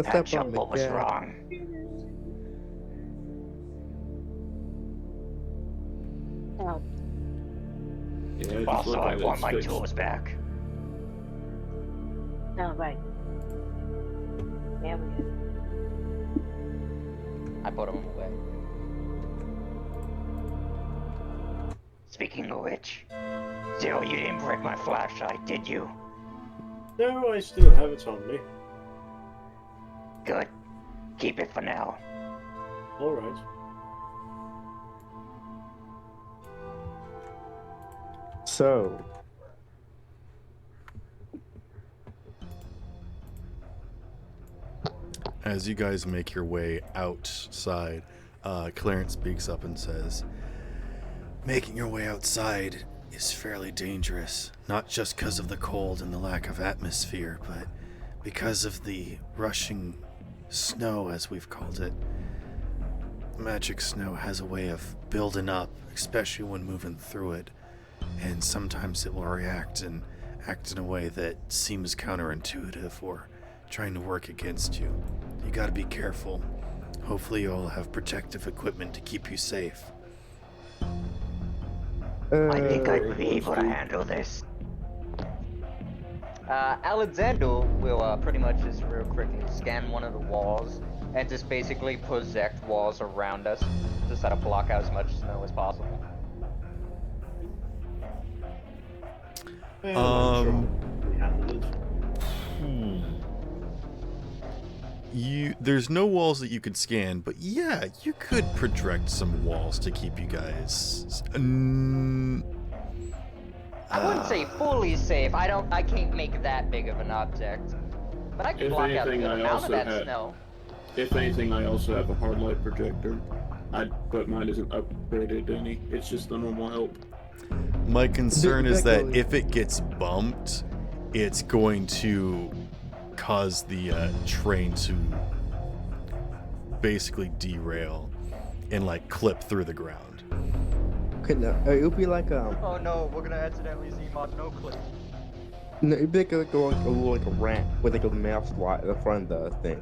patch step up on the what was gas. wrong? Oh, Yeah, it just Also, looked I like want that's my fixed. tools back. no, right. Yeah, we good. I put them away. Speaking of which, Zero, you didn't break my flashlight, did you? No, I still have it on me. Good. Keep it for now. Alright. So, As you guys make your way outside, Clarence speaks up and says, "Making your way outside is fairly dangerous, not just because of the cold and the lack of atmosphere, but because of the rushing snow, as we've called it. Magic snow has a way of building up, especially when moving through it, and sometimes it will react and act in a way that seems counterintuitive or trying to work against you. You gotta be careful. Hopefully you'll have protective equipment to keep you safe." I think I'd be able to handle this. Alexander will pretty much just real quickly scan one of the walls and just basically project walls around us to try to block out as much snow as possible. Well, I'm sure we handled it. There's no walls that you could scan, but yeah, you could project some walls to keep you guys. I wouldn't say fully safe. I can't make that big of an object, but I can If block out a anything, good I amount of also that have- snow. If anything, I also have a hard light projector. But mine isn't upgraded any. It's just the normal help. My concern is that Exactly. if it gets bumped, it's going to cause the train to basically derail and like clip through the ground. okay, no, it would be like Oh no, we're gonna accidentally see no clip. no, it'd be like a little like a ramp with like a mouse slot in the front of the thing.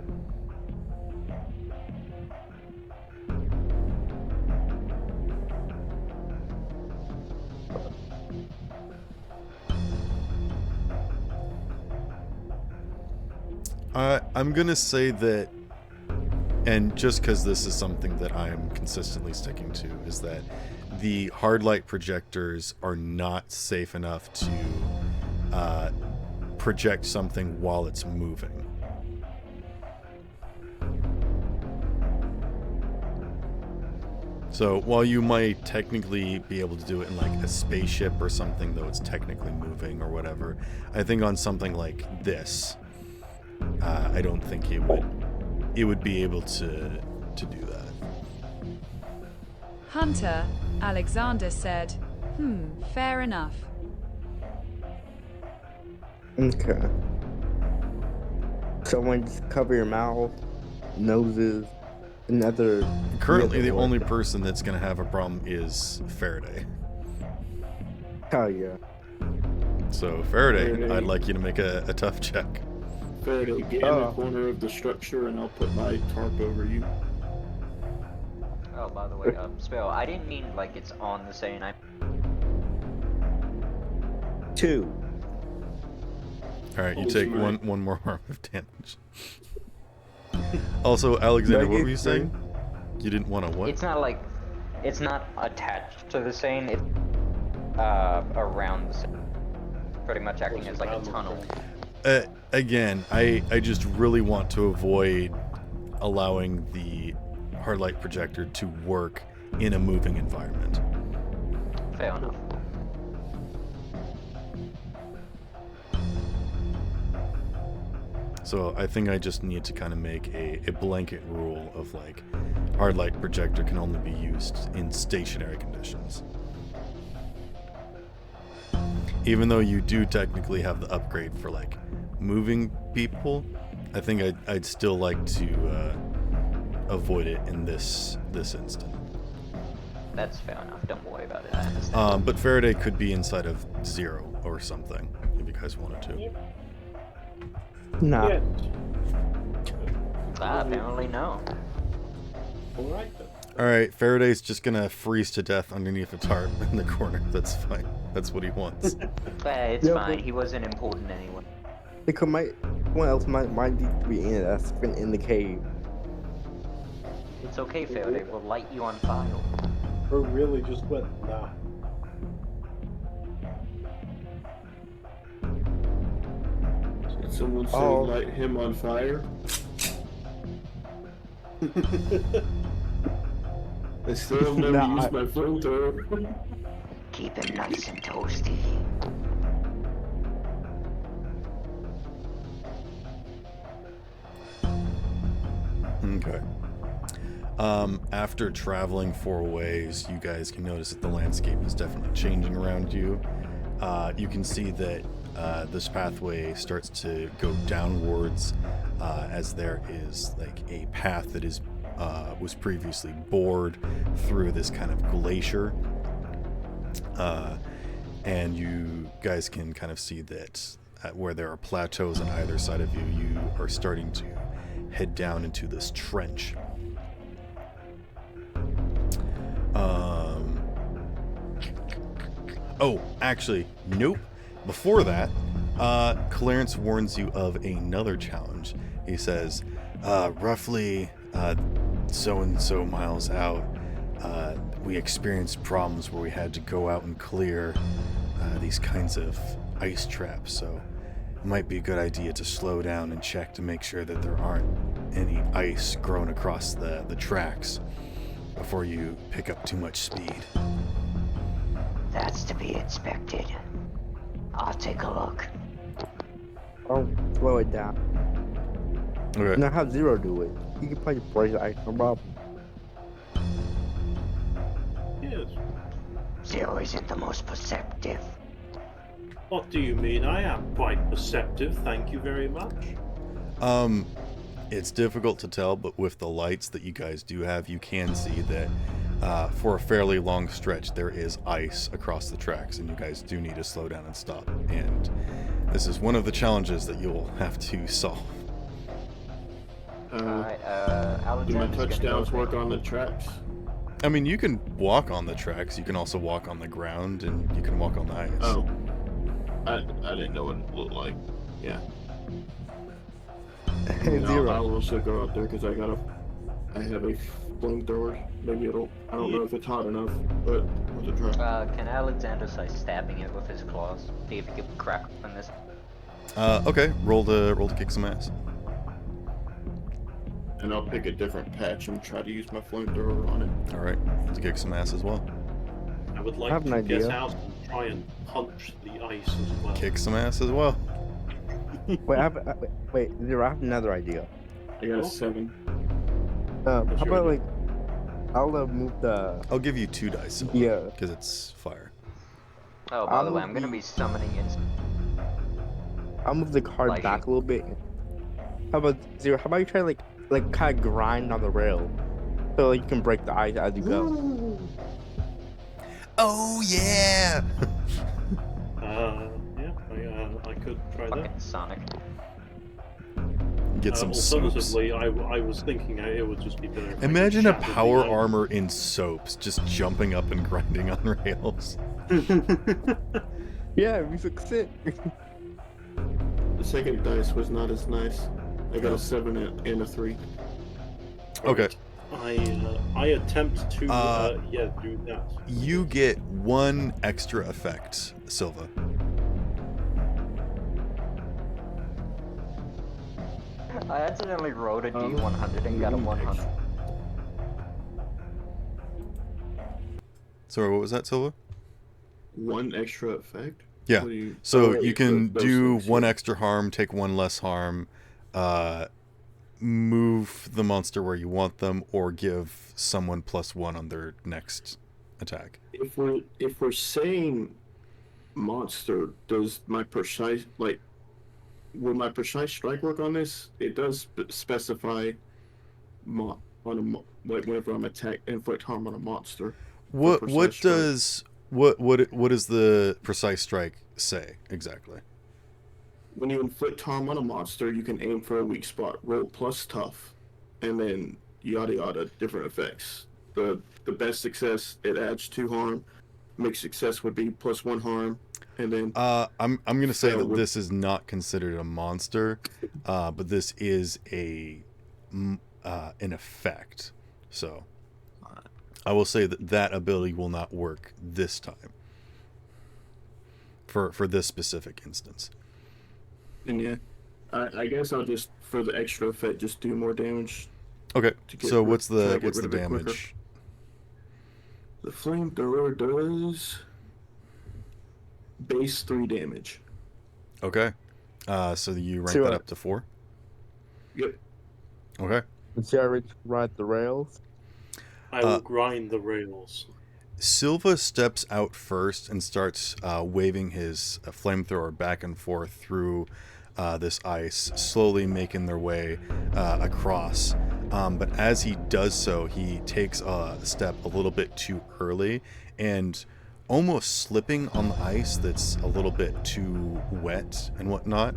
I'm gonna say that, and just because this is something that I'm consistently sticking to, is that the hard light projectors are not safe enough to project something while it's moving. So while you might technically be able to do it in like a spaceship or something, though it's technically moving or whatever, I think on something like this, I don't think it would be able to do that. Hunter, Alexander said, fair enough. Okay. Someone just cover your mouth, noses, another. Currently, the only person that's going to have a problem is Faraday. Hell yeah. So Faraday, Faraday. I'd like you to make a tough check. Faraday, get in the corner of the structure and I'll put my tarp over you. Oh, by the way, Spell, I didn't mean like it's on the same. 2. All right, you Holy take smite. one more harm of damage. Also, Alexander, what were you saying? You didn't want to what? It's not attached to the Seine. It's around the Seine, pretty much acting as like a tunnel. Again, I just really want to avoid allowing the hard light projector to work in a moving environment. Fair enough. So I think I just need to kind of make a blanket rule of like, hard light projector can only be used in stationary conditions. Even though you do technically have the upgrade for like moving people, I think I'd still like to avoid it in this instant. That's fair enough. Don't worry about it. I understand. But Faraday could be inside of 0 or something if you guys wanted to. Nah. Yes. Apparently no. All right then. All right, Faraday's just gonna freeze to death underneath a tarp in the corner. That's fine. That's what he wants. It's Yeah, fine. but- He wasn't important anyway. Because someone else might need to be in it. That's been in the cave. It's okay, Faraday. We'll light you on fire. Bro really just went, nah. Did someone say Oh. light him on fire? I still have never Nah, used my flamethrower. Keep him nice and toasty. Okay. After traveling 4 ways, you guys can notice that the landscape is definitely changing around you. You can see that this pathway starts to go downwards as there is like a path that is was previously bored through this kind of glacier. And you guys can kind of see that where there are plateaus on either side of you, you are starting to head down into this trench. Oh, actually, nope. Before that, Clarence warns you of another challenge. He says, roughly so-and-so miles out, we experienced problems where we had to go out and clear these kinds of ice traps, so it might be a good idea to slow down and check to make sure that there aren't any ice growing across the tracks before you pick up too much speed. That's to be expected. I'll take a look. I'll slow it down. Okay. Now have Zero do it. He can probably break the ice, no problem. Yes. Zero isn't the most perceptive. What do you mean? I am quite perceptive, thank you very much. It's difficult to tell, but with the lights that you guys do have, you can see that for a fairly long stretch there is ice across the tracks, and you guys do need to slow down and stop. And this is one of the challenges that you'll have to solve. Alright, Do my Alexander's gonna go touchdowns there. work on the tracks? I mean, you can walk on the tracks, you can also walk on the ground, and you can walk on the ice. Oh. I didn't know what it looked like. Yeah. I mean, Zero. I'll also go out there because I have a flamethrower. Maybe I don't know if it's hot enough, but let's try. Can Alexander start stabbing it with his claws? See if he can crack open this. Okay, roll to kick some ass. And I'll pick a different patch and try to use my flamethrower on it. Alright, to kick some ass as well. I would like have an to get idea. out and try and punch the ice as well. Kick some ass as well. Wait, Zero, I have another idea. I got a Oh. 7. How That's your about idea. like, I'll move the I'll give you 2 dice, yeah. because it's fire. Oh, by the way, I'll I'm gonna be- be summoning in. I'll move the card Lighting. back a little bit. How about Zero? How about you try like kind of grind on the rail, so like, you can break the ice as you go. Oh yeah! Yeah, I could try that. Fucking Sonic. Get some soaps. Alternatively, I was thinking it would just be better. If I could Imagine a shatter the power ice. armor in soaps, just jumping up and grinding on rails. Yeah, we succeed. The second dice was not as nice. I got a 7 and a 3. Okay, I attempt to do that. you get 1 extra effect, Silva. I accidentally rolled a D100 and got a 100. Sorry, what was that, Silva? 1 extra effect? Yeah. What do you- So oh, you can those do things, 1 yeah. extra harm, take 1 less harm, move the monster where you want them, or give someone +1 on their next attack. If we're saying monster, does my precise will my precise strike work on this? It does specify whenever I'm inflict harm on a monster. What Precise strike. does what does the precise strike say exactly? When you inflict harm on a monster, you can aim for a weak spot, roll plus tough, and then yada yada, different effects. The best success, it adds 2 harm. Mixed success would be +1 harm, and then I'm gonna say fail that would- this is not considered a monster, but this is an effect. So I will say that ability will not work this time for this specific instance. And yeah, I guess I'll just, for the extra effect, just do more damage. Okay. To get So rid- what's try to the get what's the rid of it quicker. damage? The flamethrower does base 3 damage. Okay. So you rank So, that up to 4. Yep. Okay. Does Jared ride the rails? I will grind the rails. Silva steps out first and starts waving his flamethrower back and forth through this ice, slowly making their way across. But as he does so, he takes a step a little bit too early and almost slipping on the ice that's a little bit too wet and whatnot.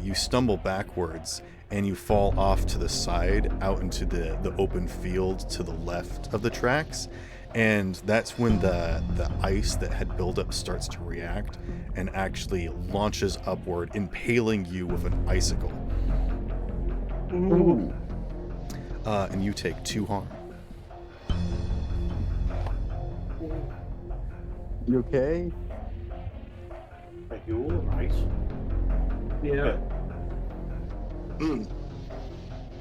You stumble backwards and you fall off to the side out into the open field to the left of the tracks. And that's when the ice that had built up starts to react and actually launches upward, impaling you with an icicle. Ooh. And you take 2 harm. You okay? Are you alright? Yeah.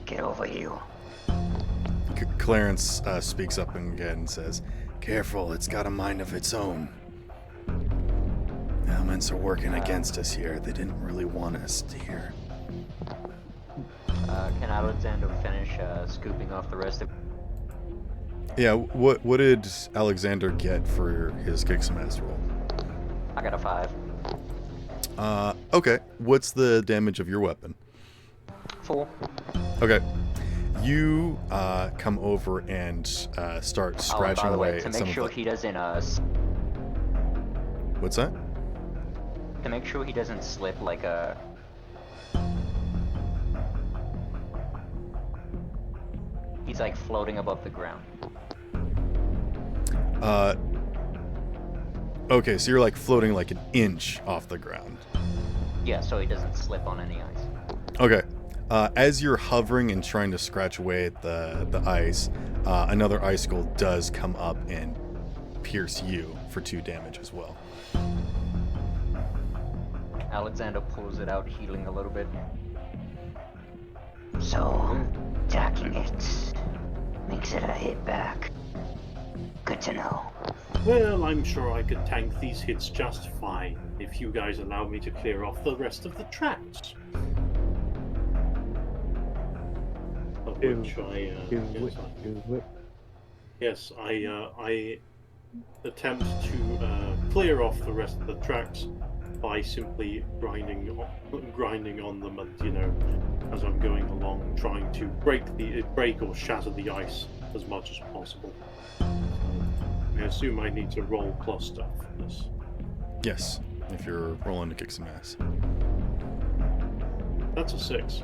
Get over you. Clarence speaks up again and says, "Careful, it's got a mind of its own. Elements are working against us here. They didn't really want us to hear." Can Alexander finish scooping off the rest of? Yeah, what did Alexander get for his kick some ass roll? I got a 5. Okay. What's the damage of your weapon? 4. Okay. You come over and start Oh, and scratching by the away way, to at some make sure of the... he doesn't What's that? to make sure he doesn't slip like a. He's like floating above the ground. Okay, so you're like floating like an inch off the ground. Yeah, so he doesn't slip on any ice. Okay. As you're hovering and trying to scratch away at the ice, another icicle does come up and pierce you for 2 damage as well. Alexander pulls it out, healing a little bit. So, attacking it makes it a hit back. Good to know. Well, I'm sure I could tank these hits just fine if you guys allow me to clear off the rest of the tracks. Of which I attempt to clear off the rest of the tracks by simply grinding on them, and as I'm going along, trying to break or shatter the ice as much as possible. I assume I need to roll plus stuff for this. Yes, if you're rolling to kick some ass. That's a 6.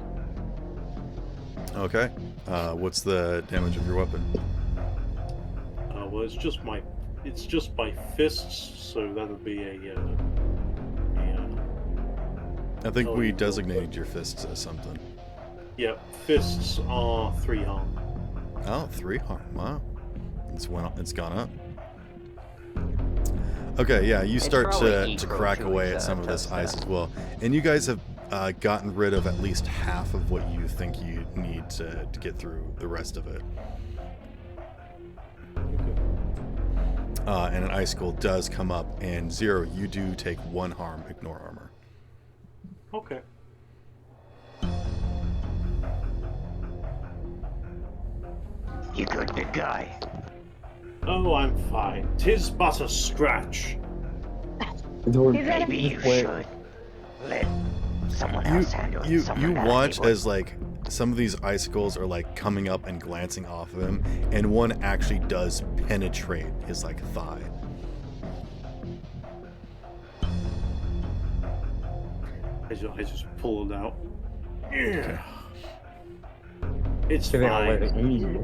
Okay. What's the damage of your weapon? Well, it's just by fists, so that'll be I think Oh, we you designated your fists as something. yeah, fists are 3 harm. Oh, 3 harm. Wow. It's gone up. Okay, yeah, you start probably to equal crack to away his, at some of this tough ice stuff. as well. And you guys have gotten rid of at least half of what you think you need to get through the rest of it. And an icicle does come up, and 0, you do take 1 harm, ignore armor. Okay. You good, big guy? Oh, I'm fine. 'Tis but a scratch. Maybe you should let someone else handle it. You watch as like some of these icicles are like coming up and glancing off of him, and one actually does penetrate his like thigh. I just pull it out. Yeah. It's Giving away fine. the easy.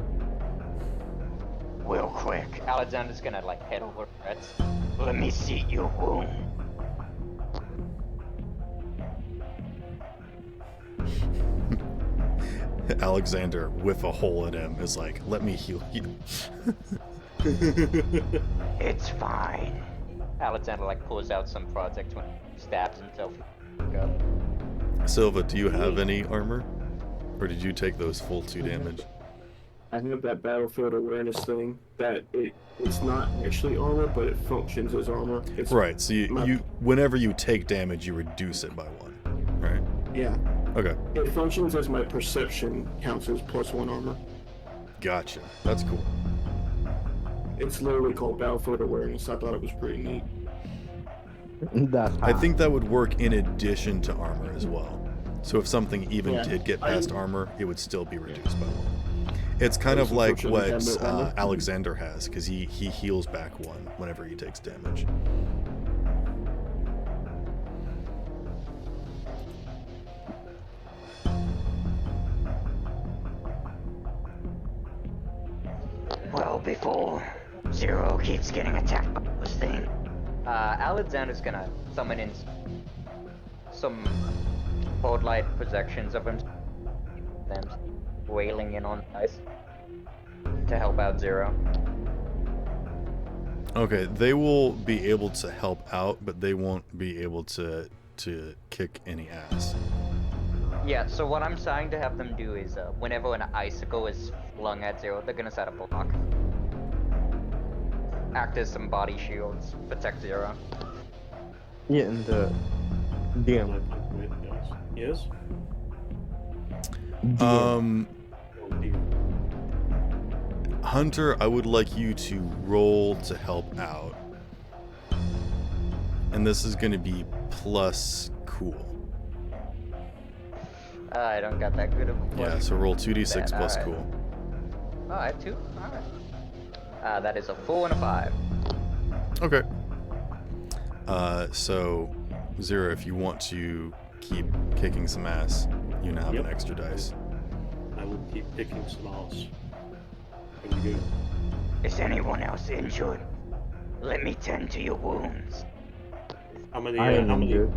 Real quick, Alexander's gonna like head over Reds. let me see your wound. Alexander, with a hole in him, is like, "Let me heal you." It's fine. Alexander like pulls out some project when he stabs himself. Silva, do you have any armor, or did you take those full 2 damage? I have that battlefield awareness thing that it's not actually armor, but it functions as armor. It's Right. So you whenever you take damage, you reduce it by 1, right? Yeah. Okay. It functions as my perception counts as +1 armor. Gotcha. That's cool. It's literally called battlefield awareness. I thought it was pretty neat. That's I hot. think that would work in addition to armor as well. So if something even Yeah, did get past armor, it would still be reduced by 1. It's kind But of it's like unfortunately what have no armor. Alexander has, because he heals back 1 whenever he takes damage. Well, before Zero keeps getting attacked by this thing, Alexander's gonna summon in some bold light projections of him, them wailing in on ice to help out Zero. Okay, they will be able to help out, but they won't be able to kick any ass. Yeah, so what I'm trying to have them do is, whenever an icicle is flung at Zero, they're gonna set a block. Act as some body shields, protect Zero. Yeah, and the DM. Yes? Um, Oh, dear. Hunter, I would like you to roll to help out. And this is going to be plus cool. I don't got that good of a Yeah, plus. so roll 2d6 plus Alright. cool. Oh, I have 2? Alright. That is a 4 and a 5. Okay. So, Zero, if you want to keep kicking some ass, you now have Yep. an extra dice. I will keep kicking some ass. Here we go. is anyone else injured? Let me tend to your wounds. How many? I am how many? injured.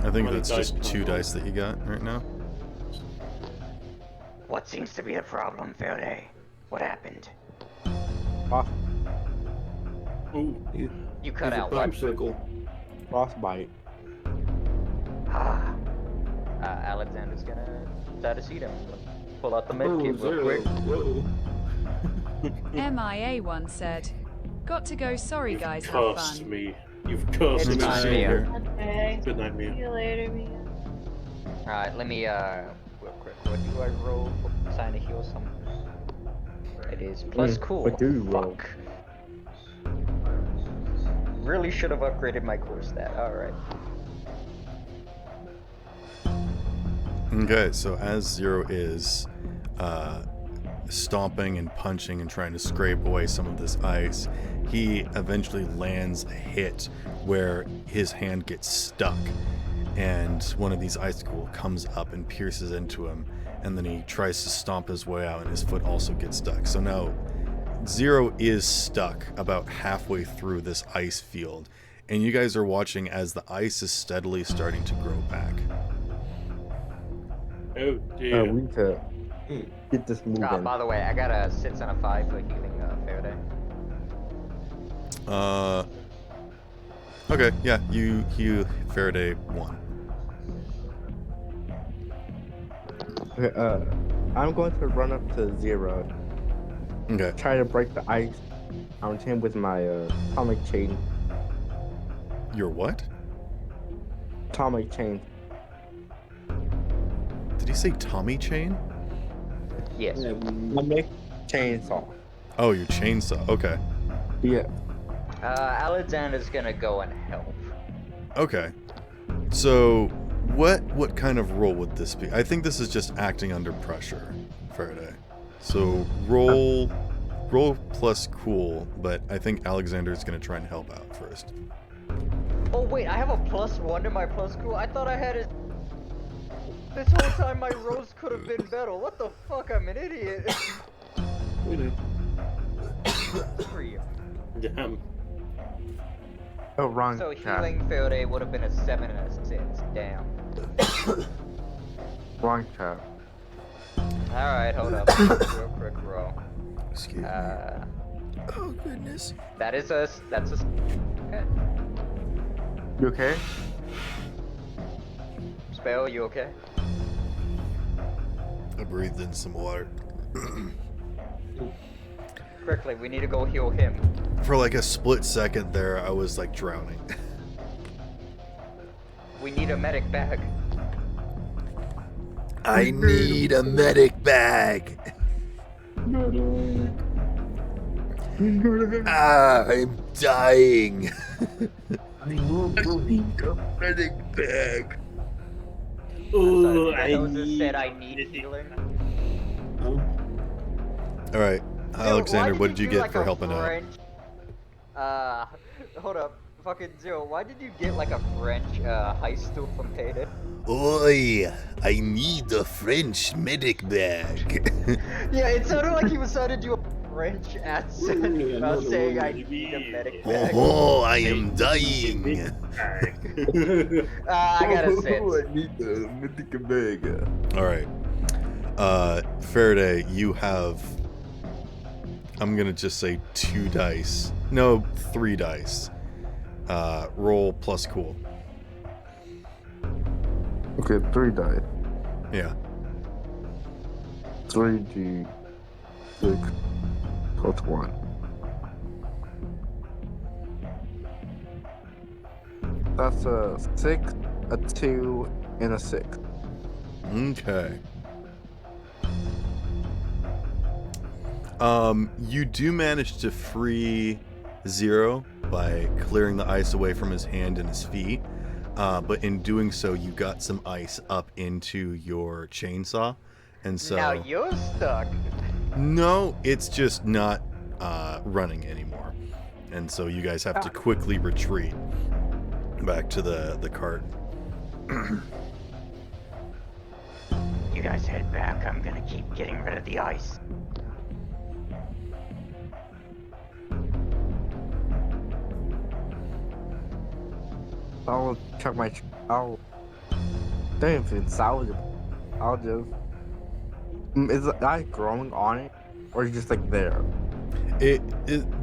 I think many that's dice just can I 2 roll? dice that you got right now. What seems to be the problem, Faraday? What happened? Ooh, You cut He's a out what? popsicle. Frostbite. Ah, Alexander's gonna try to see them. Pull out the Oh, medkit real Zero. quick. Whoa. MIA one said, got to go, sorry you've guys, have cursed fun. me. You've cursed It's me. fine, See Mia. here. Okay. Good night, See Mia. you later, Mia. Alright, let me, real quick. What do I roll for trying to heal someone? It is plus cool. what do you roll? Fuck. Really should have upgraded my core stat. Alright. Okay, so as Zero is stomping and punching and trying to scrape away some of this ice, he eventually lands a hit where his hand gets stuck, and one of these icicles comes up and pierces into him, and then he tries to stomp his way out and his foot also gets stuck. So now Zero is stuck about halfway through this ice field, and you guys are watching as the ice is steadily starting to grow back. Oh dear. We need to get this moving. By the way, I got a 6 and a 5 for healing Faraday. Okay, yeah, you Faraday 1. Okay, I'm going to run up to Zero, Okay. try to break the ice on him with my atomic chain. Your what? Atomic chain. Did he say Tommy chain? Yes. Yeah, I make chainsaw. Oh, your chainsaw. Okay. Yeah. Alexander's gonna go and help. Okay. So, what kind of role would this be? I think this is just acting under pressure, Faraday. So roll plus cool, but I think Alexander's gonna try and help out first. Oh wait, I have a +1 to my plus cool. I thought I had it. This whole time my rolls could have been better. What the fuck? I'm an idiot. We know. For you. Damn. Oh, wrong. So tab. healing Faraday would have been a 7 and a 6. Damn. Wrong tab. Alright, hold up. Real quick roll. Excuse me. Oh goodness. That's a. Okay. You okay? Spell, you okay? I breathed in some water. Quickly, we need to go heal him. For like a split second there, I was like drowning. We need a medic bag. I need a medic bag. I'm dying. I need a medic bag. Oh, I Said I need healing. All right, Alexander, what did you do get like for a helping out? French... hold up. Fucking Zero, why did you get like a French heist tool from Payday? Oi, I need a French medic bag. Yeah, it sounded like he was trying to do a French accent about saying I need a medic bag. Oh, I am dying. I got a 6. I need a medic bag. All right, Faraday, you have. I'm gonna just say 2 dice. No, 3 dice. Roll plus cool. Okay, 3 dice. Yeah. 3d6 plus 1. That's a 6, a 2, and a 6. Okay. You do manage to free Zero by clearing the ice away from his hand and his feet. But in doing so, you got some ice up into your chainsaw, and so Now you're stuck. no, it's just not running anymore, and so you guys have to quickly retreat back to the cart. You guys head back. I'm gonna keep getting rid of the ice. I'll check my. I'll. Damn, if it's salvageable, I'll just. Is the ice growing on it, or is it just like there?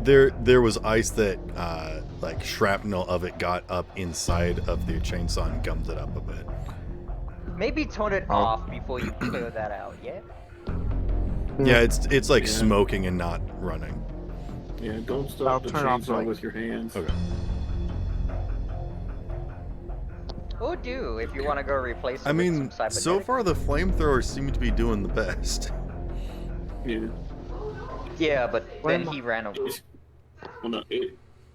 There was ice that like shrapnel of it got up inside of the chainsaw and gummed it up a bit. Maybe turn it off before you clear that out, yeah? Yeah, it's like smoking and not running. Yeah, don't stop the turn off the chainsaw light. with your hands. Okay. Or do if you want to go replace it I with mean, some so cybernetic. far the flamethrowers seem to be doing the best. Yeah. Yeah, but then he ran away. Well, no,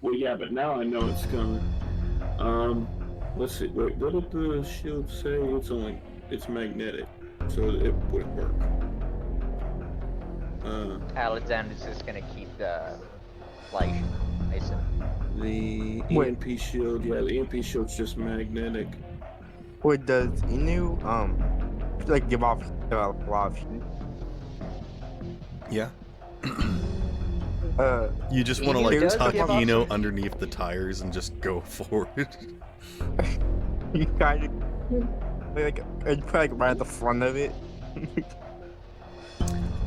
well, yeah, but now I know it's coming. Let's see. Wait, what did the shield say? It's magnetic, so it wouldn't work. Alexander's just gonna keep the flash nice and The Wait. EMP shield, yeah, the EMP shield's just magnetic. Wait, does Inu like give off a lot of heat? Yeah. You just want to Eno like does tuck give off Eno some- underneath the tires and just go forward. you kind of like you put like right at the front of it.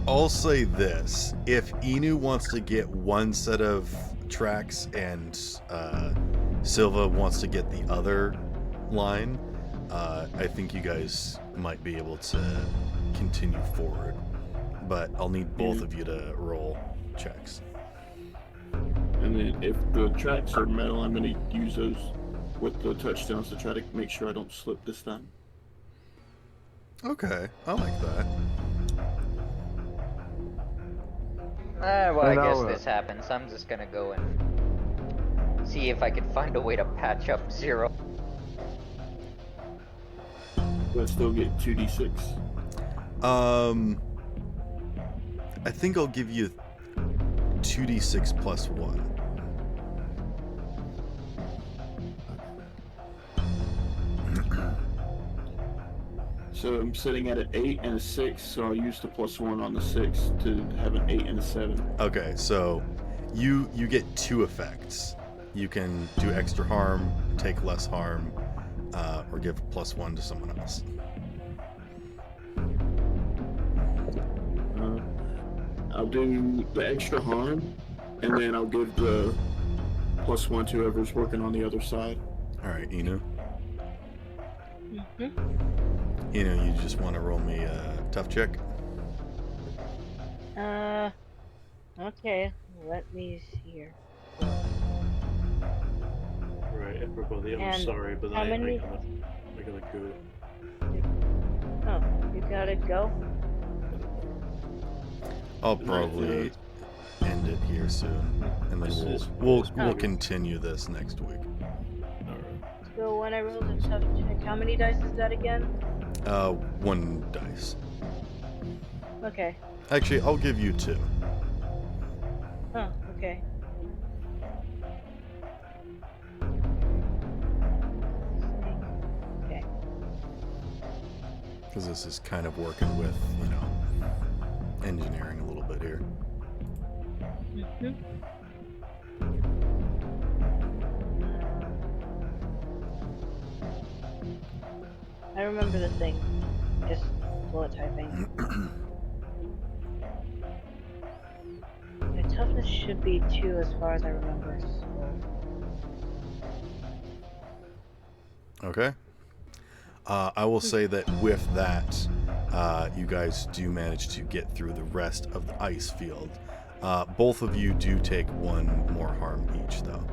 I'll say this: if Inu wants to get one set of tracks and Silva wants to get the other line, I think you guys might be able to continue forward. But I'll need both of you to roll checks. And then if the tracks are metal, I'm gonna use those with the touchdowns to try to make sure I don't slip this time. Okay, I like that. Well, I And guess I'll, this happens. I'm just gonna go and see if I can find a way to patch up Zero. I still get 2d6. I think I'll give you 2d6 plus 1. So I'm sitting at an 8 and a 6, so I'll use the +1 on the 6 to have an 8 and a 7. Okay, so you get 2 effects. You can do extra harm, take less harm, or give +1 to someone else. I'll do the extra harm, and then I'll give the +1 to whoever's working on the other side. All right, Inu. Mm-hmm. Inu, you just want to roll me a tough check? Okay. Let me see here. Right, everybody, I'm And sorry, but how I many- gotta go. Oh, you gotta go? I'll probably end it here soon, and then we'll continue this next week. So when I roll the tough check, how many dice is that again? 1 dice. Okay. Actually, I'll give you 2. Oh, okay. Okay. Because this is kind of working with, engineering a little bit here. Mm-hmm. I remember the thing. Just bullet typing. My toughness should be 2 as far as I remember. So. Okay. I will say that with that, you guys do manage to get through the rest of the ice field. Both of you do take 1 more harm each, though.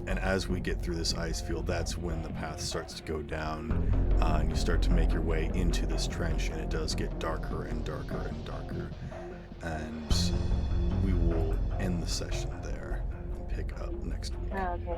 And as we get through this ice field, that's when the path starts to go down, and you start to make your way into this trench, and it does get darker and darker and darker. And we will end the session there and pick up next week. Oh, okay.